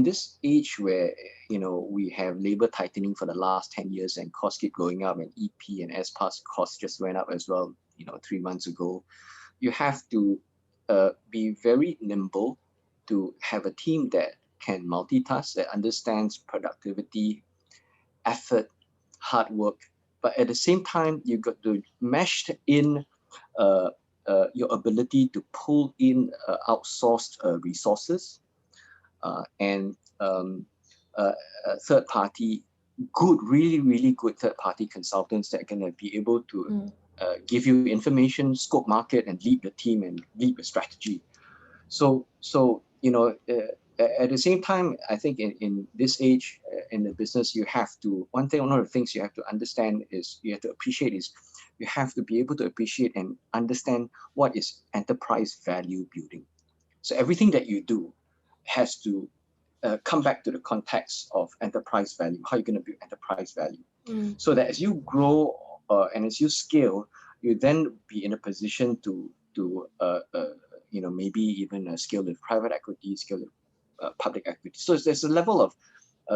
this age where we have labor tightening for the last 10 years and costs keep going up, and EP and SPAS costs just went up as well 3 months ago, you have to be very nimble to have a team that can multitask, that understands productivity, effort, hard work, but at the same time you got to mesh in your ability to pull in outsourced resources and third party, really good third party consultants that are going to be able to give you information, scope market, and lead the team and lead the strategy. So at the same time, I think in this age in the business, you have to, one of the things you have to understand is, you have to appreciate is, you have to be able to appreciate and understand what is enterprise value building. So everything that you do has to come back to the context of enterprise value. How are you going to build enterprise value? So that as you grow and as you scale, you then be in a position to maybe even scale with private equity, scale with public equity. So there's a level of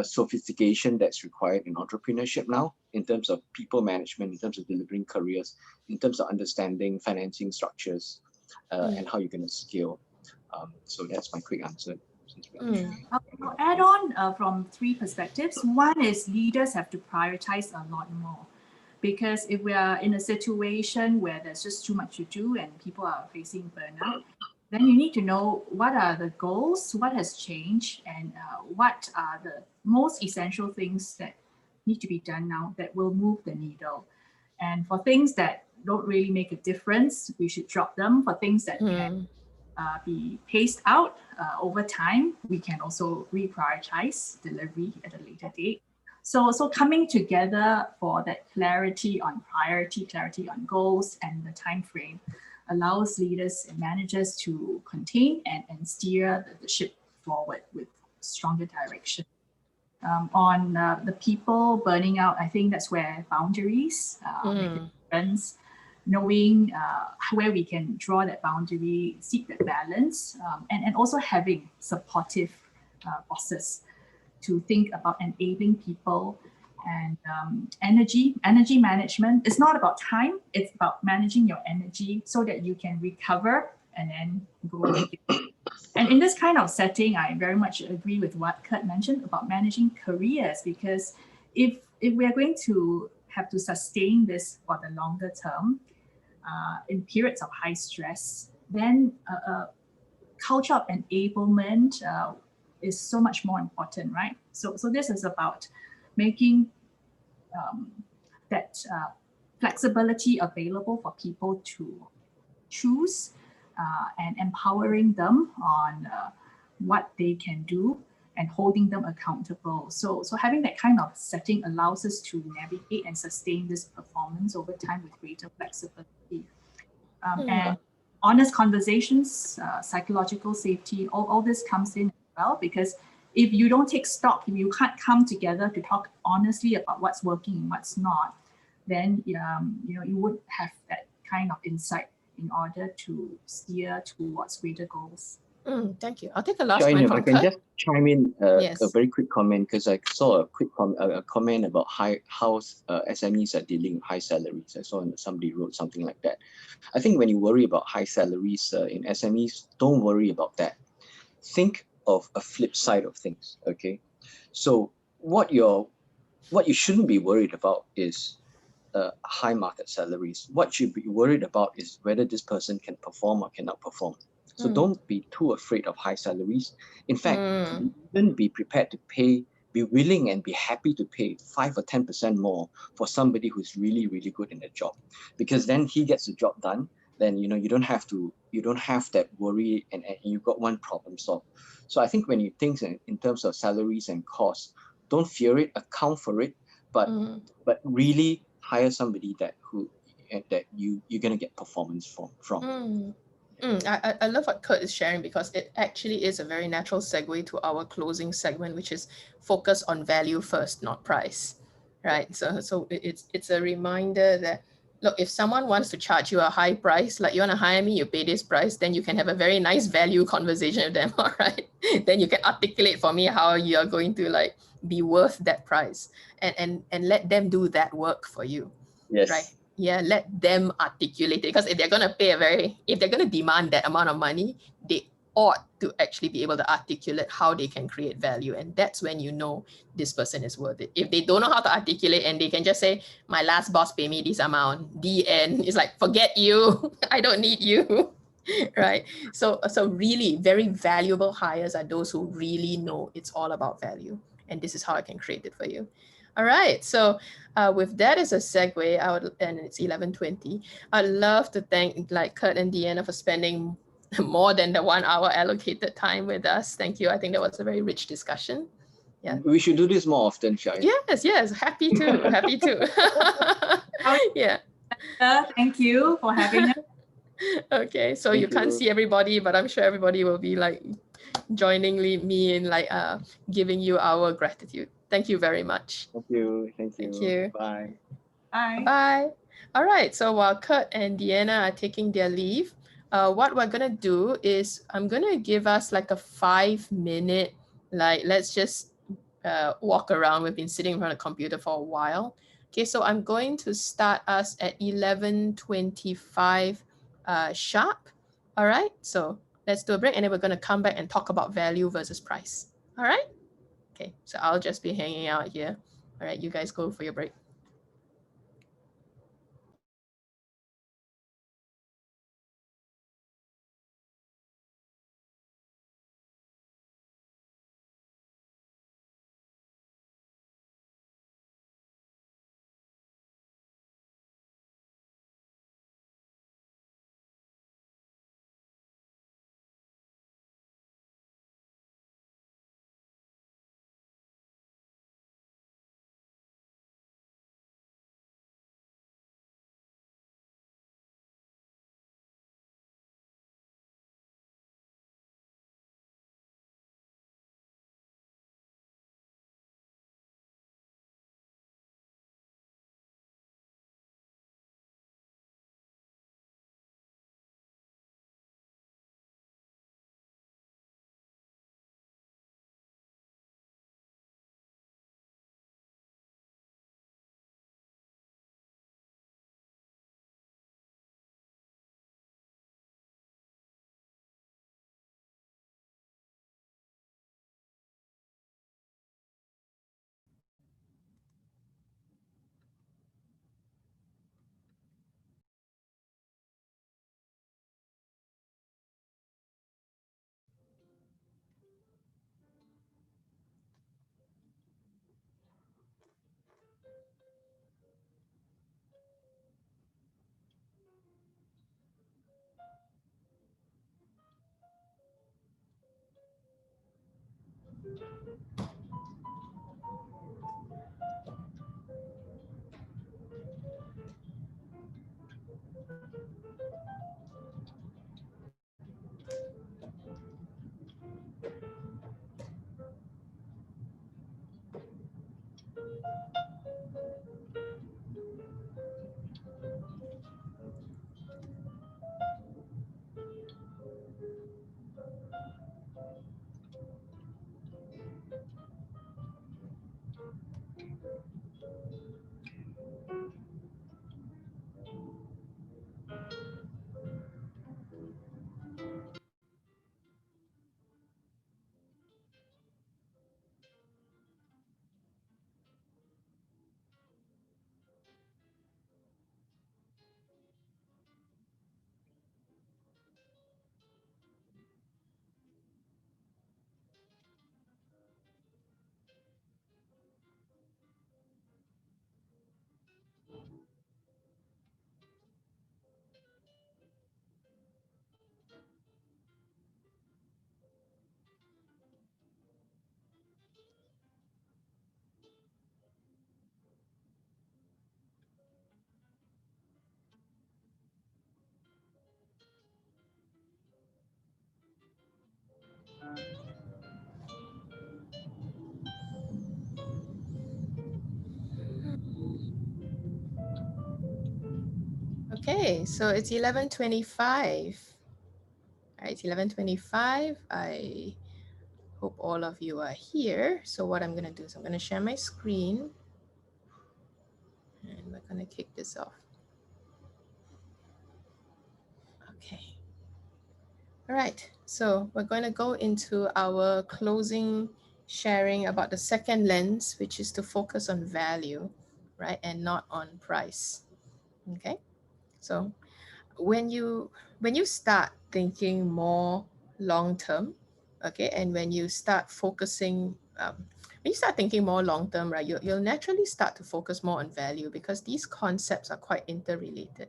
sophistication that's required in entrepreneurship now, in terms of people management, in terms of delivering careers, in terms of understanding financing structures, and how you're going to scale. So that's my quick answer. I'll add on from 3 perspectives. One is, leaders have to prioritize a lot more, because if we are in a situation where there's just too much to do and people are facing burnout, then you need to know what are the goals, what has changed, and what are the most essential things that need to be done now that will move the needle. And for things that don't really make a difference, we should drop them. For things that can be paced out over time, we can also reprioritize delivery at a later date. So coming together for that clarity on priority, clarity on goals and the time frame, allows leaders and managers to contain and steer the ship forward with stronger direction. On the people burning out, I think that's where boundaries make a difference. Knowing where we can draw that boundary, seek that balance, and also having supportive bosses to think about enabling people. And energy management is not about time, it's about managing your energy so that you can recover and then go again. And in this kind of setting, I very much agree with what Kurt mentioned about managing careers, because if we are going to have to sustain this for the longer term, in periods of high stress, then a culture of enablement is so much more important, right? So this is about making that flexibility available for people to choose and empowering them on what they can do and holding them accountable. So having that kind of setting allows us to navigate and sustain this performance over time with greater flexibility. And honest conversations, psychological safety, all this comes in as well, because if you don't take stock, if you can't come together to talk honestly about what's working and what's not, then you would have that kind of insight in order to steer towards greater goals. Thank you. I'll take a last China, one if from I can Kurt. just chime in Yes. a very quick comment, because I saw a quick comment about how SMEs are dealing with high salaries. I saw somebody wrote something like that. I think when you worry about high salaries in SMEs, don't worry about that. Think of a flip side of things, okay? So what you shouldn't be worried about is high market salaries. What you should be worried about is whether this person can perform or cannot perform. So don't be too afraid of high salaries. In fact, even be prepared to pay, be willing and be happy to pay 5 or 10% more for somebody who's really, really good in the job, because then he gets the job done. Then you don't have that worry, and you've got one problem solved. So I think when you think in terms of salaries and costs, don't fear it, account for it, but really hire somebody that you're gonna get performance from. I love what Kurt is sharing, because it actually is a very natural segue to our closing segment, which is focus on value first, not price, right? So it's a reminder that, look, if someone wants to charge you a high price, like you want to hire me, you pay this price, then you can have a very nice value conversation with them, all right? Then you can articulate for me how you're going to be worth that price, and let them do that work for you. Yes. Right? Yeah, let them articulate it, because if they're going to demand that amount of money, they ought to actually be able to articulate how they can create value. And that's when you know this person is worth it. If they don't know how to articulate and they can just say, my last boss paid me this amount, the end, it's like, forget you, I don't need you, right? So really very valuable hires are those who really know it's all about value. and this is how I can create it for you. All right, so with that as a segue, and it's 11:20, I'd love to thank Kurt and Deanna for spending more than the 1 hour allocated time with us. Thank you. I think that was a very rich discussion. Yeah. We should do this more often, Shai. Yes, happy to, happy to. Yeah. Thank you for having us. Okay, so Thank you can't you. see everybody, but I'm sure everybody will be joining me in giving you our gratitude. Thank you very much. Thank you. Thank you. Thank you. Bye. Bye. Bye. All right, so while Kurt and Deanna are taking their leave, what we're gonna do is I'm gonna give us a 5-minute, let's just walk around. We've been sitting in front of the computer for a while. Okay, so I'm going to start us at 11:25 sharp. All right, so let's do a break and then we're gonna come back and talk about value versus price. All right? Okay, so I'll just be hanging out here. All right, you guys go for your break. Okay, so it's 11:25. All right, it's 11:25. I hope all of you are here. So what I'm gonna do is I'm gonna share my screen and we're gonna kick this off. Okay. All right, so we're going to go into our closing sharing about the second lens, which is to focus on value, right, and not on price. Okay, so when you start thinking more long term, okay, and when you start focusing when you start thinking more long term, right, you'll naturally start to focus more on value because these concepts are quite interrelated.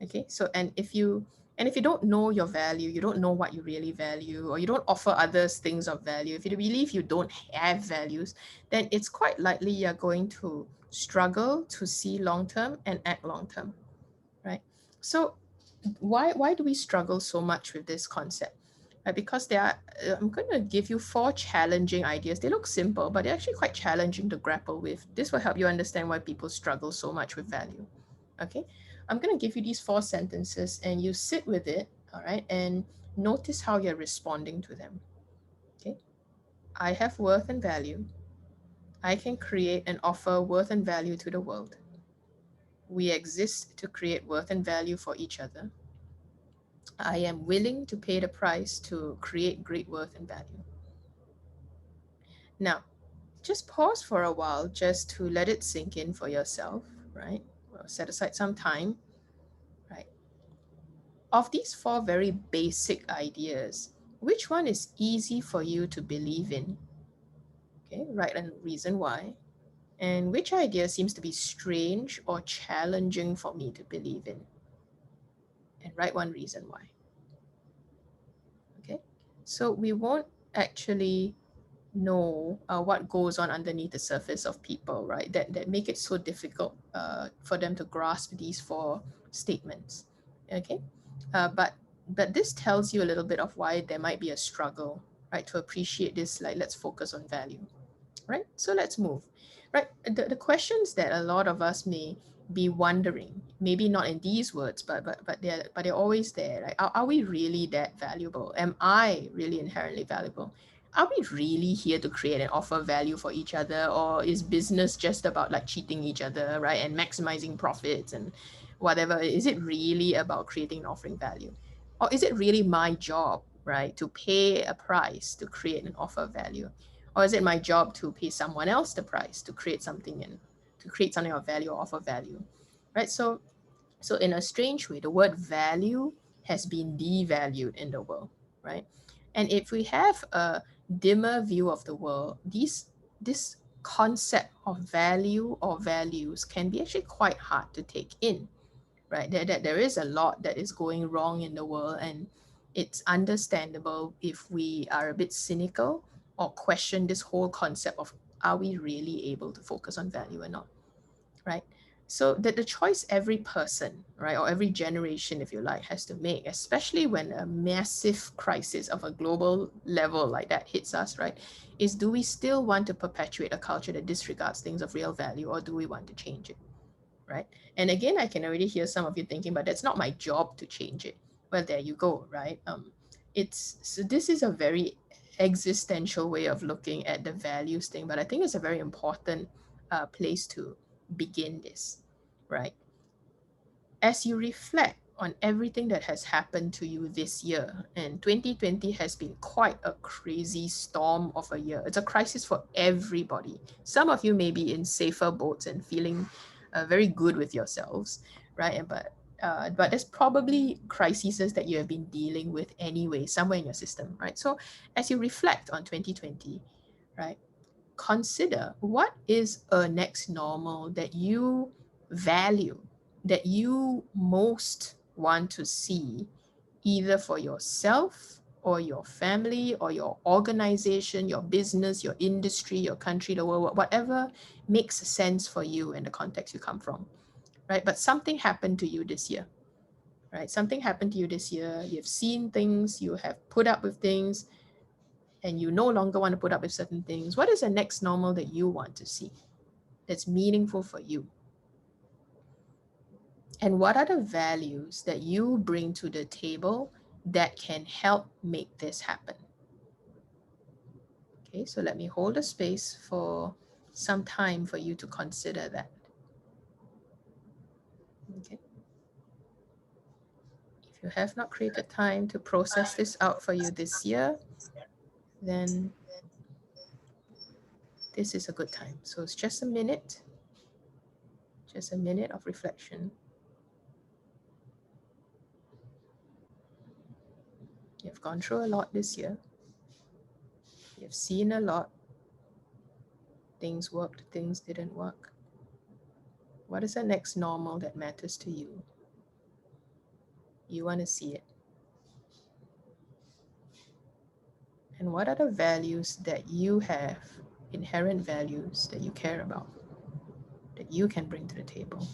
Okay, so and if you don't know your value, you don't know what you really value, or you don't offer others things of value, if you believe you don't have values, then it's quite likely you're going to struggle to see long term and act long term, right? So why do we struggle so much with this concept? Because there are, I'm going to give you 4 challenging ideas. They look simple, but they're actually quite challenging to grapple with. This will help you understand why people struggle so much with value. Okay, I'm going to give you these 4 sentences and you sit with it, all right, and notice how you're responding to them. Okay, I have worth and value. I can create and offer worth and value to the world. We exist to create worth and value for each other. I am willing to pay the price to create great worth and value. Now, just pause for a while just to let it sink in for yourself, right? Well, set aside some time, right? Of these 4 very basic ideas, which one is easy for you to believe in? Okay, write a reason why. And which idea seems to be strange or challenging for me to believe in? And write one reason why. Okay, so we won't actually know what goes on underneath the surface of people, right? That make it so difficult for them to grasp these 4 statements. Okay, but this tells you a little bit of why there might be a struggle, right? To appreciate this, like let's focus on value, right? So let's move, right? The questions that a lot of us may be wondering, maybe not in these words, but they're always there. Like, are we really that valuable? Am I really inherently valuable? Are we really here to create and offer value for each other, or is business just about like cheating each other, right, and maximizing profits and whatever? Is it really about creating and offering value, or is it really my job, right, to pay a price to create and offer value? Or is it my job to pay someone else the price to create something and to create something of value or offer value, right? So in a strange way, the word value has been devalued in the world, right? And if we have a dimmer view of the world, this concept of value or values can be actually quite hard to take in, right? There is a lot that is going wrong in the world, and it's understandable if we are a bit cynical or question this whole concept of, are we really able to focus on value or not, right? So that the choice every person, right, or every generation, if you like, has to make, especially when a massive crisis of a global level like that hits us, right, is, do we still want to perpetuate a culture that disregards things of real value, or do we want to change it, right? And again, I can already hear some of you thinking, but that's not my job to change it. Well, there you go, right? It's, so this is a very existential way of looking at the values thing, but I think it's a very important place to begin this, right? As you reflect on everything that has happened to you this year, and 2020 has been quite a crazy storm of a year. It's a crisis for everybody. Some of you may be in safer boats and feeling very good with yourselves, right? But there's probably crises that you have been dealing with anyway, somewhere in your system, right? So as you reflect on 2020, right, consider what is a next normal that you value, that you most want to see, either for yourself or your family or your organization, your business, your industry, your country, the world, whatever makes sense for you in the context you come from, right? But something happened to you this year, right? Something happened to you this year. You've seen things, you have put up with things, and you no longer want to put up with certain things. What is the next normal that you want to see that's meaningful for you? And what are the values that you bring to the table that can help make this happen? Okay, so let me hold a space for some time for you to consider that. Okay. If you have not created time to process this out for you this year, then this is a good time. So it's just a minute of reflection. You've gone through a lot this year. You've seen a lot. Things worked, things didn't work. What is the next normal that matters to you? You want to see it. And what are the values that you have, inherent values that you care about, that you can bring to the table,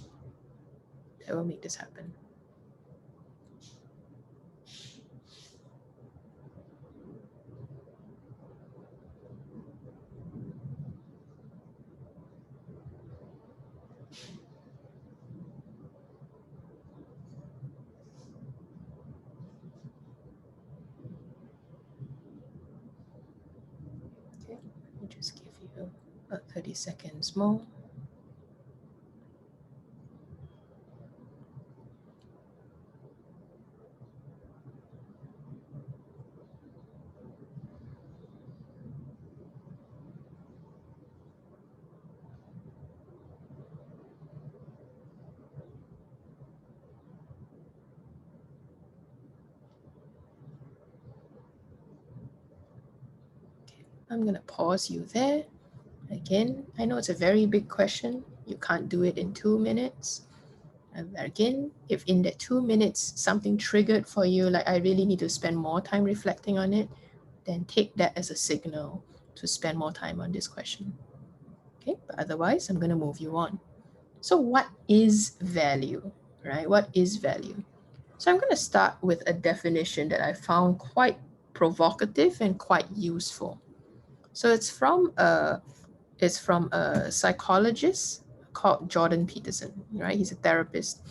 that will make this happen? Okay, let me just give you about 30 seconds more. I'm going to pause you there. Again, I know it's a very big question. You can't do it in 2 minutes. And again, if in that 2 minutes something triggered for you, like I really need to spend more time reflecting on it, then take that as a signal to spend more time on this question. Okay, but otherwise, I'm going to move you on. So what is value, right? What is value? So I'm going to start with a definition that I found quite provocative and quite useful. So it's from a psychologist called Jordan Peterson, right? He's a therapist.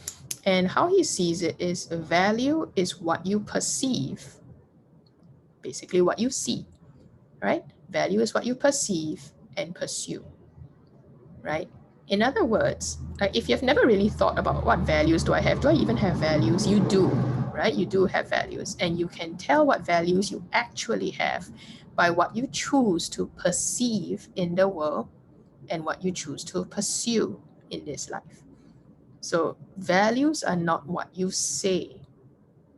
And how he sees it is value is what you perceive, basically what you see, right? Value is what you perceive and pursue, right? In other words, if you've never really thought about what values do I have, do I even have values? You do, right? You do have values, and you can tell what values you actually have by what you choose to perceive in the world and what you choose to pursue in this life. So values are not what you say.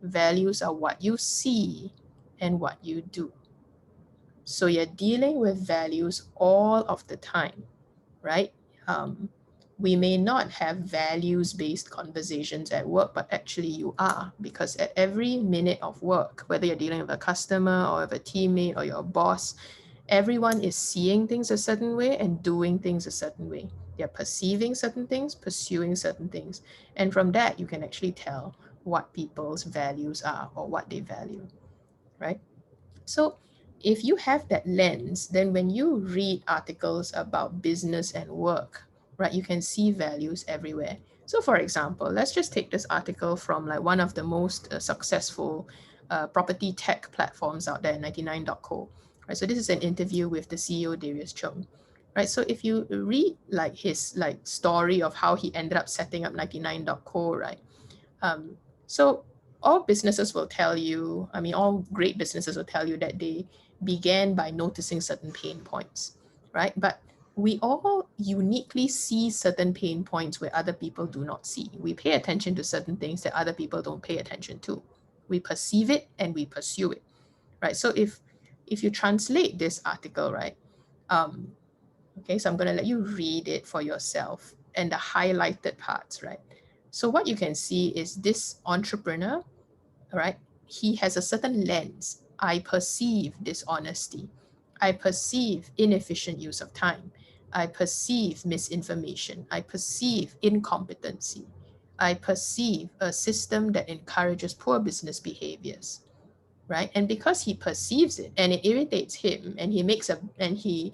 Values are what you see and what you do. So you're dealing with values all of the time, right? We may not have values-based conversations at work, but actually you are, because at every minute of work, whether you're dealing with a customer or with a teammate or your boss, everyone is seeing things a certain way and doing things a certain way. They're perceiving certain things, pursuing certain things. And from that, you can actually tell what people's values are or what they value, right? So if you have that lens, then when you read articles about business and work, right, you can see values everywhere. So for example, let's just take this article from like one of the most successful property tech platforms out there, 99.co. Right, so this is an interview with the CEO, Darius Chung. Right, so if you read like his like story of how he ended up setting up 99.co, right, so all businesses will tell you, I mean, all great businesses will tell you that they began by noticing certain pain points, right? But we all uniquely see certain pain points where other people do not see. We pay attention to certain things that other people don't pay attention to. We perceive it and we pursue it, right? So if you translate this article, right? Okay, so I'm going to let you read it for yourself and the highlighted parts, right? So what you can see is this entrepreneur, all right, he has a certain lens. I perceive dishonesty. I perceive inefficient use of time. I perceive misinformation. I perceive incompetency. I perceive a system that encourages poor business behaviors, right? And because he perceives it and it irritates him, and he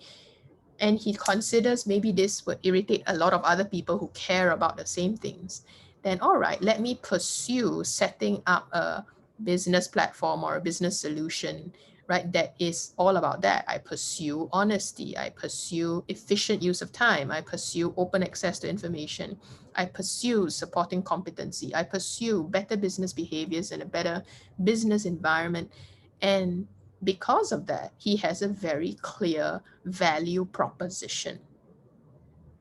considers maybe this would irritate a lot of other people who care about the same things, then all right, let me pursue setting up a business platform or a business solution, right, that is all about that. I pursue honesty, I pursue efficient use of time, I pursue open access to information, I pursue supporting competency, I pursue better business behaviors and a better business environment. And because of that, he has a very clear value proposition,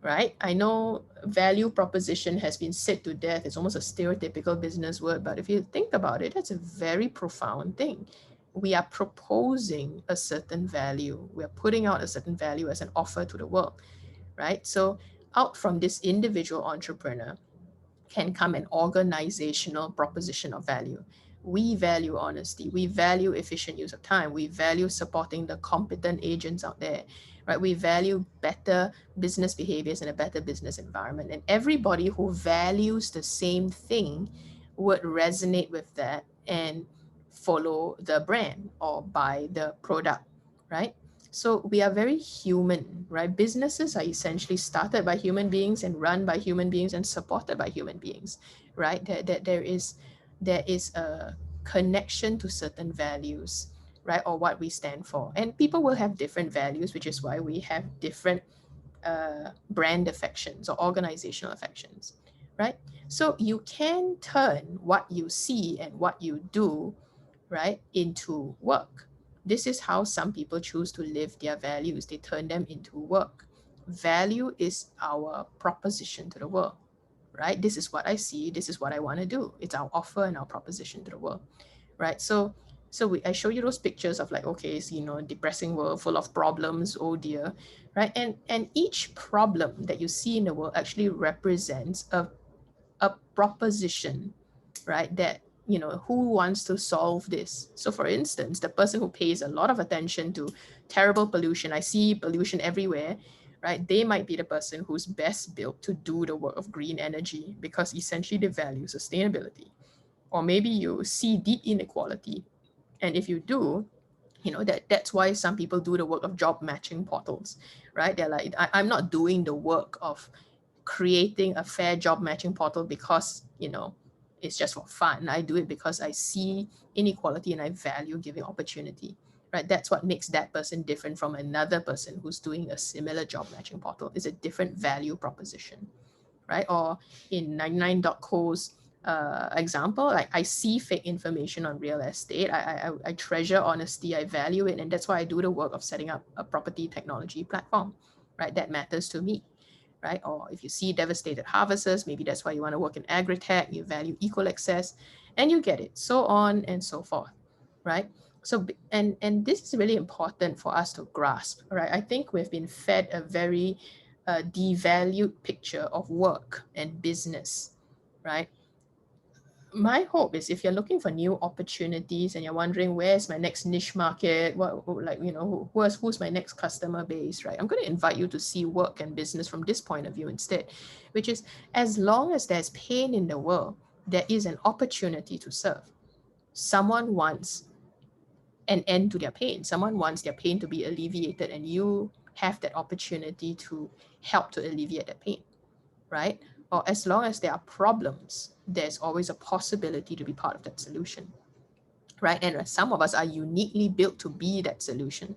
right? I know value proposition has been said to death. It's almost a stereotypical business word, but if you think about it, that's a very profound thing. we are proposing a certain value. We are putting out a certain value as an offer to the world, right? So out from this individual entrepreneur can come an organizational proposition of value. We value honesty. We value efficient use of time. We value supporting the competent agents out there, right? We value better business behaviors and a better business environment. And everybody who values the same thing would resonate with that and follow the brand or buy the product, right? So we are very human, right? Businesses are essentially started by human beings and run by human beings and supported by human beings, right? There is a connection to certain values, right? Or what we stand for. And people will have different values, which is why we have different brand affections or organizational affections, right? So you can turn what you see and what you do, right, into work. This is how some people choose to live their values. They turn them into work. Value is our proposition to the world, right? This is what I see. This is what I want to do. It's our offer and our proposition to the world, right? So I show you those pictures of like, okay, it's, depressing world full of problems, oh dear, right? And each problem that you see in the world actually represents a proposition, right? That, who wants to solve this? So for instance, the person who pays a lot of attention to terrible pollution, I see pollution everywhere, right? They might be the person who's best built to do the work of green energy because essentially they value sustainability. Or maybe you see deep inequality. And if you do, that's why some people do the work of job matching portals, right? They're like, I'm not doing the work of creating a fair job matching portal because, it's just for fun. I do it because I see inequality and I value giving opportunity, right? That's what makes that person different from another person who's doing a similar job matching portal. It's a different value proposition, right? Or in 99.co's example, like I see fake information on real estate. I treasure honesty. I value it. And that's why I do the work of setting up a property technology platform, right? That matters to me, right? Or if you see devastated harvests, maybe that's why you want to work in agri-tech, you value equal access, and you get it, so on and so forth, right? So, and this is really important for us to grasp, right? I think we've been fed a very devalued picture of work and business, right? My hope is if you're looking for new opportunities and you're wondering where's my next niche market, who's my next customer base, right? I'm going to invite you to see work and business from this point of view instead, which is as long as there's pain in the world, there is an opportunity to serve. Someone wants an end to their pain. Someone wants their pain to be alleviated, and you have that opportunity to help to alleviate that pain, right? Or as long as there are problems, there's always a possibility to be part of that solution, right? And some of us are uniquely built to be that solution,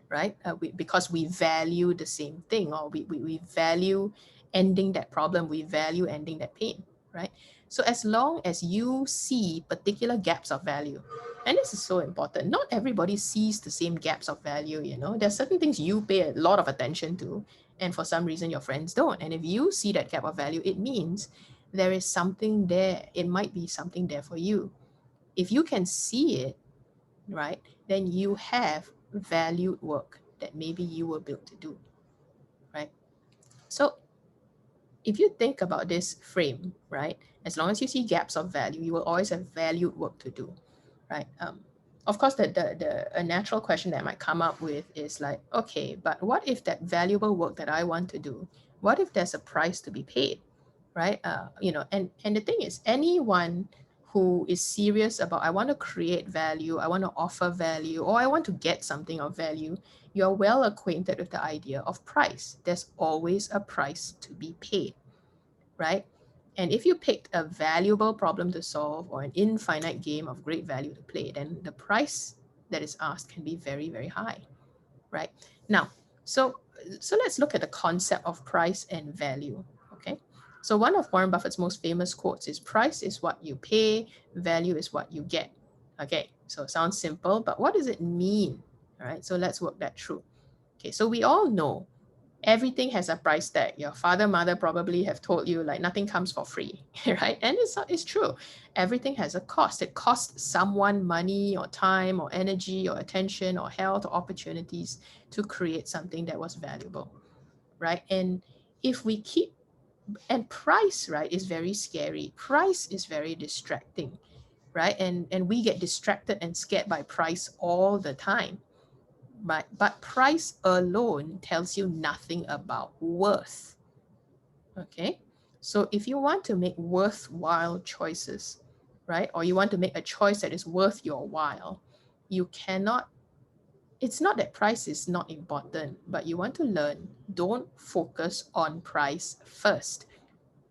right? Because we value the same thing, or we value ending that problem, we value ending that pain, right? So as long as you see particular gaps of value, and this is so important, not everybody sees the same gaps of value, there's certain things you pay a lot of attention to, and for some reason your friends don't. And if you see that gap of value, it means there is something there. It might be something there for you. If you can see it, right, then you have valued work that maybe you were built to do, right? So if you think about this frame, right, as long as you see gaps of value, you will always have valued work to do, right? Of course, a natural question that might come up with is like, okay, but what if that valuable work that I want to do, what if there's a price to be paid, right? And the thing is, anyone who is serious about, I want to create value, I want to offer value, or I want to get something of value, you're well acquainted with the idea of price. There's always a price to be paid, right? And if you picked a valuable problem to solve or an infinite game of great value to play, then the price that is asked can be very, very high, right? Now, so let's look at the concept of price and value, okay? So one of Warren Buffett's most famous quotes is, price is what you pay, value is what you get. Okay, so it sounds simple, but what does it mean? All right, so let's work that through. Okay, so we all know everything has a price tag. Your father, mother probably have told you like nothing comes for free, right? And it's true. Everything has a cost. It costs someone money or time or energy or attention or health or opportunities to create something that was valuable, right? And if we keep, and price, right, is very scary. Price is very distracting, right? And we get distracted and scared by price all the time. But price alone tells you nothing about worth. Okay, so if you want to make worthwhile choices, right, or you want to make a choice that is worth your while, you cannot, it's not that price is not important, but you want to learn, don't focus on price first.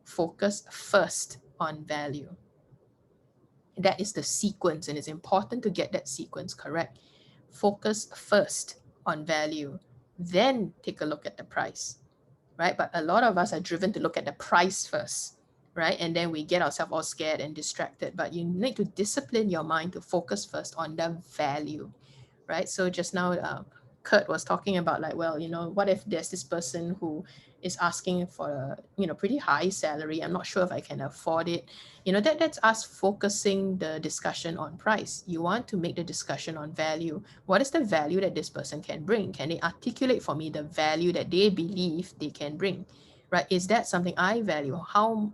Focus first on value. That is the sequence, and it's important to get that sequence correct. Focus first on value, then take a look at the price, right? But a lot of us are driven to look at the price first, right? And then we get ourselves all scared and distracted. But you need to discipline your mind to focus first on the value, right? So just now, Kurt was talking about like, well, what if there's this person who is asking for a, pretty high salary. I'm not sure if I can afford it. That's us focusing the discussion on price. You want to make the discussion on value. What is the value that this person can bring? Can they articulate for me the value that they believe they can bring, right? Is that something I value? How,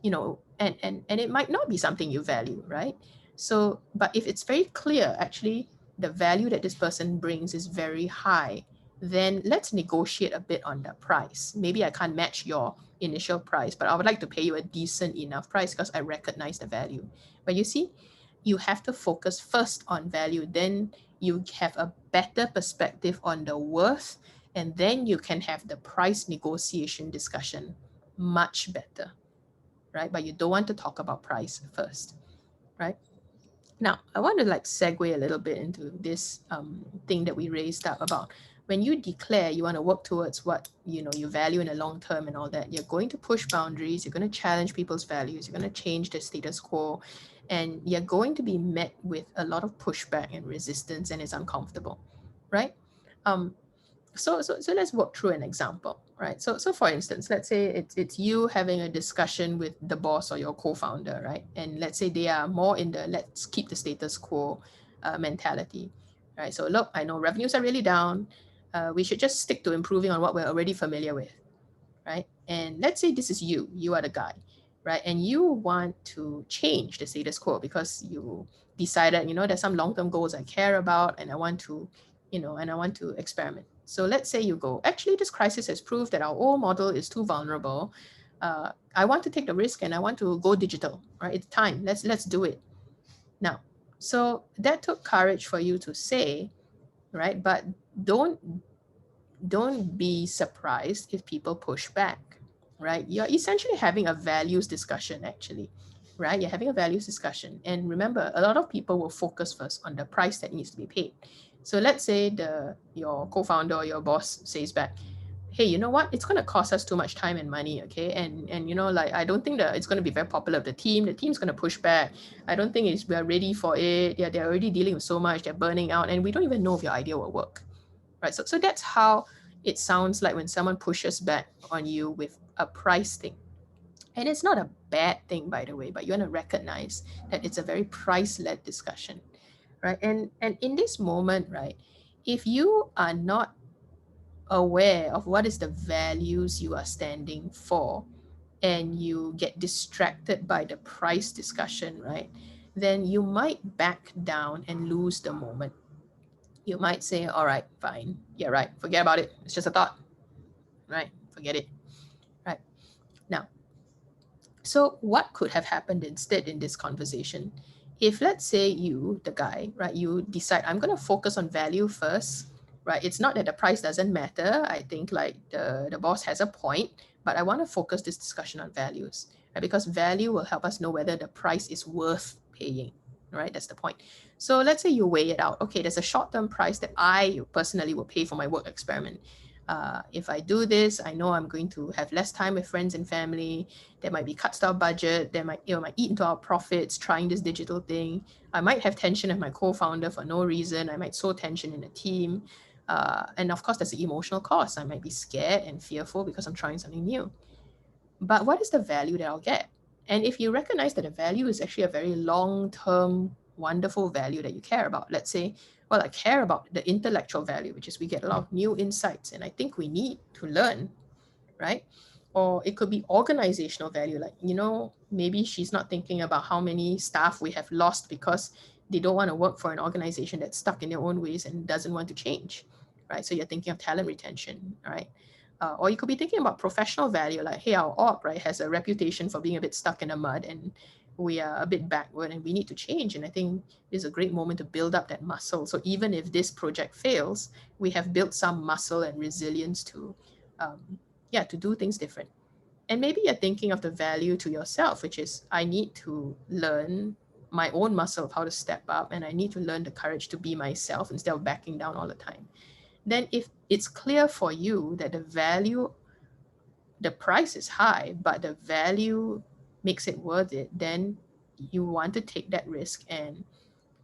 and it might not be something you value, right? So, but if it's very clear, actually, the value that this person brings is very high, then let's negotiate a bit on the price. Maybe I can't match your initial price, but I would like to pay you a decent enough price because I recognize the value. But you see, you have to focus first on value, then you have a better perspective on the worth, and then you can have the price negotiation discussion much better, right? But you don't want to talk about price first, right? Now, I want to like segue a little bit into this thing that we raised up about when you declare you want to work towards what you value in the long term and all that. You're going to push boundaries. You're going to challenge people's values. You're going to change the status quo, and you're going to be met with a lot of pushback and resistance, and it's uncomfortable, right? So let's walk through an example, right? So for instance, let's say it's you having a discussion with the boss or your co-founder, right? And let's say they are more in the let's keep the status quo mentality, right? So look, I know revenues are really down. We should just stick to improving on what we're already familiar with, right? And let's say this is you are the guy, right? And you want to change the status quo because you decided, there's some long-term goals I care about, and I want to, and I want to experiment. So let's say you go, actually, this crisis has proved that our old model is too vulnerable. I want to take the risk and I want to go digital, right? It's time. Let's do it now. So that took courage for you to say, right? But don't be surprised if people push back, right? You're essentially having a values discussion, actually, right? You're having a values discussion. And remember, a lot of people will focus first on the price that needs to be paid. So let's say your co-founder or your boss says back, hey, you know what? It's going to cost us too much time and money, okay? And like, I don't think that it's going to be very popular with the team. The team's going to push back. I don't think we're ready for it. Yeah, they're already dealing with so much. They're burning out. And we don't even know if your idea will work, right? So that's how it sounds like when someone pushes back on you with a price thing. And it's not a bad thing, by the way, but you want to recognize that it's a very price-led discussion, right? And in this moment, right, if you are not aware of what is the values you are standing for, and you get distracted by the price discussion, right, then you might back down and lose the moment. You might say, all right, fine. Yeah, right. Forget about it. It's just a thought, right? Forget it, right? Now, so what could have happened instead in this conversation? If let's say you, the guy, right, you decide I'm going to focus on value first, right? It's not that the price doesn't matter. I think like the boss has a point, but I want to focus this discussion on values, right? Because value will help us know whether the price is worth paying, right? That's the point. So let's say you weigh it out. Okay, there's a short-term price that I personally will pay for my work experiment. If I do this, I know I'm going to have less time with friends and family. There might be cuts to our budget. There might eat into our profits trying this digital thing. I might have tension with my co-founder for no reason. I might sow tension in the team. And of course, there's the emotional cost. I might be scared and fearful because I'm trying something new. But what is the value that I'll get? And if you recognize that the value is actually a very long-term, wonderful value that you care about, let's say, well, I care about the intellectual value, which is we get a lot of new insights, and I think we need to learn, right? Or it could be organizational value, like, maybe she's not thinking about how many staff we have lost because they don't want to work for an organization that's stuck in their own ways and doesn't want to change, right? So you're thinking of talent retention, right? Or you could be thinking about professional value, like, hey, our org, right, has a reputation for being a bit stuck in the mud and we are a bit backward and we need to change. And I think this is a great moment to build up that muscle. So even if this project fails, we have built some muscle and resilience to do things different. And maybe you're thinking of the value to yourself, which is I need to learn my own muscle of how to step up, and I need to learn the courage to be myself instead of backing down all the time. Then if it's clear for you that the price is high, but the value makes it worth it, then you want to take that risk and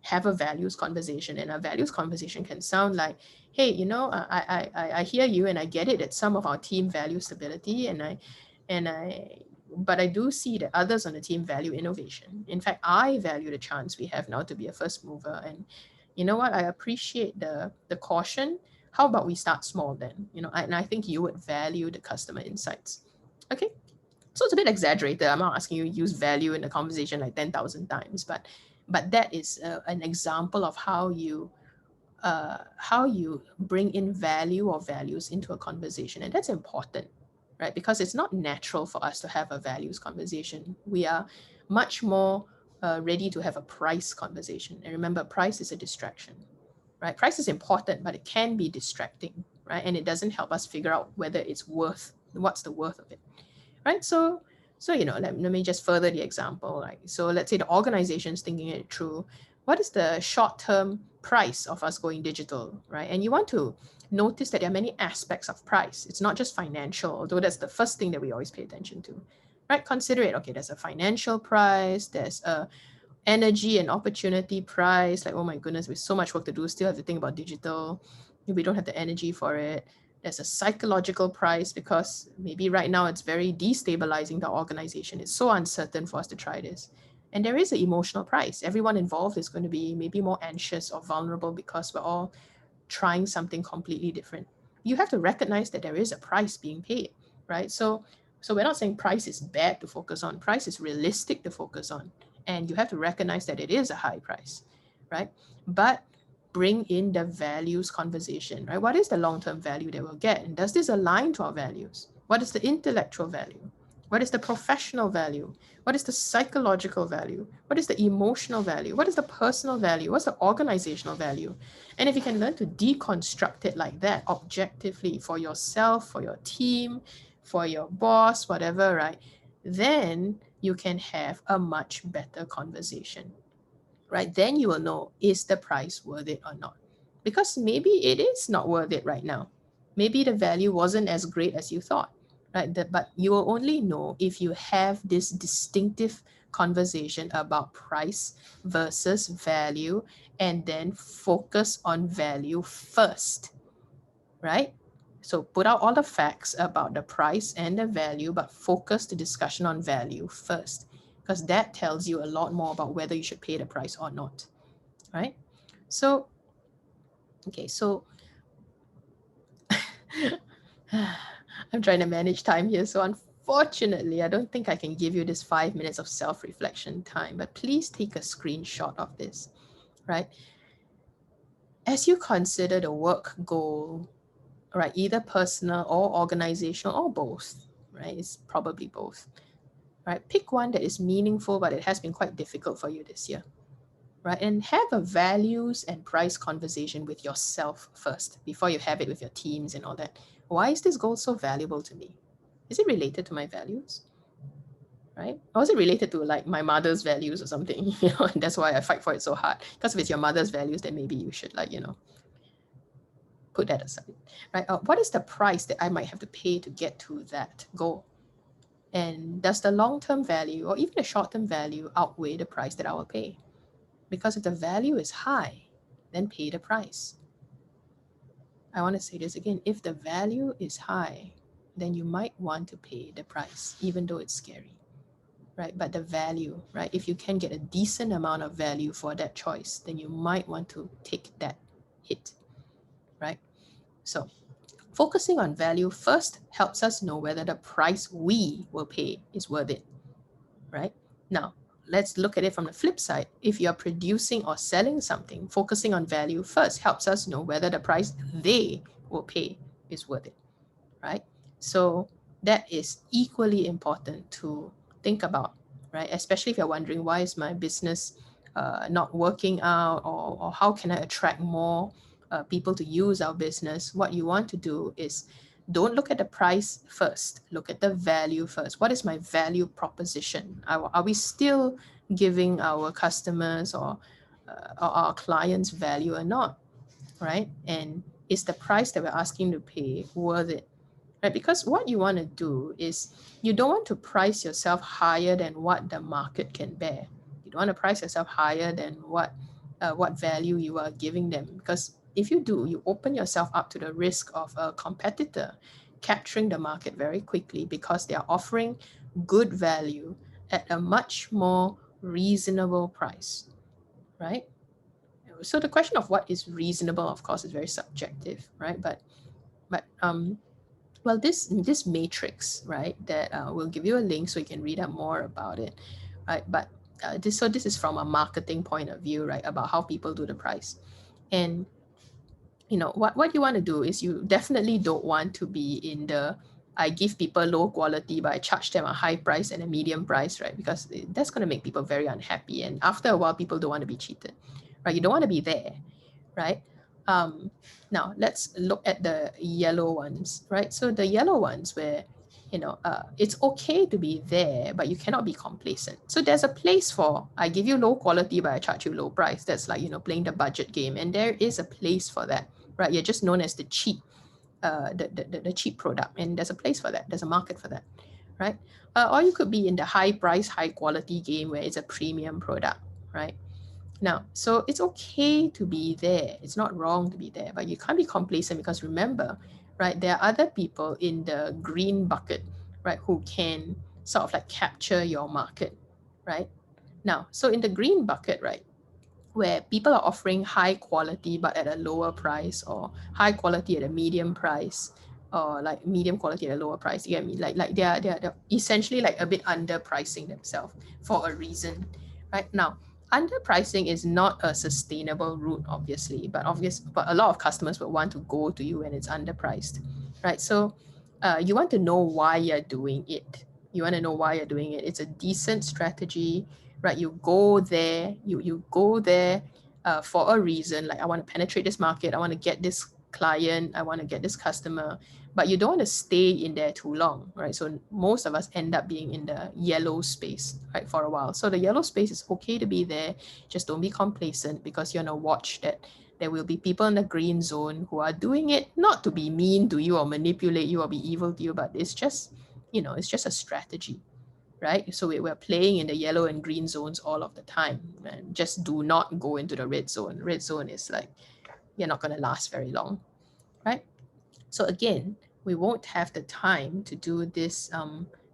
have a values conversation. And a values conversation can sound like, hey, I hear you and I get it that some of our team value stability, but I do see that others on the team value innovation. In fact, I value the chance we have now to be a first mover. And you know what? I appreciate the caution. How about we start small then? And I think you would value the customer insights. Okay. So it's a bit exaggerated. I'm not asking you to use value in the conversation like 10,000 times, but that is an example of how you bring in value or values into a conversation. And that's important, right? Because it's not natural for us to have a values conversation. We are much more ready to have a price conversation. And remember, price is a distraction, right? Price is important, but it can be distracting, right? And it doesn't help us figure out whether it's what's the worth of it, right? So let me just further the example. Like, so let's say the organization's thinking it through. What is the short-term price of us going digital, right? And you want to notice that there are many aspects of price. It's not just financial, although that's the first thing that we always pay attention to, right? Consider it. Okay, there's a financial price, there's a energy and opportunity price. Like, oh my goodness, with so much work to do, still have to think about digital. We don't have the energy for it. There's a psychological price because maybe right now it's very destabilizing the organization. It's so uncertain for us to try this. And there is an emotional price. Everyone involved is going to be maybe more anxious or vulnerable because we're all trying something completely different. You have to recognize that there is a price being paid, right? So we're not saying price is bad to focus on. Price is realistic to focus on. And you have to recognize that it is a high price, right? But bring in the values conversation, right? What is the long-term value that we'll get? And does this align to our values? What is the intellectual value? What is the professional value? What is the psychological value? What is the emotional value? What is the personal value? What's the organizational value? And if you can learn to deconstruct it like that objectively for yourself, for your team, for your boss, whatever, right? Then you can have a much better conversation, right? Then you will know, is the price worth it or not? Because maybe it is not worth it right now. Maybe the value wasn't as great as you thought, right? But you will only know if you have this distinctive conversation about price versus value and then focus on value first, right? So put out all the facts about the price and the value, but focus the discussion on value first, because that tells you a lot more about whether you should pay the price or not, right? So, okay, so I'm trying to manage time here. So unfortunately, I don't think I can give you this 5 minutes of self-reflection time, but please take a screenshot of this, right? As you consider the work goal, right, either personal or organizational or both, right? It's probably both, right? Pick one that is meaningful, but it has been quite difficult for you this year, right? And have a values and price conversation with yourself first before you have it with your teams and all that. Why is this goal so valuable to me? Is it related to my values, right? Or is it related to like my mother's values or something? And that's why I fight for it so hard. Because if it's your mother's values, then maybe you should put that aside, right? What is the price that I might have to pay to get to that goal? And does the long-term value or even the short-term value outweigh the price that I will pay? Because if the value is high, then pay the price. I want to say this again. If the value is high, then you might want to pay the price, even though it's scary, right? But the value, right? If you can get a decent amount of value for that choice, then you might want to take that hit, right? So focusing on value first helps us know whether the price we will pay is worth it, right? Now, let's look at it from the flip side. If you're producing or selling something, focusing on value first helps us know whether the price they will pay is worth it, right? So that is equally important to think about, right? Especially if you're wondering, why is my business not working out, or how can I attract more people to use our business? What you want to do is don't look at the price first, look at the value first. What is my value proposition? Are we still giving our customers or our clients value or not, right? And is the price that we're asking to pay worth it? Right? Because what you want to do is you don't want to price yourself higher than what the market can bear. You don't want to price yourself higher than what value you are giving them. Because if you do, you open yourself up to the risk of a competitor capturing the market very quickly because they are offering good value at a much more reasonable price, right? So the question of what is reasonable, of course, is very subjective, right? But well, this matrix, right, that we'll give you a link so you can read up more about it, right? But this is from a marketing point of view, right, about how people do the price. And what you want to do is you definitely don't want to be in the I give people low quality but I charge them a high price and a medium price, right? Because that's going to make people very unhappy, and after a while people don't want to be cheated, right? You don't want to be there, right? Now let's look at the yellow ones, right? So the yellow ones where it's okay to be there, but you cannot be complacent. So there's a place for I give you low quality but I charge you low price. That's like playing the budget game, and there is a place for that, right? You're just known as the cheap the cheap product, and there's a place for that. There's a market for that, right? Or you could be in the high price high quality game where it's a premium product, right? Now, so it's okay to be there. It's not wrong to be there, but you can't be complacent, because remember, right, there are other people in the green bucket, right, who can sort of like capture your market, right? Now, so in the green bucket, right, where people are offering high quality but at a lower price, or high quality at a medium price, or like medium quality at a lower price, you get me? Like they're essentially like a bit underpricing themselves for a reason, right? Now, underpricing is not a sustainable route, obviously, but a lot of customers will want to go to you when it's underpriced, right? So you want to know why you're doing it. You want to know why you're doing it. It's a decent strategy, right? You go there, you go there for a reason. Like, I want to penetrate this market, I want to get this client, I want to get this customer, but you don't want to stay in there too long, right? So most of us end up being in the yellow space, right, for a while. So the yellow space is okay to be there, just don't be complacent, because you're gonna watch that there will be people in the green zone who are doing it not to be mean to you or manipulate you or be evil to you, but it's just it's just a strategy, right? So we're playing in the yellow and green zones all of the time, and just do not go into the red zone. Red zone is like, you're not going to last very long, right? So again, we won't have the time to do this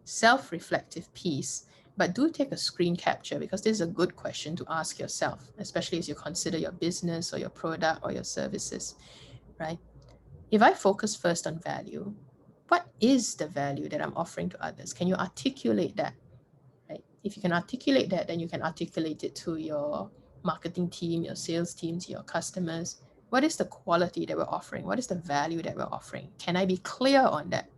self-reflective piece, but do take a screen capture, because this is a good question to ask yourself, especially as you consider your business or your product or your services, right? If I focus first on value, what is the value that I'm offering to others? Can you articulate that? Right? If you can articulate that, then you can articulate it to your marketing team, your sales team, to your customers. What is the quality that we're offering? What is the value that we're offering? Can I be clear on that?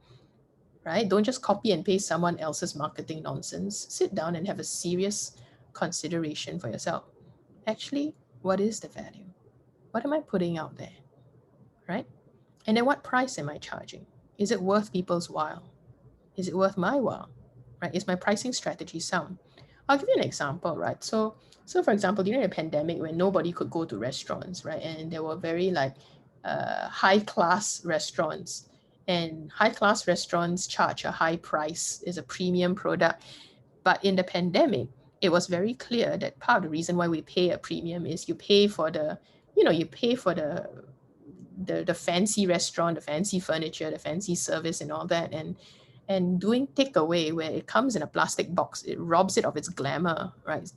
Right? Don't just copy and paste someone else's marketing nonsense. Sit down and have a serious consideration for yourself. Actually, what is the value? What am I putting out there? Right? And then what price am I charging? Is it worth people's while? Is it worth my while? Right? Is my pricing strategy sound? I'll give you an example, right? So for example, during the pandemic, when nobody could go to restaurants, right, and there were very like high class restaurants, and high class restaurants charge a high price, is a premium product. But in the pandemic, it was very clear that part of the reason why we pay a premium is you pay for the the fancy restaurant, the fancy furniture, the fancy service and all that, and doing takeaway where it comes in a plastic box, it robs it of its glamour, right?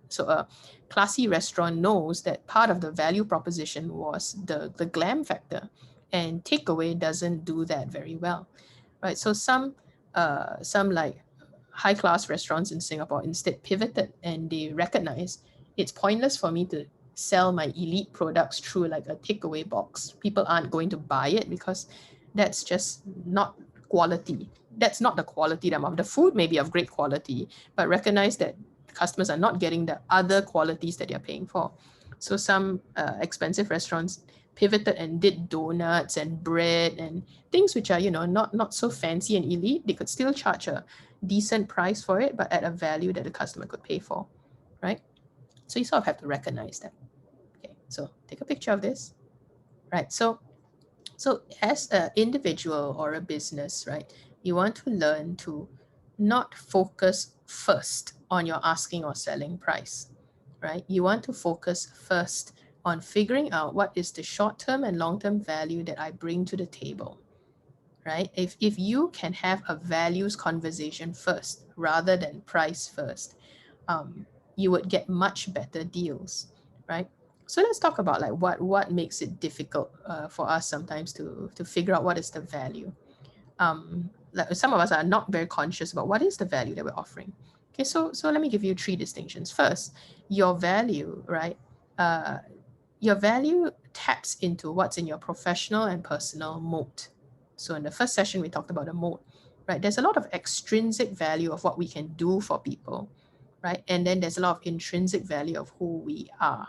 So a classy restaurant knows that part of the value proposition was the glam factor, and takeaway doesn't do that very well, right? So some like high-class restaurants in Singapore instead pivoted, and they recognize it's pointless for me to sell my elite products through like a takeaway box. People aren't going to buy it because that's just not quality. That's not the quality that I'm of. The food may be of great quality, but recognize that customers are not getting the other qualities that they're paying for. So some expensive restaurants pivoted and did donuts and bread and things which are, you know, not so fancy and elite. They could still charge a decent price for it, but at a value that the customer could pay for, right? So you sort of have to recognize that. Okay, so take a picture of this, right? So as an individual or a business, right, you want to learn to not focus first on your asking or selling price, right? You want to focus first on figuring out what is the short-term and long-term value that I bring to the table, right? If you can have a values conversation first rather than price first, you would get much better deals, right? So let's talk about like what makes it difficult for us sometimes to figure out what is the value. Like some of us are not very conscious about what is the value that we're offering. Okay, so let me give you 3 distinctions. First, your value, right? Your value taps into what's in your professional and personal moat. So in the first session, we talked about the moat, right? There's a lot of extrinsic value of what we can do for people, right? And then there's a lot of intrinsic value of who we are,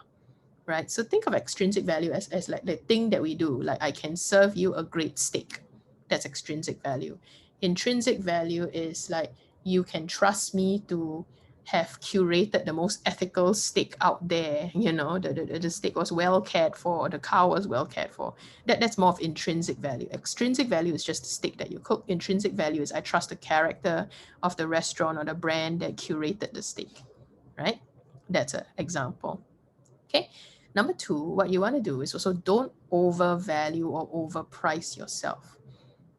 right? So think of extrinsic value as like the thing that we do, like I can serve you a great steak. That's extrinsic value. Intrinsic value is like you can trust me to have curated the most ethical steak out there. You know, the steak was well cared for, the cow was well cared for. That's more of intrinsic value. Extrinsic value is just the steak that you cook. Intrinsic value is I trust the character of the restaurant or the brand that curated the steak, right? That's an example. Okay. Number 2, what you want to do is also don't overvalue or overprice yourself.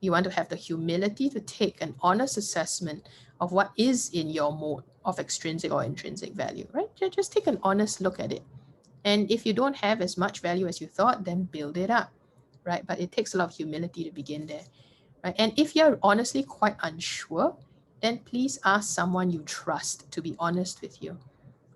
You want to have the humility to take an honest assessment of what is in your mode of extrinsic or intrinsic value, right? Just take an honest look at it. And if you don't have as much value as you thought, then build it up, right? But it takes a lot of humility to begin there, right? And if you're honestly quite unsure, then please ask someone you trust to be honest with you,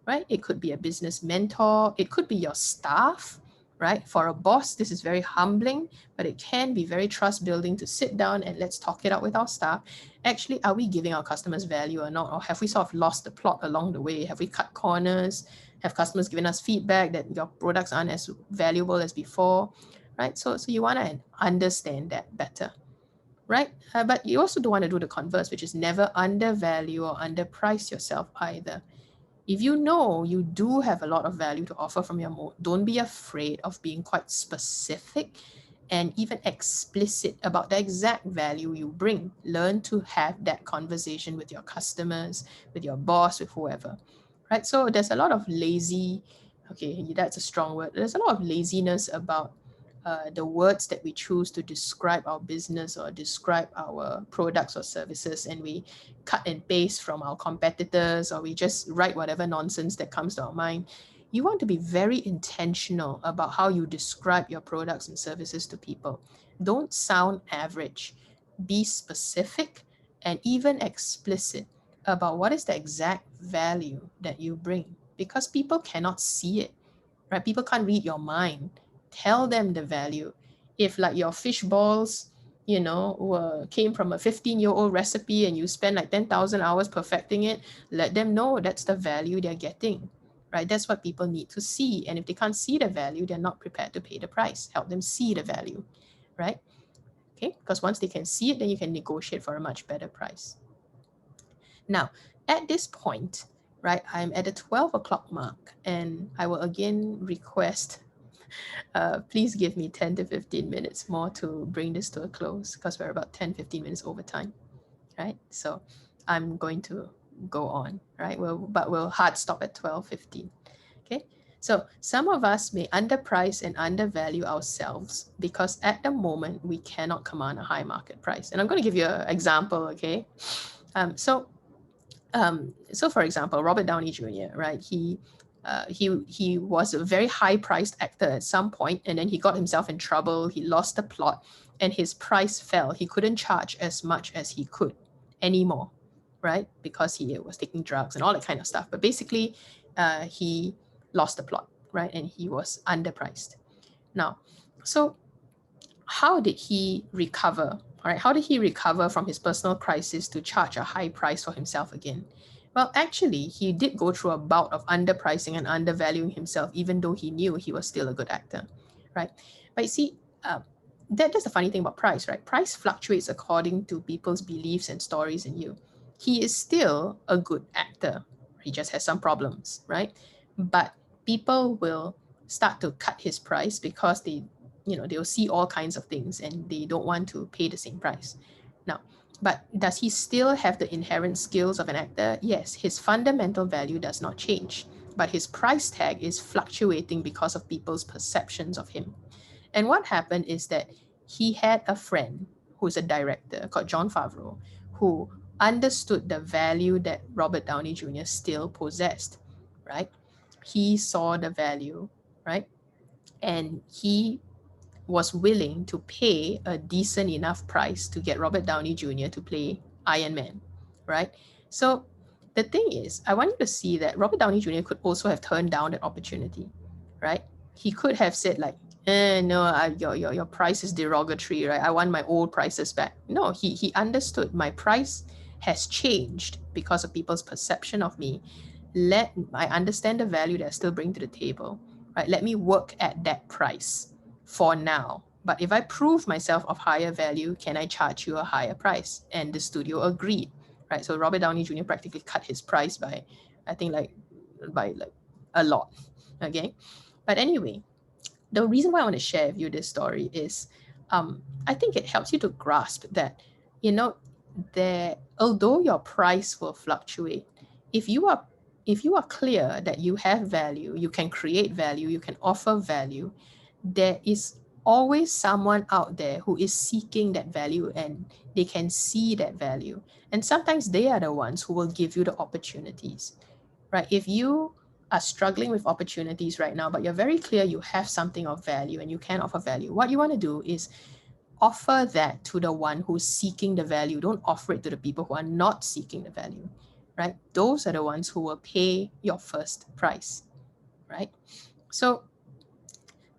right? It could be a business mentor. It could be your staff, right? For a boss, this is very humbling, but it can be very trust building to sit down and let's talk it out with our staff. Actually, are we giving our customers value or not? Or have we sort of lost the plot along the way? Have we cut corners? Have customers given us feedback that your products aren't as valuable as before, right? So you want to understand that better, right? But you also don't want to do the converse, which is never undervalue or underprice yourself either. If you know you do have a lot of value to offer from your mode, don't be afraid of being quite specific and even explicit about the exact value you bring. Learn to have that conversation with your customers, with your boss, with whoever, right? So there's a lot of lazy, okay, that's a strong word. There's a lot of laziness about the words that we choose to describe our business or describe our products or services, and we cut and paste from our competitors, or we just write whatever nonsense that comes to our mind. You want to be very intentional about how you describe your products and services to people. Don't sound average. Be specific and even explicit about what is the exact value that you bring, because people cannot see it, right? People can't read your mind. Tell them the value. If like your fish balls, you know, came from a 15-year-old recipe and you spend like 10,000 hours perfecting it, let them know that's the value they're getting, right? That's what people need to see. And if they can't see the value, they're not prepared to pay the price. Help them see the value, right? Okay, because once they can see it, then you can negotiate for a much better price. Now, at this point, right, I'm at the 12 o'clock mark, and I will again request please give me 10 to 15 minutes more to bring this to a close, because we're about 10-15 minutes over time, right? So I'm going to go on, right? But we'll hard stop at 12:15. Okay, So some of us may underprice and undervalue ourselves because at the moment we cannot command a high market price. And I'm going to give you an example, okay? So for example, Robert Downey Jr., right? He was a very high-priced actor at some point, and then he got himself in trouble. He lost the plot, and his price fell. He couldn't charge as much as he could anymore, right? Because he was taking drugs and all that kind of stuff. But basically, he lost the plot, right? And he was underpriced. Now, so how did he recover? All right, how did he recover from his personal crisis to charge a high price for himself again? Well, actually, he did go through a bout of underpricing and undervaluing himself, even though he knew he was still a good actor, right? But you see, that's the funny thing about price, right? Price fluctuates according to people's beliefs and stories in you. He is still a good actor. He just has some problems, right? But people will start to cut his price because they'll see all kinds of things and they don't want to pay the same price. Now, but does he still have the inherent skills of an actor? Yes, his fundamental value does not change, but his price tag is fluctuating because of people's perceptions of him. And what happened is that he had a friend who's a director called Jon Favreau, who understood the value that Robert Downey Jr. still possessed, right? He saw the value, right? And he was willing to pay a decent enough price to get Robert Downey Jr. to play Iron Man, right? So the thing is, I want you to see that Robert Downey Jr. could also have turned down that opportunity, right? He could have said like, no, your price is derogatory, right? I want my old prices back. No, he understood my price has changed because of people's perception of me. I understand the value that I still bring to the table, right? Let me work at that price for now. But if I prove myself of higher value, can I charge you a higher price? And the studio agreed, right? So Robert Downey Jr. practically cut his price by, I think by a lot, okay? But anyway, the reason why I want to share with you this story is I think it helps you to grasp that, although your price will fluctuate, if you are clear that you have value, you can create value, you can offer value, there is always someone out there who is seeking that value and they can see that value. And sometimes they are the ones who will give you the opportunities, right? If you are struggling with opportunities right now, but you're very clear you have something of value and you can offer value, what you want to do is offer that to the one who's seeking the value. Don't offer it to the people who are not seeking the value, right? Those are the ones who will pay your first price, right? So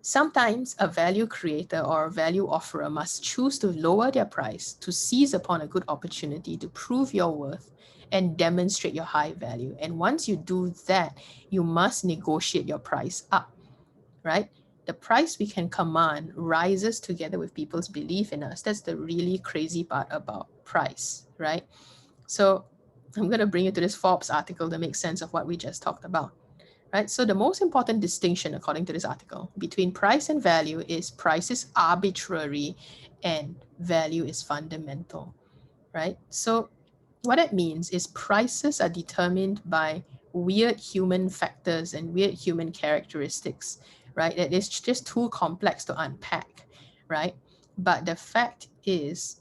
sometimes a value creator or a value offerer must choose to lower their price to seize upon a good opportunity to prove your worth and demonstrate your high value. And once you do that, you must negotiate your price up, right? The price we can command rises together with people's belief in us. That's the really crazy part about price, right? So I'm going to bring you to this Forbes article to make sense of what we just talked about. Right? So the most important distinction, according to this article, between price and value is price is arbitrary and value is fundamental, right? So what that means is prices are determined by weird human factors and weird human characteristics, right? That is just too complex to unpack, right? But the fact is,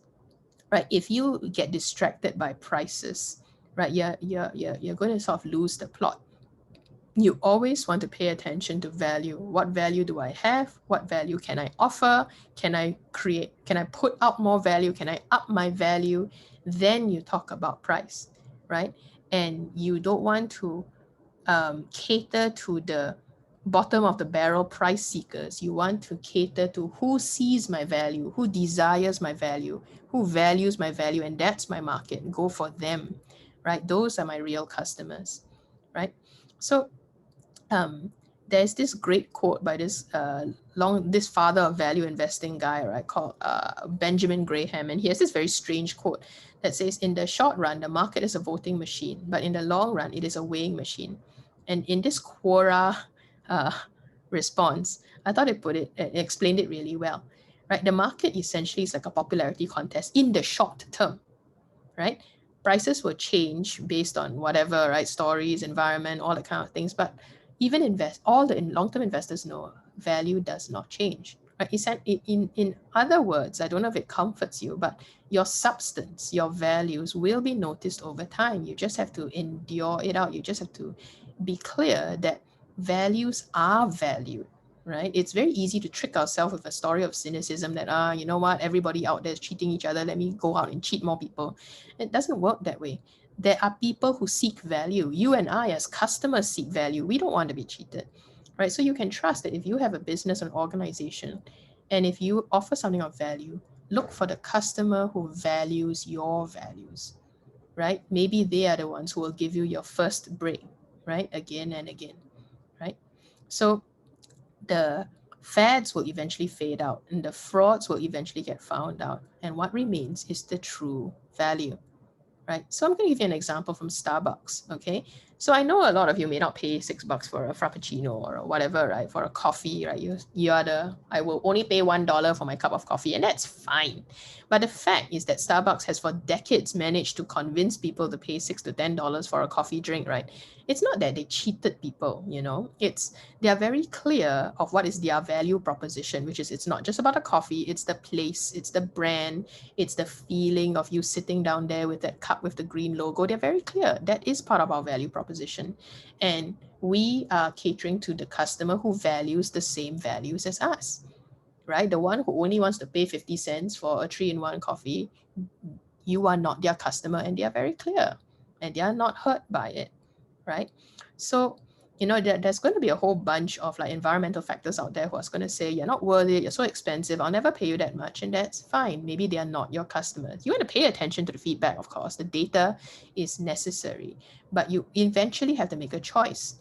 right, if you get distracted by prices, right, you're going to sort of lose the plot. You always want to pay attention to value. What value do I have? What value can I offer? Can I create? Can I put out more value? Can I up my value? Then you talk about price, right? And you don't want to cater to the bottom of the barrel price seekers. You want to cater to who sees my value, who desires my value, who values my value, and that's my market. Go for them, right? Those are my real customers, right? So there's this great quote by this father of value investing guy, right, called Benjamin Graham, and he has this very strange quote that says, "In the short run, the market is a voting machine, but in the long run, it is a weighing machine." And in this Quora response, I thought it explained it really well, right? The market essentially is like a popularity contest in the short term, right? Prices will change based on whatever, right? Stories, environment, all that kind of things, but even all the long-term investors know value does not change. Right? In other words, I don't know if it comforts you, but your substance, your values will be noticed over time. You just have to endure it out. You just have to be clear that values are valued, right? It's very easy to trick ourselves with a story of cynicism that, you know what, everybody out there is cheating each other. Let me go out and cheat more people. It doesn't work that way. There are people who seek value. You and I as customers seek value. We don't want to be cheated, right? So you can trust that if you have a business or organization, and if you offer something of value, look for the customer who values your values, right? Maybe they are the ones who will give you your first break, right? Again and again, right? So the fads will eventually fade out and the frauds will eventually get found out. And what remains is the true value. Right? So I'm going to give you an example from Starbucks, okay? So I know a lot of you may not pay $6 for a Frappuccino or whatever, right? For a coffee, right? I will only pay $1 for my cup of coffee, and that's fine. But the fact is that Starbucks has for decades managed to convince people to pay $6 to $10 for a coffee drink, right? It's not that they cheated people, they are very clear of what is their value proposition, which is it's not just about the coffee, it's the place, it's the brand, it's the feeling of you sitting down there with that cup with the green logo. They're very clear. That is part of our value proposition. And we are catering to the customer who values the same values as us, right? The one who only wants to pay 50 cents for a 3-in-1 coffee, you are not their customer, and they are very clear and they are not hurt by it, right? So there's going to be a whole bunch of like environmental factors out there who are going to say, you're not worth it, you're so expensive, I'll never pay you that much. And that's fine. Maybe they are not your customers. You want to pay attention to the feedback, of course. The data is necessary, but you eventually have to make a choice,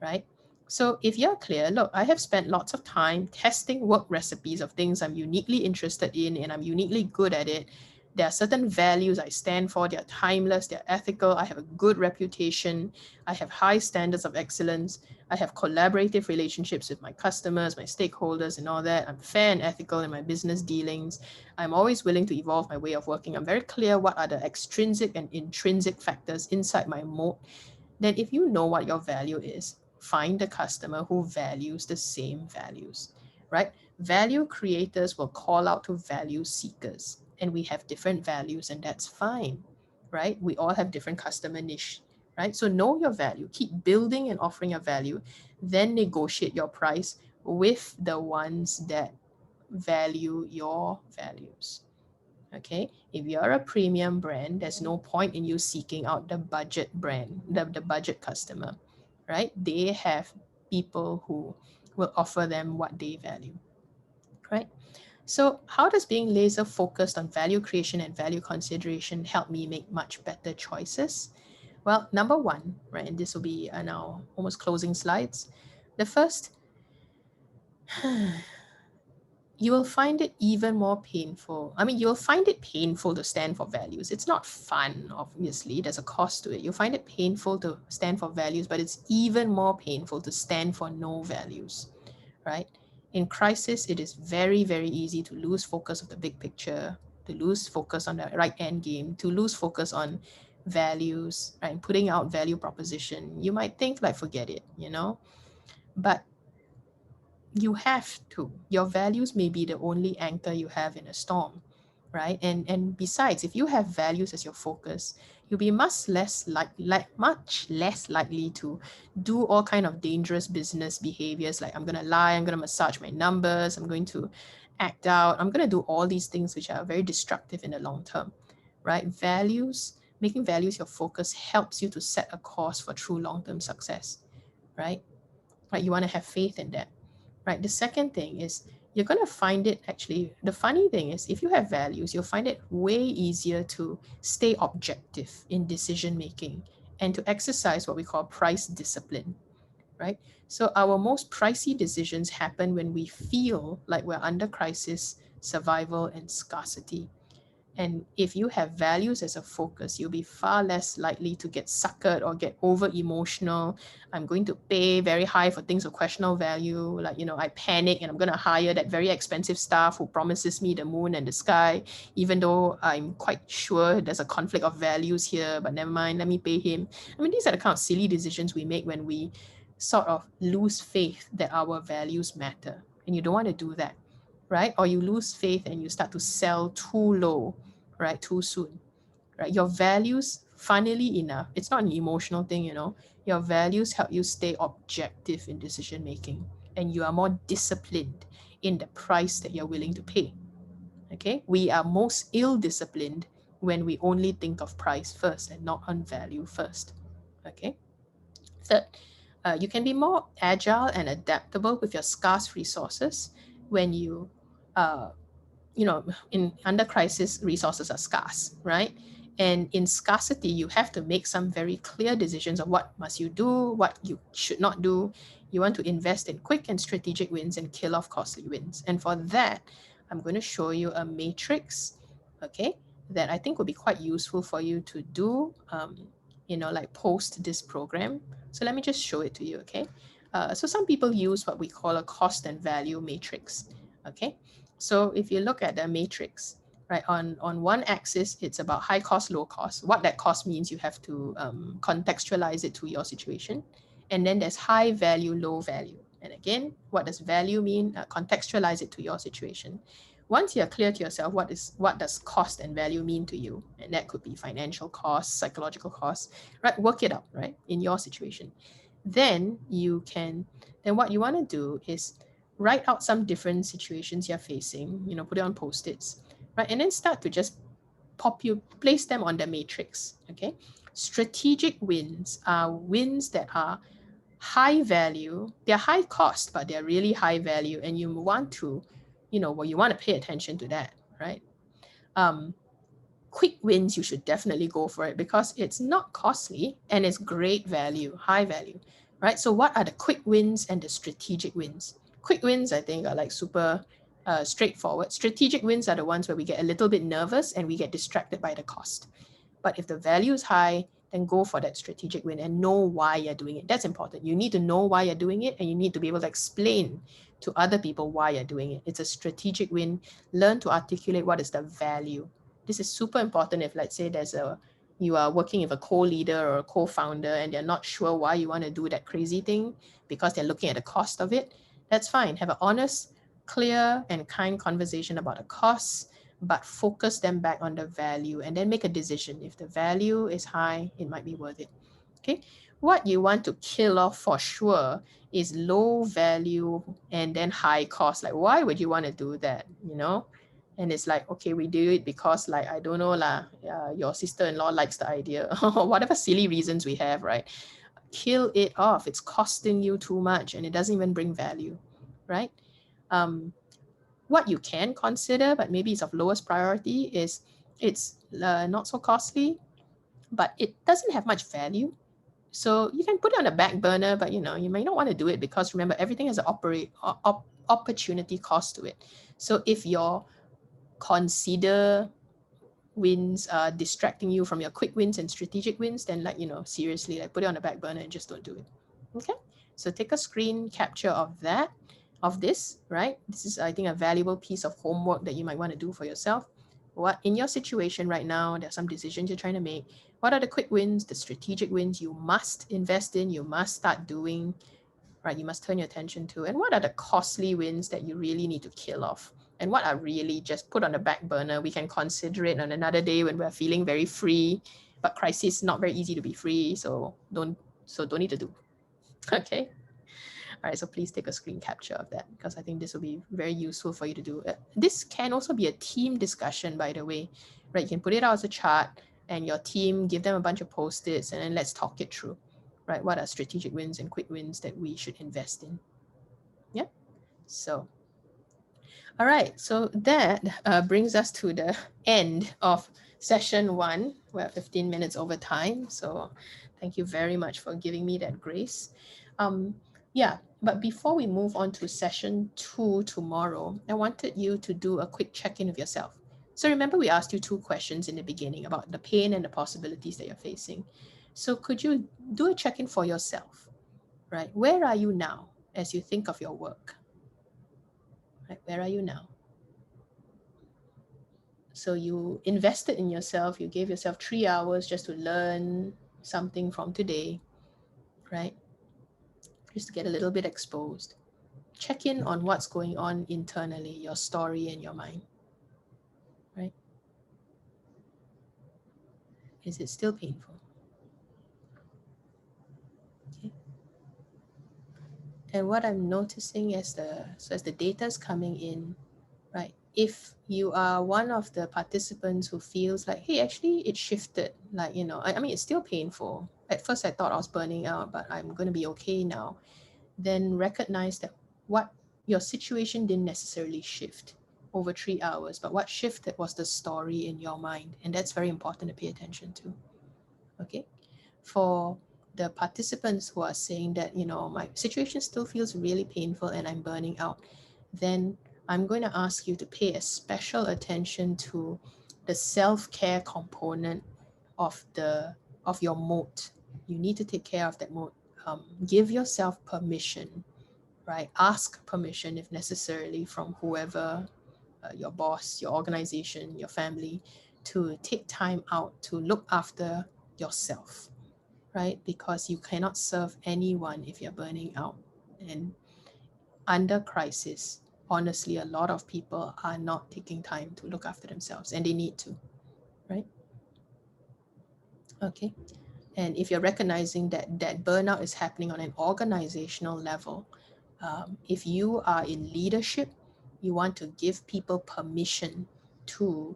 right? So if you're clear, look, I have spent lots of time testing work recipes of things I'm uniquely interested in and I'm uniquely good at it. There are certain values I stand for. They're timeless, they're ethical. I have a good reputation. I have high standards of excellence. I have collaborative relationships with my customers, my stakeholders, and all that. I'm fair and ethical in my business dealings. I'm always willing to evolve my way of working. I'm very clear what are the extrinsic and intrinsic factors inside my moat. Then if you know what your value is, find a customer who values the same values, right? Value creators will call out to value seekers, and we have different values, and that's fine, right? We all have different customer niche, right? So know your value, keep building and offering your value, then negotiate your price with the ones that value your values. Okay, if you're a premium brand, there's no point in you seeking out the budget brand, the budget customer, right? They have people who will offer them what they value, right? So how does being laser focused on value creation and value consideration help me make much better choices? Well, number one, right, and this will be now almost closing slides. The first, you will find it even more painful. I mean, you'll find it painful to stand for values. It's not fun, obviously. There's a cost to it. You'll find it painful to stand for values, but it's even more painful to stand for no values, right? In crisis, it is very, very easy to lose focus of the big picture, to lose focus on the right end game, to lose focus on values, right? Putting out value proposition. You might think like, forget it, but you have to. Your values may be the only anchor you have in a storm, right? And besides, if you have values as your focus, you'll be much less likely to do all kind of dangerous business behaviors like I'm gonna lie, I'm gonna massage my numbers, I'm going to act out, I'm gonna do all these things which are very destructive in the long term, right? Making values your focus helps you to set a course for true long-term success, right? Right? You want to have faith in that. Right. The second thing is you're going to find it actually, the funny thing is if you have values, you'll find it way easier to stay objective in decision making and to exercise what we call price discipline, right? So our most pricey decisions happen when we feel like we're under crisis, survival, and scarcity. And if you have values as a focus, you'll be far less likely to get suckered or get over emotional. I'm going to pay very high for things of questionable value. Like, I panic and I'm going to hire that very expensive staff who promises me the moon and the sky, even though I'm quite sure there's a conflict of values here, but never mind, let me pay him. I mean, these are the kind of silly decisions we make when we sort of lose faith that our values matter. And you don't want to do that, right? Or you lose faith and you start to sell too low, right? Too soon, right? Your values, funnily enough, it's not an emotional thing, you know. Your values help you stay objective in decision making, and you are more disciplined in the price that you're willing to pay. Okay, we are most ill-disciplined when we only think of price first and not on value first. Okay. Third, you can be more agile and adaptable with your scarce resources when you know, in under crisis, resources are scarce, right? And in scarcity, you have to make some very clear decisions of what must you do, what you should not do. You want to invest in quick and strategic wins and kill off costly wins. And for that, I'm going to show you a matrix, okay, that I think will be quite useful for you to do, you know, like post this program. So let me just show it to you, okay? So some people use what we call a cost and value matrix, okay? So if you look at the matrix, right, on one axis, it's about high cost, low cost. What that cost means, you have to contextualize it to your situation. And then there's high value, low value. And again, what does value mean? Contextualize it to your situation. Once you're clear to yourself, what does cost and value mean to you? And that could be financial costs, psychological costs, right? Work it out, right, in your situation. Then what you want to do is write out some different situations you're facing, you know, put it on post-its, right? And then start to just place them on the matrix, okay? Strategic wins are wins that are high value. They're high cost, but they're really high value. And you want to, you know, well, you want to pay attention to that, right? Quick wins, you should definitely go for it because it's not costly and it's great value, high value, right? So what are the quick wins and the strategic wins? Quick wins, I think, are like super straightforward. Strategic wins are the ones where we get a little bit nervous and we get distracted by the cost. But if the value is high, then go for that strategic win and know why you're doing it. That's important. You need to know why you're doing it, and you need to be able to explain to other people why you're doing it. It's a strategic win. Learn to articulate what is the value. This is super important if, let's say, you are working with a co-leader or a co-founder and they're not sure why you want to do that crazy thing because they're looking at the cost of it. That's fine. Have an honest, clear, and kind conversation about the costs, but focus them back on the value and then make a decision. If the value is high, it might be worth it. Okay. What you want to kill off for sure is low value and then high cost. Like, why would you want to do that? You know? And it's like, okay, we do it because, like, I don't know lah, your sister-in-law likes the idea, or whatever silly reasons we have, right? Kill it off. It's costing you too much and it doesn't even bring value, right? What you can consider, but maybe it's of lowest priority, is it's not so costly, but it doesn't have much value. So you can put it on the back burner, but you know, you may not want to do it because remember, everything has an opportunity cost to it. So if your consider wins are distracting you from your quick wins and strategic wins, then, like, you know, seriously, like, put it on the back burner and just don't do it. Okay, so take a screen capture of this, right? This is, I think, a valuable piece of homework that you might want to do for yourself. What in your situation right now, there are some decisions you're trying to make. What are the quick wins, the strategic wins you must invest in, you must start doing, right? You must turn your attention to. And what are the costly wins that you really need to kill off? And what are really just put on the back burner? We can consider it on another day when we're feeling very free, but crisis not very easy to be free, so don't need to do. Okay. All right, so please take a screen capture of that because I think this will be very useful for you to do. This can also be a team discussion, by the way, right? You can put it out as a chart and your team, give them a bunch of post-its and then let's talk it through, right? What are strategic wins and quick wins that we should invest in? Yeah, so. All right, so that brings us to the end of session 1. We're 15 minutes over time, so thank you very much for giving me that grace. Yeah, but before we move on to session 2 tomorrow, I wanted you to do a quick check-in of yourself. So remember, we asked you 2 questions in the beginning about the pain and the possibilities that you're facing. So could you do a check-in for yourself, right? Where are you now as you think of your work? Right, where are you now? So you invested in yourself, you gave yourself 3 hours just to learn something from today, right? just to get a little bit exposed. Check in on what's going on internally, your story and your mind, right? Is it still painful? Okay. And what I'm noticing as the data's coming in, right? If you are one of the participants who feels like, hey, actually it shifted, like, I mean, it's still painful. At first I thought I was burning out, but I'm going to be okay now. Then recognize that what your situation didn't necessarily shift over 3 hours, but what shifted was the story in your mind. And that's very important to pay attention to. Okay. For the participants who are saying that, my situation still feels really painful and I'm burning out, then I'm going to ask you to pay a special attention to the self-care component of your mode. You need to take care of that mode. Give yourself permission, right? Ask permission if necessarily from whoever, your boss, your organization, your family, to take time out to look after yourself, right? Because you cannot serve anyone if you're burning out. And under crisis, honestly, a lot of people are not taking time to look after themselves, and they need to, right? Okay. And if you're recognizing that burnout is happening on an organizational level, if you are in leadership, you want to give people permission to,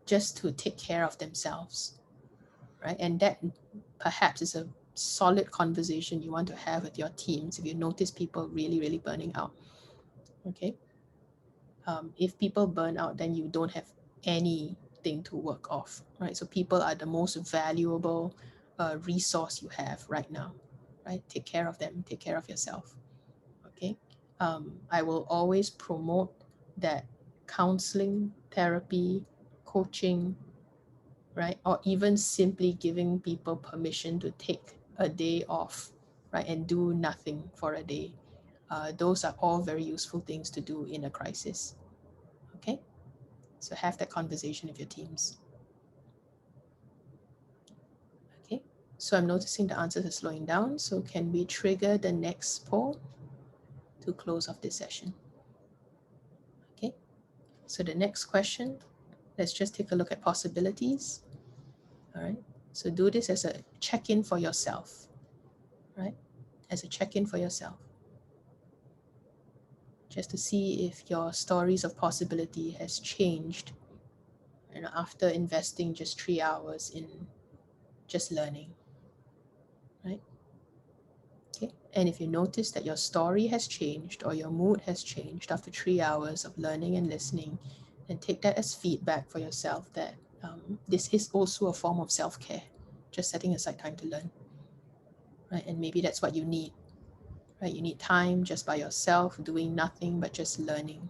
just to take care of themselves, right? And that perhaps is a solid conversation you want to have with your teams if you notice people really, really burning out. Okay. If people burn out, then you don't have anything to work off, right? So people are the most valuable resource you have right now, right? Take care of them, take care of yourself. Okay. I will always promote that counseling, therapy, coaching, right? Or even simply giving people permission to take a day off, right? And do nothing for a day. Those are all very useful things to do in a crisis. Okay? So have that conversation with your teams. Okay? So I'm noticing the answers are slowing down. So can we trigger the next poll to close off this session? Okay? So the next question, let's just take a look at possibilities. All right? So do this as a check-in for yourself, right? As a check-in for yourself. Just to see if your stories of possibility has changed, after investing just 3 hours in just learning, right? Okay. And if you notice that your story has changed or your mood has changed after 3 hours of learning and listening, then take that as feedback for yourself that this is also a form of self-care, just setting aside time to learn, right? And maybe that's what you need, right? You need time just by yourself, doing nothing but just learning,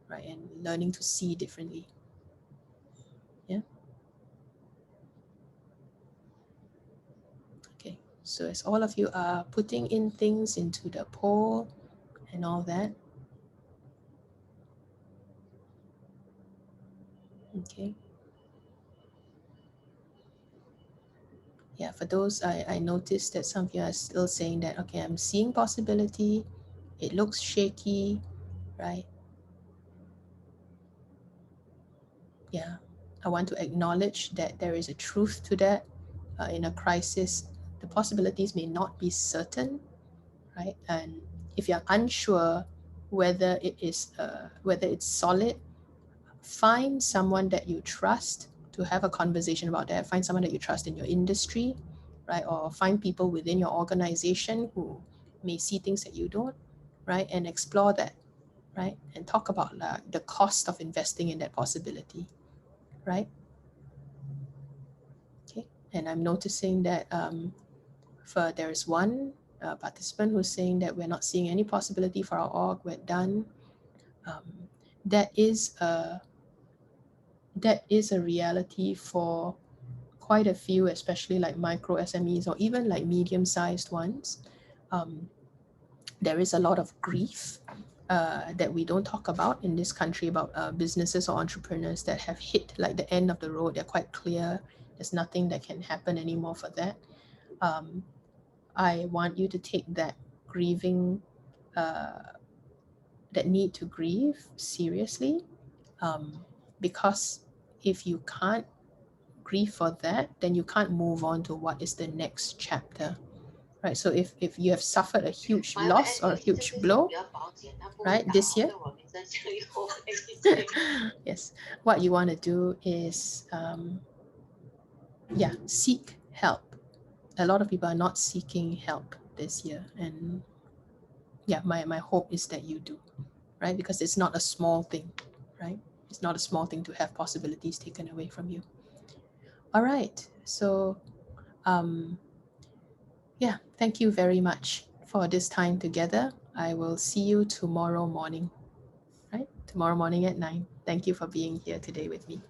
right? And learning to see differently. Yeah. Okay. So as all of you are putting in things into the poll and all that, okay. Yeah, for those, I noticed that some of you are still saying that, okay, I'm seeing possibility, it looks shaky, right? Yeah, I want to acknowledge that there is a truth to that. In a crisis, the possibilities may not be certain, right? And if you're unsure whether it's solid, find someone that you trust to have a conversation about that. Find someone that you trust in your industry, right? Or find people within your organization who may see things that you don't, right? And explore that, right? And talk about the cost of investing in that possibility, right? Okay. And I'm noticing that there is one participant who's saying that we're not seeing any possibility for our org, we're done. That is a reality for quite a few, especially like micro SMEs or even like medium-sized ones. There is a lot of grief that we don't talk about in this country about businesses or entrepreneurs that have hit like the end of the road. They're quite clear. There's nothing that can happen anymore for that. I want you to take that grieving, that need to grieve seriously, because if you can't grieve for that, then you can't move on to what is the next chapter, right? So if you have suffered a huge loss or a huge blow, right, this year, yes, what you want to do is, seek help. A lot of people are not seeking help this year, and my hope is that you do, right? Because it's not a small thing, right? It's not a small thing to have possibilities taken away from you. All right, so thank you very much for this time together. I will see you tomorrow morning, right? Tomorrow morning at 9. Thank you for being here today with me.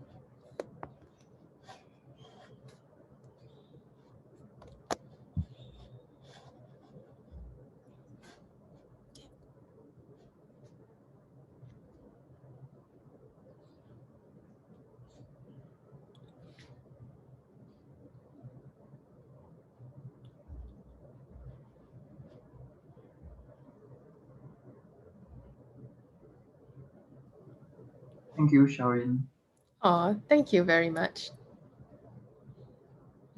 Thank you, Sharon. Oh, thank you very much.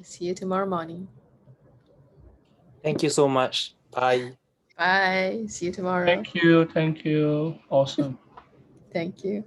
See you tomorrow morning. Thank you so much. Bye. Bye. See you tomorrow. Thank you. Thank you. Awesome. Thank you.